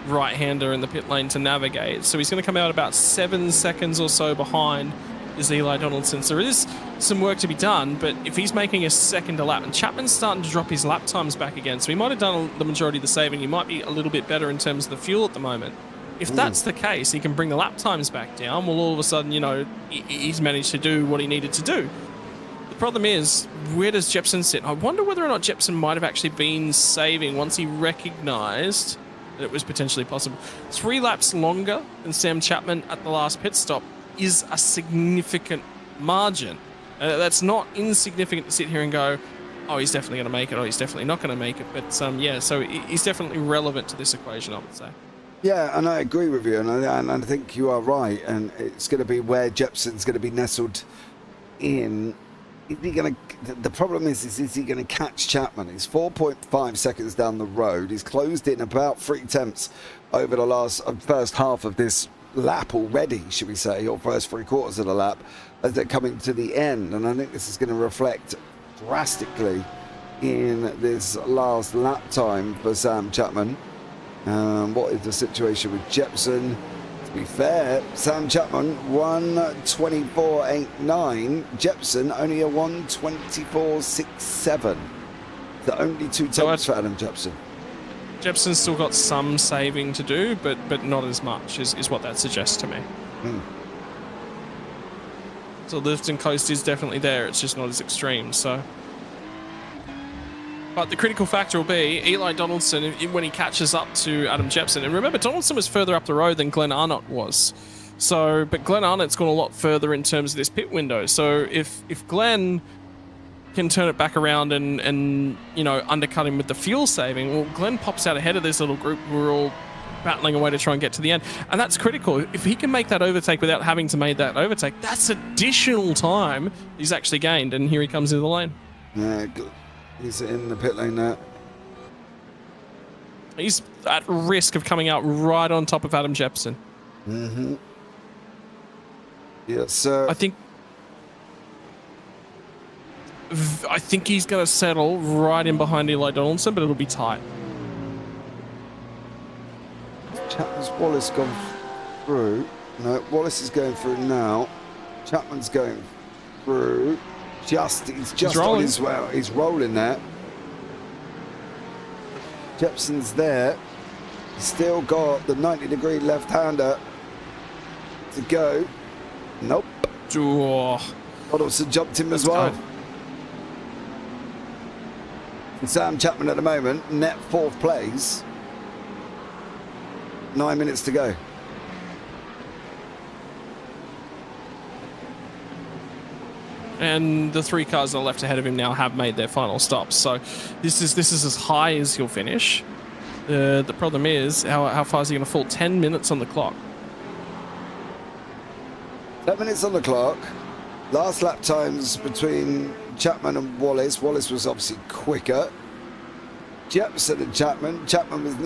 right-hander in the pit lane to navigate, so he's going to come out about 7 seconds or so behind is Eli Donaldson. So there is some work to be done, but if he's making a second a lap, and Chapman's starting to drop his lap times back again, so he might have done the majority of the saving, he might be a little bit better in terms of the fuel at the moment. If that's the case, he can bring the lap times back down, well, all of a sudden, you know, he's managed to do what he needed to do. The problem is, where does Jepson sit? I wonder whether or not Jepson might have actually been saving once he recognised that it was potentially possible. 3 laps longer than Sam Chapman at the last pit stop is a significant margin. That's not insignificant to sit here and go, oh, he's definitely going to make it, or he's definitely not going to make it. But yeah, so he's definitely relevant to this equation, I would say. Yeah, and I agree with you, and I think you are right. And it's going to be where Jepson's going to be nestled in. Is he going to? The problem is he going to catch Chapman? He's 4.5 seconds down the road. He's closed in about 3 tenths over the first half of this lap already, should we say, or first 3/4 of the lap, as they're coming to the end. And I think this is going to reflect drastically in this last lap time for Sam Chapman. What is the situation with Jepson? To be fair, Sam Chapman 1:24.89. Jepson only a 1:24.67. The only 2 tenths for Adam Jepson. Jepson's still got some saving to do, but not as much is what that suggests to me. So lift and coast is definitely there. It's just not as extreme. So, but the critical factor will be Eli Donaldson when he catches up to Adam Jepson. And remember, Donaldson was further up the road than Glenn Arnott was. So, but Glenn Arnott's gone a lot further in terms of this pit window. So if Glenn can turn it back around and you know, undercut him with the fuel saving, well, Glenn pops out ahead of this little group who are all battling away to try and get to the end. And that's critical. If he can make that overtake without having to make that overtake, that's additional time he's actually gained. And here he comes into the lane. Yeah, he's in the pit lane now. He's at risk of coming out right on top of Adam Jepson. Mm-hmm. Yes, sir. I think he's going to settle right in behind Eli Donaldson, but it'll be tight. Chapman's Wallace gone through. No, Wallace is going through now. Chapman's going through. He's just on his way. He's rolling there. Jepson's there. He's still got the 90-degree left-hander to go. Nope. Donaldson jumped him as well. And Sam Chapman at the moment, net 4th place. 9 minutes to go. And the 3 cars on the left ahead of him now have made their final stops. So this is as high as he'll finish. The problem is, how far is he going to fall? 10 minutes on the clock. 10 minutes on the clock. Last lap times between Chapman and Wallace. Wallace was obviously quicker. Jepson and Chapman. Chapman was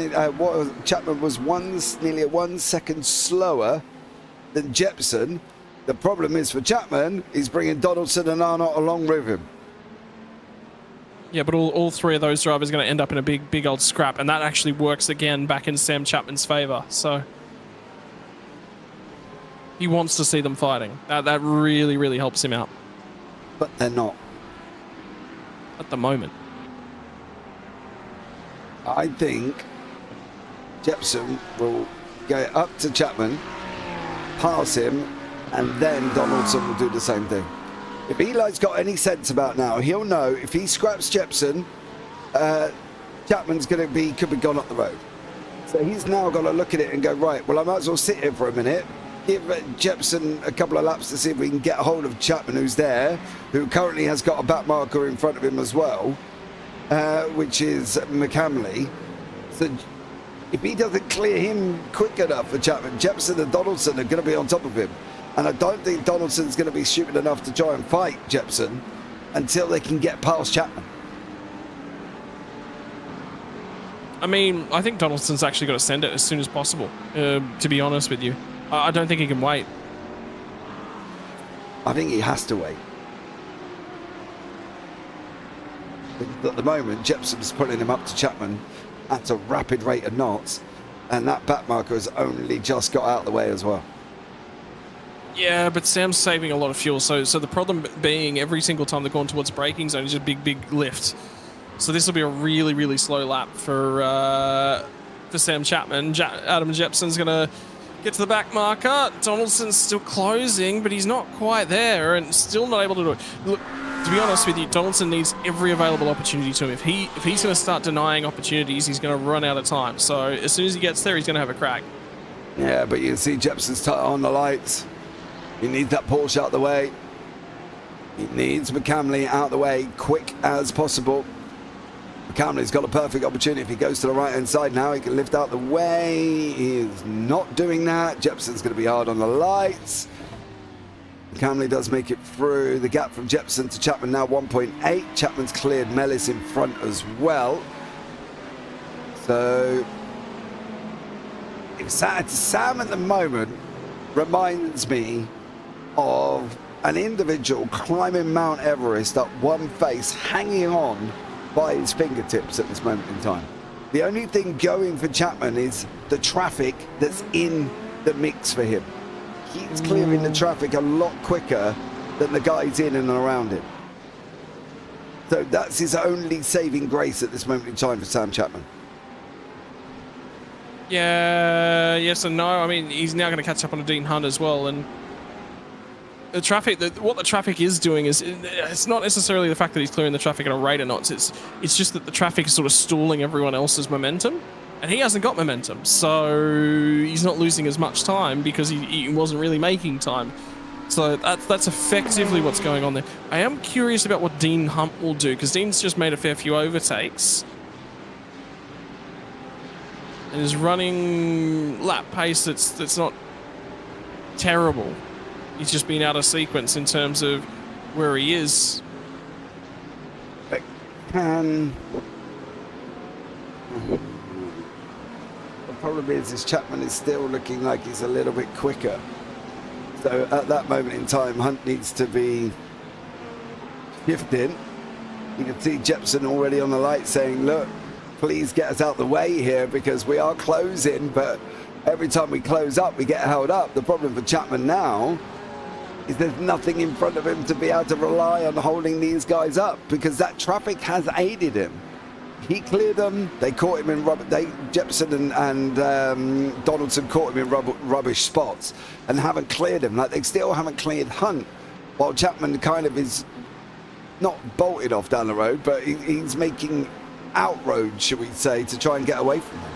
nearly 1 second slower than Jepson. The problem is for Chapman, he's bringing Donaldson and Arnott along with him. Yeah, but all 3 of those drivers are going to end up in a big old scrap, and that actually works again back in Sam Chapman's favour. So he wants to see them fighting. That really helps him out. But they're not. At the moment. I think Jepson will go up to Chapman, pass him, and then Donaldson will do the same thing. If Eli's got any sense about now, he'll know if he scraps Jepson, Chapman's could be gone up the road. So he's now got to look at it and go, right, well, I might as well sit here for a minute, give Jepson a couple of laps to see if we can get a hold of Chapman, who's there, who currently has got a back marker in front of him as well, which is McCamley. So if he doesn't clear him quick enough for Chapman, Jepson and Donaldson are going to be on top of him. And I don't think Donaldson's going to be stupid enough to try and fight Jepson until they can get past Chapman. I mean, I think Donaldson's actually got to send it as soon as possible, to be honest with you. I don't think he can wait. I think he has to wait. At the moment, Jepson's pulling him up to Chapman at a rapid rate of knots, and that back marker has only just got out of the way as well. Yeah, but Sam's saving a lot of fuel, so the problem being every single time they're going towards braking zone is a big lift. So this will be a really slow lap for Sam Chapman. Adam Jepson's going to get to the back marker. Donaldson's still closing, but he's not quite there and still not able to do it. Look, to be honest with you, Donaldson needs every available opportunity to him. If he's going to start denying opportunities, he's going to run out of time. So as soon as he gets there, he's going to have a crack. Yeah, but you can see Jepson's on the lights. He needs that Porsche out the way. He needs McCamley out the way quick as possible. McCamley's got a perfect opportunity. If he goes to the right-hand side now, he can lift out the way. He is not doing that. Jepson's going to be hard on the lights. McCamley does make it through. The gap from Jepson to Chapman now 1.8. Chapman's cleared Mellis in front as well. So Sam at the moment reminds me of an individual climbing Mount Everest at one face, hanging on by his fingertips at this moment in time. The only thing going for Chapman is the traffic that's in the mix for him. He's clearing the traffic a lot quicker than the guys in and around him. So that's his only saving grace at this moment in time for Sam Chapman. Yeah, yes and no. I mean, he's now going to catch up on a Dean Hunt as well, and the traffic. What the traffic is doing is, it's not necessarily the fact that he's clearing the traffic at a rate of knots. It's just that the traffic is sort of stalling everyone else's momentum. And he hasn't got momentum, so he's not losing as much time because he wasn't really making time. So that's effectively what's going on there. I am curious about what Dean Hunt will do, because Dean's just made a fair few overtakes. And is running lap pace that's not terrible. He's just been out of sequence in terms of where he is. The problem is Chapman is still looking like he's a little bit quicker. So at that moment in time, Hunt needs to be shifting. You can see Jepson already on the light saying, look, please get us out the way here because we are closing, but every time we close up, we get held up. The problem for Chapman now is there's nothing in front of him to be able to rely on holding these guys up because that traffic has aided him. He cleared them. They caught him in Jepson and Donaldson caught him in rubbish spots and haven't cleared him. Like they still haven't cleared Hunt, while Chapman kind of is not bolted off down the road, but he's making outroads, should we say, to try and get away from him.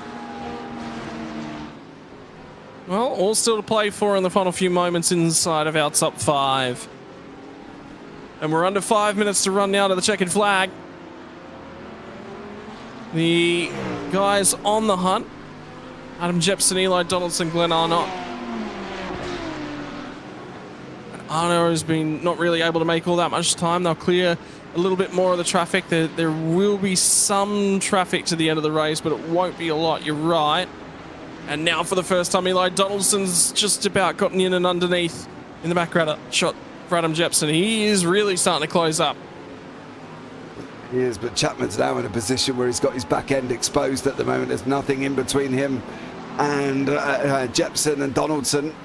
Well, all still to play for in the final few moments inside of our top 5. And we're under 5 minutes to run now to the checkered flag. The guys on the hunt: Adam Jepson, Eli Donaldson, Glenn Arnott. Arno has been not really able to make all that much time. They'll clear a little bit more of the traffic. There will be some traffic to the end of the race, but it won't be a lot, you're right. And now for the first time, Eli Donaldson's just about gotten in and underneath in the back shot for Adam Jepson. He is really starting to close up. He is, but Chapman's now in a position where he's got his back end exposed at the moment. There's nothing in between him and Jepson and Donaldson.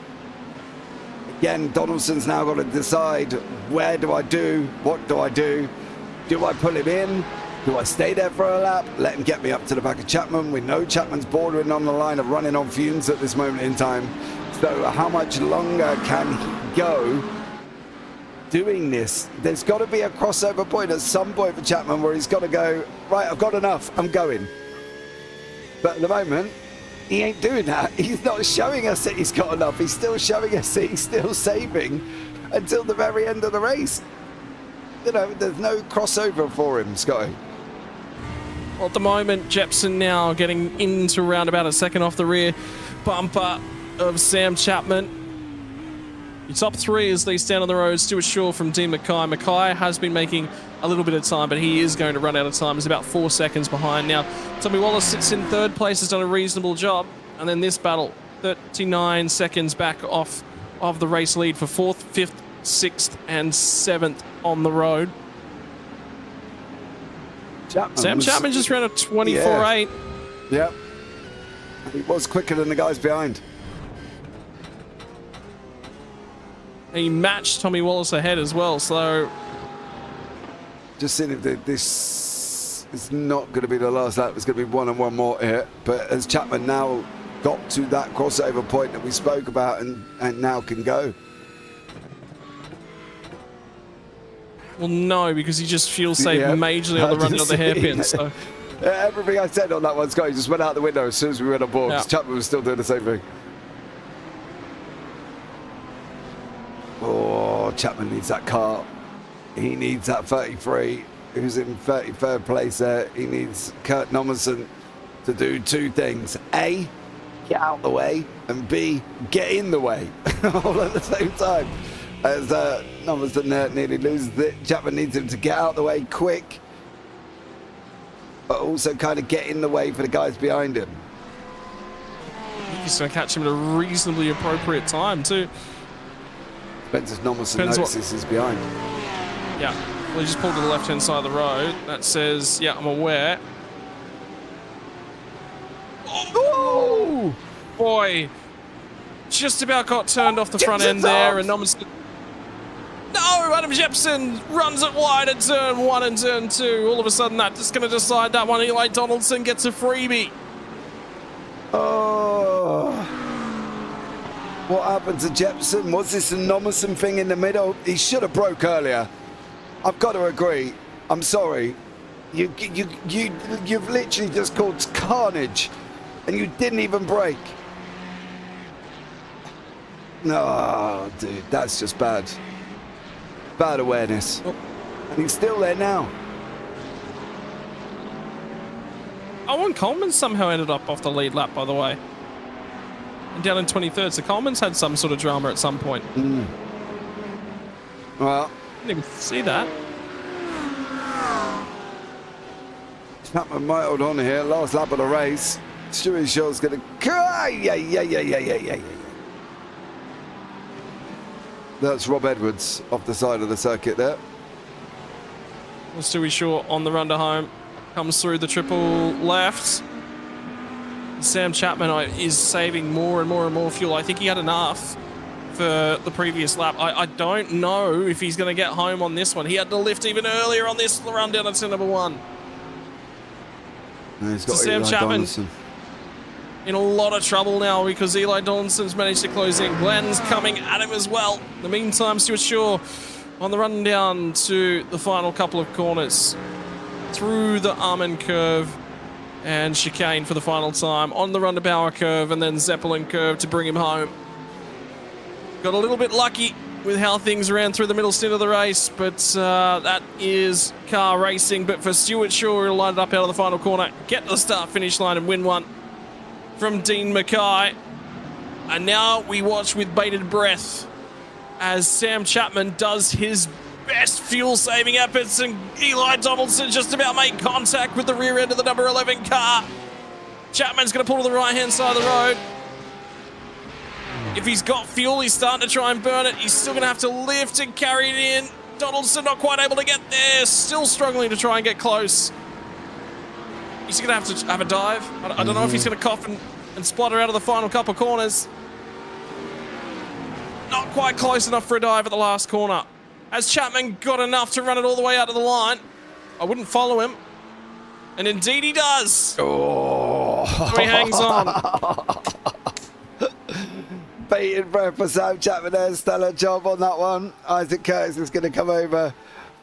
Again, Donaldson's now got to decide, where do I do? What do I do? Do I pull him in? Do I stay there for a lap? Let him get me up to the back of Chapman. We know Chapman's bordering on the line of running on fumes at this moment in time. So how much longer can he go doing this? There's got to be a crossover point at some point for Chapman where he's got to go, right, I've got enough, I'm going. But at the moment, he ain't doing that. He's not showing us that he's got enough. He's still showing us that he's still saving until the very end of the race. You know, there's no crossover for him, Scotty. Well, at the moment, Jepson now getting into around about a second off the rear bumper of Sam Chapman. Your top 3 as they stand on the road: Stuart Shaw from Dean Mackay. Mackay has been making a little bit of time, but he is going to run out of time. He's about 4 seconds behind now. Tommy Wallace sits in 3rd place, has done a reasonable job. And then this battle, 39 seconds back off of the race lead for 4th, 5th, 6th, and 7th on the road. Sam Chapman just ran a 24.8. Yeah. He was quicker than the guys behind. He matched Tommy Wallace ahead as well, so... Just seeing if this is not going to be the last lap. It's going to be one and one more here. But as Chapman now got to that crossover point that we spoke about and now can go. Well, no, because he just fuel saved majorly on the run of the hairpin. So everything I said on that one, Scott, just went out the window as soon as we went on board. Yeah. Chapman was still doing the same thing. Oh, Chapman needs that car. He needs that 33, who's in 33rd place there. He needs Kurt Nomerson to do 2 things. A, get out the way, and B, get in the way, all at the same time. As Nomerson there nearly loses it. Chapman needs him to get out the way quick, but also kind of get in the way for the guys behind him. He's going to catch him at a reasonably appropriate time, too. Depends if Nomerson notices he's behind. Yeah, well, he just pulled to the left-hand side of the road. That says, yeah, I'm aware. Oh, boy. Just about got turned off the front end there, and Nomerson... No, Adam Jepson runs it wide at turn 1 and turn 2. All of a sudden, that's going to decide that one. Eli Donaldson gets a freebie. Oh... What happened to Jepson? Was this a Nomerson thing in the middle? He should have broke earlier. I've got to agree. I'm sorry. You've literally just caused carnage and you didn't even brake. No, dude, that's just bad. Bad awareness. And he's still there now. Owen Coleman somehow ended up off the lead lap, by the way. And down in 23rd, so Coleman's had some sort of drama at some point. Well, Didn't even see that. Chapman might hold on here. Last lap of the race. Stewie Shaw's going to... Yeah. That's Rob Edwards off the side of the circuit there. Well, Stewie Shaw on the run to home. Comes through the triple left. Sam Chapman is saving more and more fuel. I think he had enough for the previous lap. I don't know if he's going to get home on this one. He had to lift even earlier on this run down to number 1. And he's got Sam Eli Chapman Donaldson in a lot of trouble now because Eli Donaldson's managed to close in. Glenn's coming at him as well. In the meantime, Stuart Shaw on the run down to the final couple of corners. Through the Armand curve and chicane for the final time. On the run to Bauer curve and then Zeppelin curve to bring him home. Got a little bit lucky with how things ran through the middle stint of the race, but that is car racing. But for Stuart Shaw, he'll line it up out of the final corner, get to the start-finish line and win one from Dean Mackay. And now we watch with bated breath as Sam Chapman does his best fuel-saving efforts, and Eli Donaldson just about made contact with the rear end of the number 11 car. Chapman's going to pull to the right-hand side of the road. If he's got fuel, he's starting to try and burn it. He's still going to have to lift and carry it in. Donaldson not quite able to get there. Still struggling to try and get close. He's going to have a dive. I don't know if he's going to cough and splutter out of the final couple of corners. Not quite close enough for a dive at the last corner. Has Chapman got enough to run it all the way out of the line? I wouldn't follow him. And indeed he does. Oh. So he hangs on. Bated breath for Sam Chapman there. Stellar job on that one. Isaac Curtis is going to come over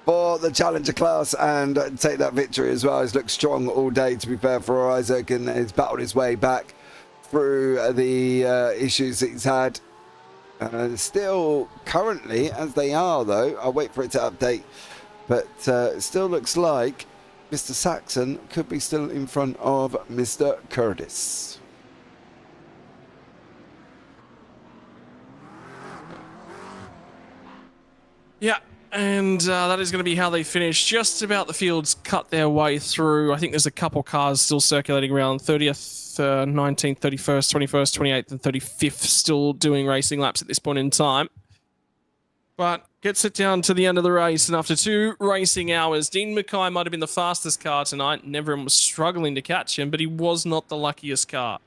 for the Challenger class and take that victory as well. He's looked strong all day, to be fair, for Isaac, and he's battled his way back through the issues that he's had. Still currently, as they are though, I'll wait for it to update, but it still looks like Mr. Saxon could be still in front of Mr. Curtis. Yeah, and that is going to be how they finish. Just about the fields cut their way through. I think there's a couple cars still circulating around 30th, 19th, 31st, 21st, 28th, and 35th still doing racing laps at this point in time. But gets it down to the end of the race, and after 2 racing hours, Dean Mackay might have been the fastest car tonight, and everyone was struggling to catch him, but he was not the luckiest car.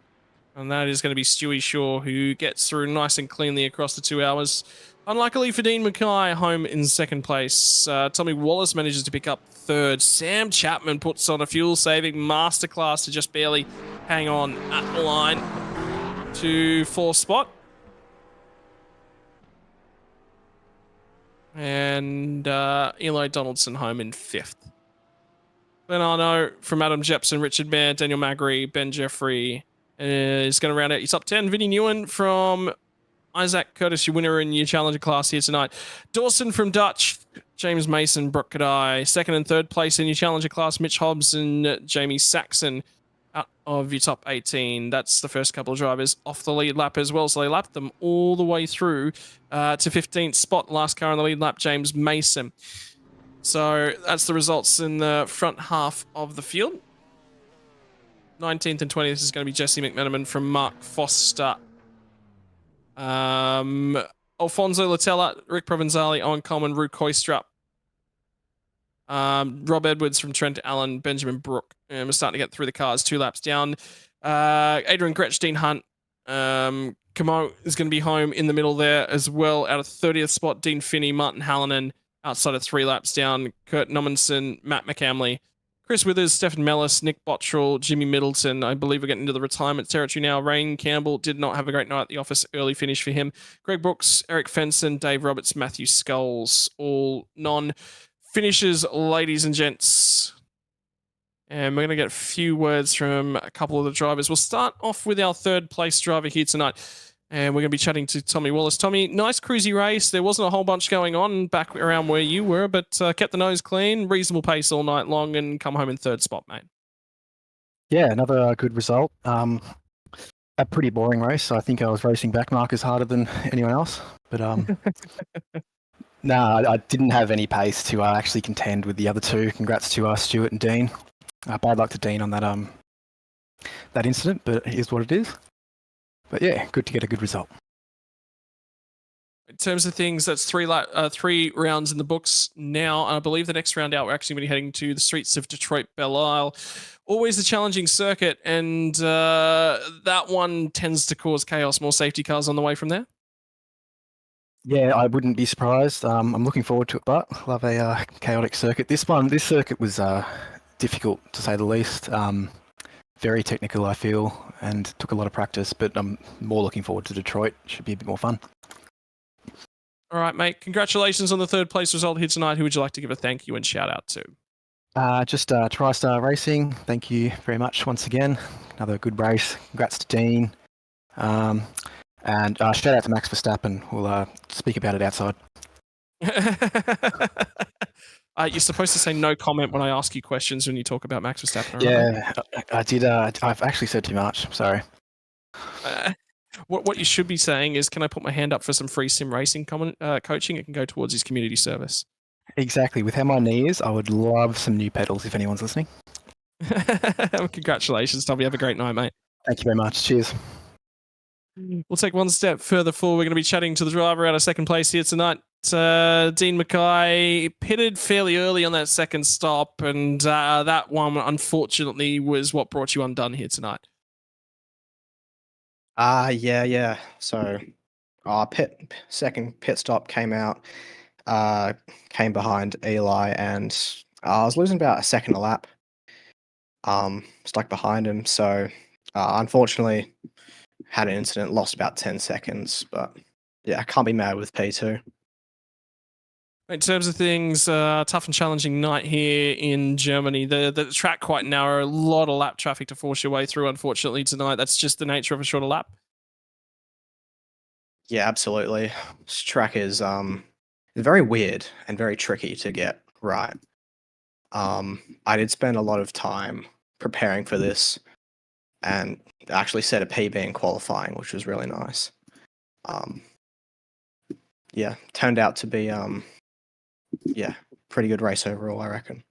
And that is going to be Stewie Shaw, who gets through nice and cleanly across the 2 hours. Unluckily for Dean Mackay, home in 2nd place. Tommy Wallace manages to pick up 3rd. Sam Chapman puts on a fuel-saving masterclass to just barely hang on at the line to 4th spot. And Eli Donaldson home in 5th. Glenn Arno from Adam Jepson, Richard Mayer, Daniel Magri, Ben Jeffrey is going to round out your top 10. Vinnie Nguyen from Isaac Curtis, your winner in your Challenger class here tonight. Dawson from Dutch, James Mason, Brooke Kadai. 2nd and 3rd place in your Challenger class, Mitch Hobbs and Jamie Saxon out of your top 18. That's the first couple of drivers off the lead lap as well. So they lapped them all the way through to 15th spot. Last car on the lead lap, James Mason. So that's the results in the front half of the field. 19th and 20th is going to be Jesse McMenamin from Mark Foster. Alfonso Latella, Rick Provenzali, Owen Coleman, Rue Koistrup, Rob Edwards from Trent Allen, Benjamin Brook. And we're starting to get through the cars 2 laps down. Adrian Gretsch, Dean Hunt. Camo is going to be home in the middle there as well. Out of 30th spot, Dean Finney, Martin Hallinan. Outside of 3 laps down, Kurt Nommensen, Matt McCamley. Chris Withers, Stephen Mellis, Nick Bottrell, Jimmy Middleton. I believe we're getting into the retirement territory now. Rain Campbell did not have a great night at the office. Early finish for him. Greg Brooks, Eric Fenson, Dave Roberts, Matthew Skulls. All non-finishers, ladies and gents. And we're going to get a few words from a couple of the drivers. We'll start off with our third place driver here tonight. And we're going to be chatting to Tommy Wallace. Tommy, nice cruisy race. There wasn't a whole bunch going on back around where you were, but kept the nose clean, reasonable pace all night long, and come home in third spot, mate. Yeah, another good result. A pretty boring race. I think I was racing back markers harder than anyone else. But no, I didn't have any pace to actually contend with the other two. Congrats to Stuart and Dean. Bad luck to Dean on that incident, but it is what it is. But yeah, good to get a good result. In terms of things, that's three rounds in the books now. And I believe the next round out, we're actually going to be heading to the streets of Detroit Belle Isle. Always a challenging circuit, and that one tends to cause chaos. More safety cars on the way from there? Yeah, I wouldn't be surprised. I'm looking forward to it, but love a chaotic circuit. This circuit was difficult, to say the least. Very technical, I feel, and took a lot of practice, but I'm more looking forward to Detroit. Should be a bit more fun. All right, mate. Congratulations on the third place result here tonight. Who would you like to give a thank you and shout out to? Just TriStar Racing. Thank you very much once again. Another good race. Congrats to Dean. And shout out to Max Verstappen. We'll speak about it outside. You're supposed to say no comment when I ask you questions when you talk about Max Verstappen. Yeah, I did. I've actually said too much. Sorry. What you should be saying is, can I put my hand up for some free sim racing coaching? It can go towards his community service. Exactly. With how my knee is, I would love some new pedals if anyone's listening. Congratulations, Tommy. Have a great night, mate. Thank you very much. Cheers. We'll take one step further forward. We're going to be chatting to the driver out of second place here tonight. Dean Mackay pitted fairly early on that second stop, and that one, unfortunately, was what brought you undone here tonight. Yeah. So, second pit stop came out, came behind Eli, and I was losing about a second a lap. Stuck behind him, so unfortunately, had an incident, lost about 10 seconds. But yeah, I can't be mad with P2. In terms of things, tough and challenging night here in Germany. The track quite narrow, a lot of lap traffic to force your way through, unfortunately, tonight. That's just the nature of a shorter lap. Yeah, absolutely. This track is very weird and very tricky to get right. I did spend a lot of time preparing for this and actually set a PB in qualifying, which was really nice. Yeah, turned out to be pretty good race overall, I reckon.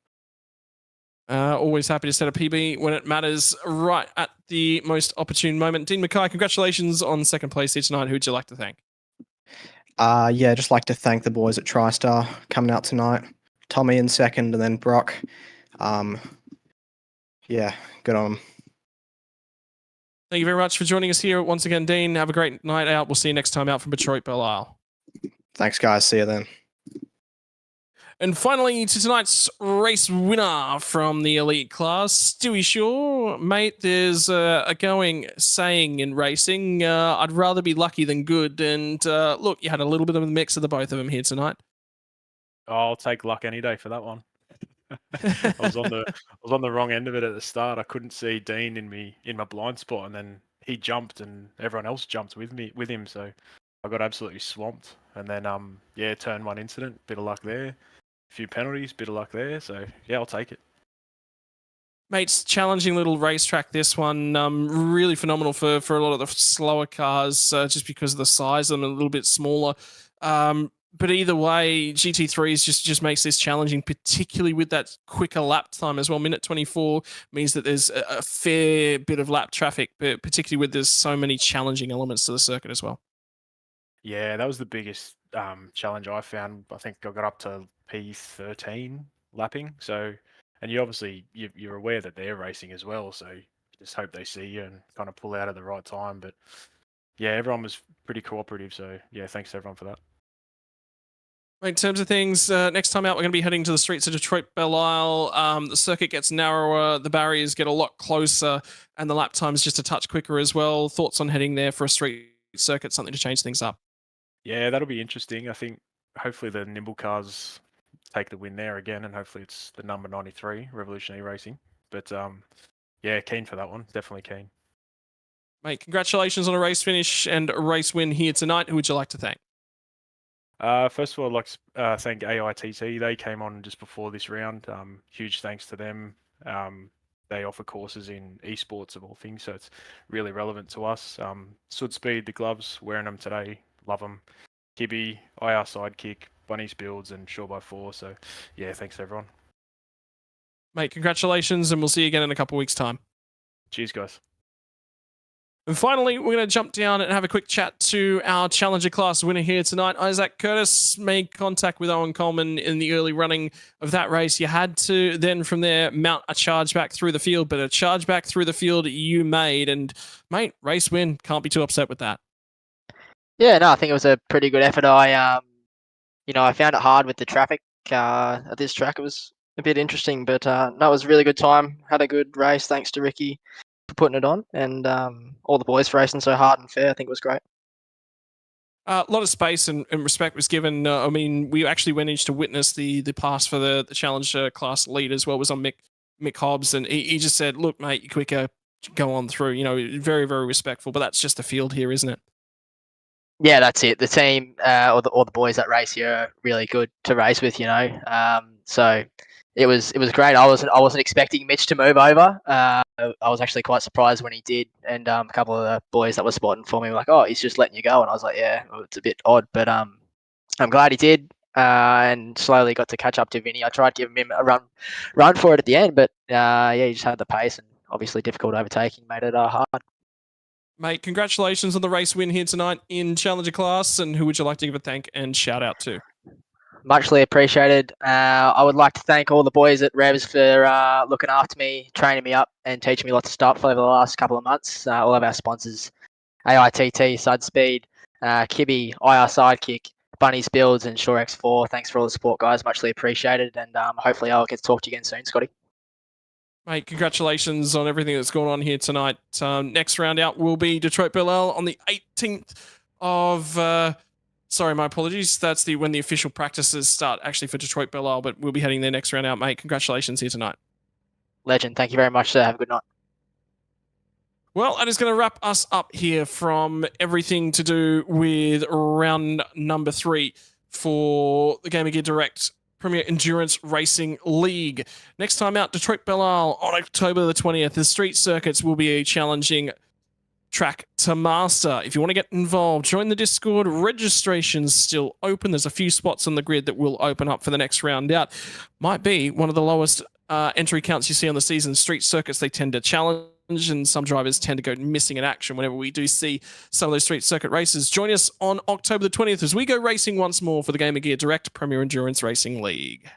Always happy to set a PB when it matters, right at the most opportune moment. Dean Mackay, congratulations on second place here tonight. Who would you like to thank? Just like to thank the boys at TriStar coming out tonight. Tommy in second, and then Brock. Good on them. Thank you very much for joining us here once again, Dean. Have a great night out. We'll see you next time out from Detroit Belle Isle. Thanks, guys. See you then. And finally, to tonight's race winner from the elite class, Stewie Shaw. Mate, there's a going saying in racing, I'd rather be lucky than good. And look, you had a little bit of a mix of the both of them here tonight. I'll take luck any day for that one. I was on the wrong end of it at the start. I couldn't see Dean in my blind spot, and then he jumped, and everyone else jumped with him. So I got absolutely swamped. And then turn one incident, bit of luck there. A few penalties, bit of luck there. So yeah, I'll take it. Mate, challenging little racetrack, this one. Really phenomenal for a lot of the slower cars, just because of the size of them, a little bit smaller. But either way, GT3 just makes this challenging, particularly with that quicker lap time as well. Minute 24 means that there's a fair bit of lap traffic, but particularly with there's so many challenging elements to the circuit as well. Yeah, that was the biggest challenge I found. I think I got up to P13 lapping. So, and you're aware that they're racing as well. So you just hope they see you and kind of pull out at the right time. But yeah, everyone was pretty cooperative. So yeah, thanks to everyone for that. In terms of things, next time out, we're going to be heading to the streets of Detroit Belle Isle. The circuit gets narrower, the barriers get a lot closer, and the lap time's just a touch quicker as well. Thoughts on heading there for a street circuit, something to change things up? Yeah, that'll be interesting. I think hopefully the nimble cars take the win there again, and hopefully it's the number 93, Revolutionary Racing. But yeah, keen for that one. Definitely keen. Mate, congratulations on a race finish and a race win here tonight. Who would you like to thank? First of all, I'd like to thank AITT. They came on just before this round. Huge thanks to them. They offer courses in esports of all things, so it's really relevant to us. Sud Speed, the gloves, wearing them today, love them. Kibby, IR Sidekick, Bunny's Builds, and Sure by 4. So, yeah, thanks everyone. Mate, congratulations, and we'll see you again in a couple of weeks' time. Cheers, guys. And finally, we're going to jump down and have a quick chat to our Challenger class winner here tonight. Isaac Curtis made contact with Owen Coleman in the early running of that race. You had to then from there mount a charge back through the field, but a charge back through the field you made. And, mate, race win. Can't be too upset with that. Yeah, no, I think it was a pretty good effort. I found it hard with the traffic at this track. It was a bit interesting, but no, it was a really good time. Had a good race. Thanks to Ricky for putting it on, and all the boys for racing so hard and fair. I think it was great. A lot of space and respect was given. I mean, we actually went in to witness the pass for the Challenger class lead as well. It was on Mick Hobbs, and he just said, "Look, mate, you quicker, go on through." You know, very, very respectful. But that's just the field here, isn't it? Yeah, that's it. The team or the boys that race here are really good to race with. You know, so it was great. I wasn't expecting Mitch to move over. I was actually quite surprised when he did, and a couple of the boys that were spotting for me were like, "Oh, he's just letting you go," and I was like, "Yeah, well, it's a bit odd," but I'm glad he did, and slowly got to catch up to Vinny. I tried giving him a run for it at the end, but yeah, he just had the pace, and obviously difficult overtaking made it hard. Mate, congratulations on the race win here tonight in Challenger class, and who would you like to give a thank and shout out to? Muchly appreciated. I would like to thank all the boys at Revs for looking after me, training me up, and teaching me lots of stuff over the last couple of months. All of our sponsors, AITT, Sud Speed, Kibby, IR Sidekick, Bunny's Builds, and Sure X4. Thanks for all the support, guys. Muchly appreciated, and hopefully I'll get to talk to you again soon, Scotty. Mate, congratulations on everything that's going on here tonight. Next round out will be Detroit Belle on the 18th of... sorry, my apologies. That's when the official practices start actually for Detroit Belle, but we'll be heading there next round out, mate. Congratulations here tonight. Legend. Thank you very much, sir. Have a good night. Well, that is going to wrap us up here from everything to do with round number 3 for the Game of Gear Direct Premier Endurance Racing League. Next time out, Detroit Belle on October the 20th. The street circuits will be a challenging track to master. If you want to get involved, join the Discord. Registration's still open. There's a few spots on the grid that will open up for the next round out. Might be one of the lowest entry counts you see on the season. Street circuits, they tend to challenge, and some drivers tend to go missing in action whenever we do see some of those street circuit races. Join us on October the 20th as we go racing once more for the Game of Gear Direct Premier Endurance Racing League.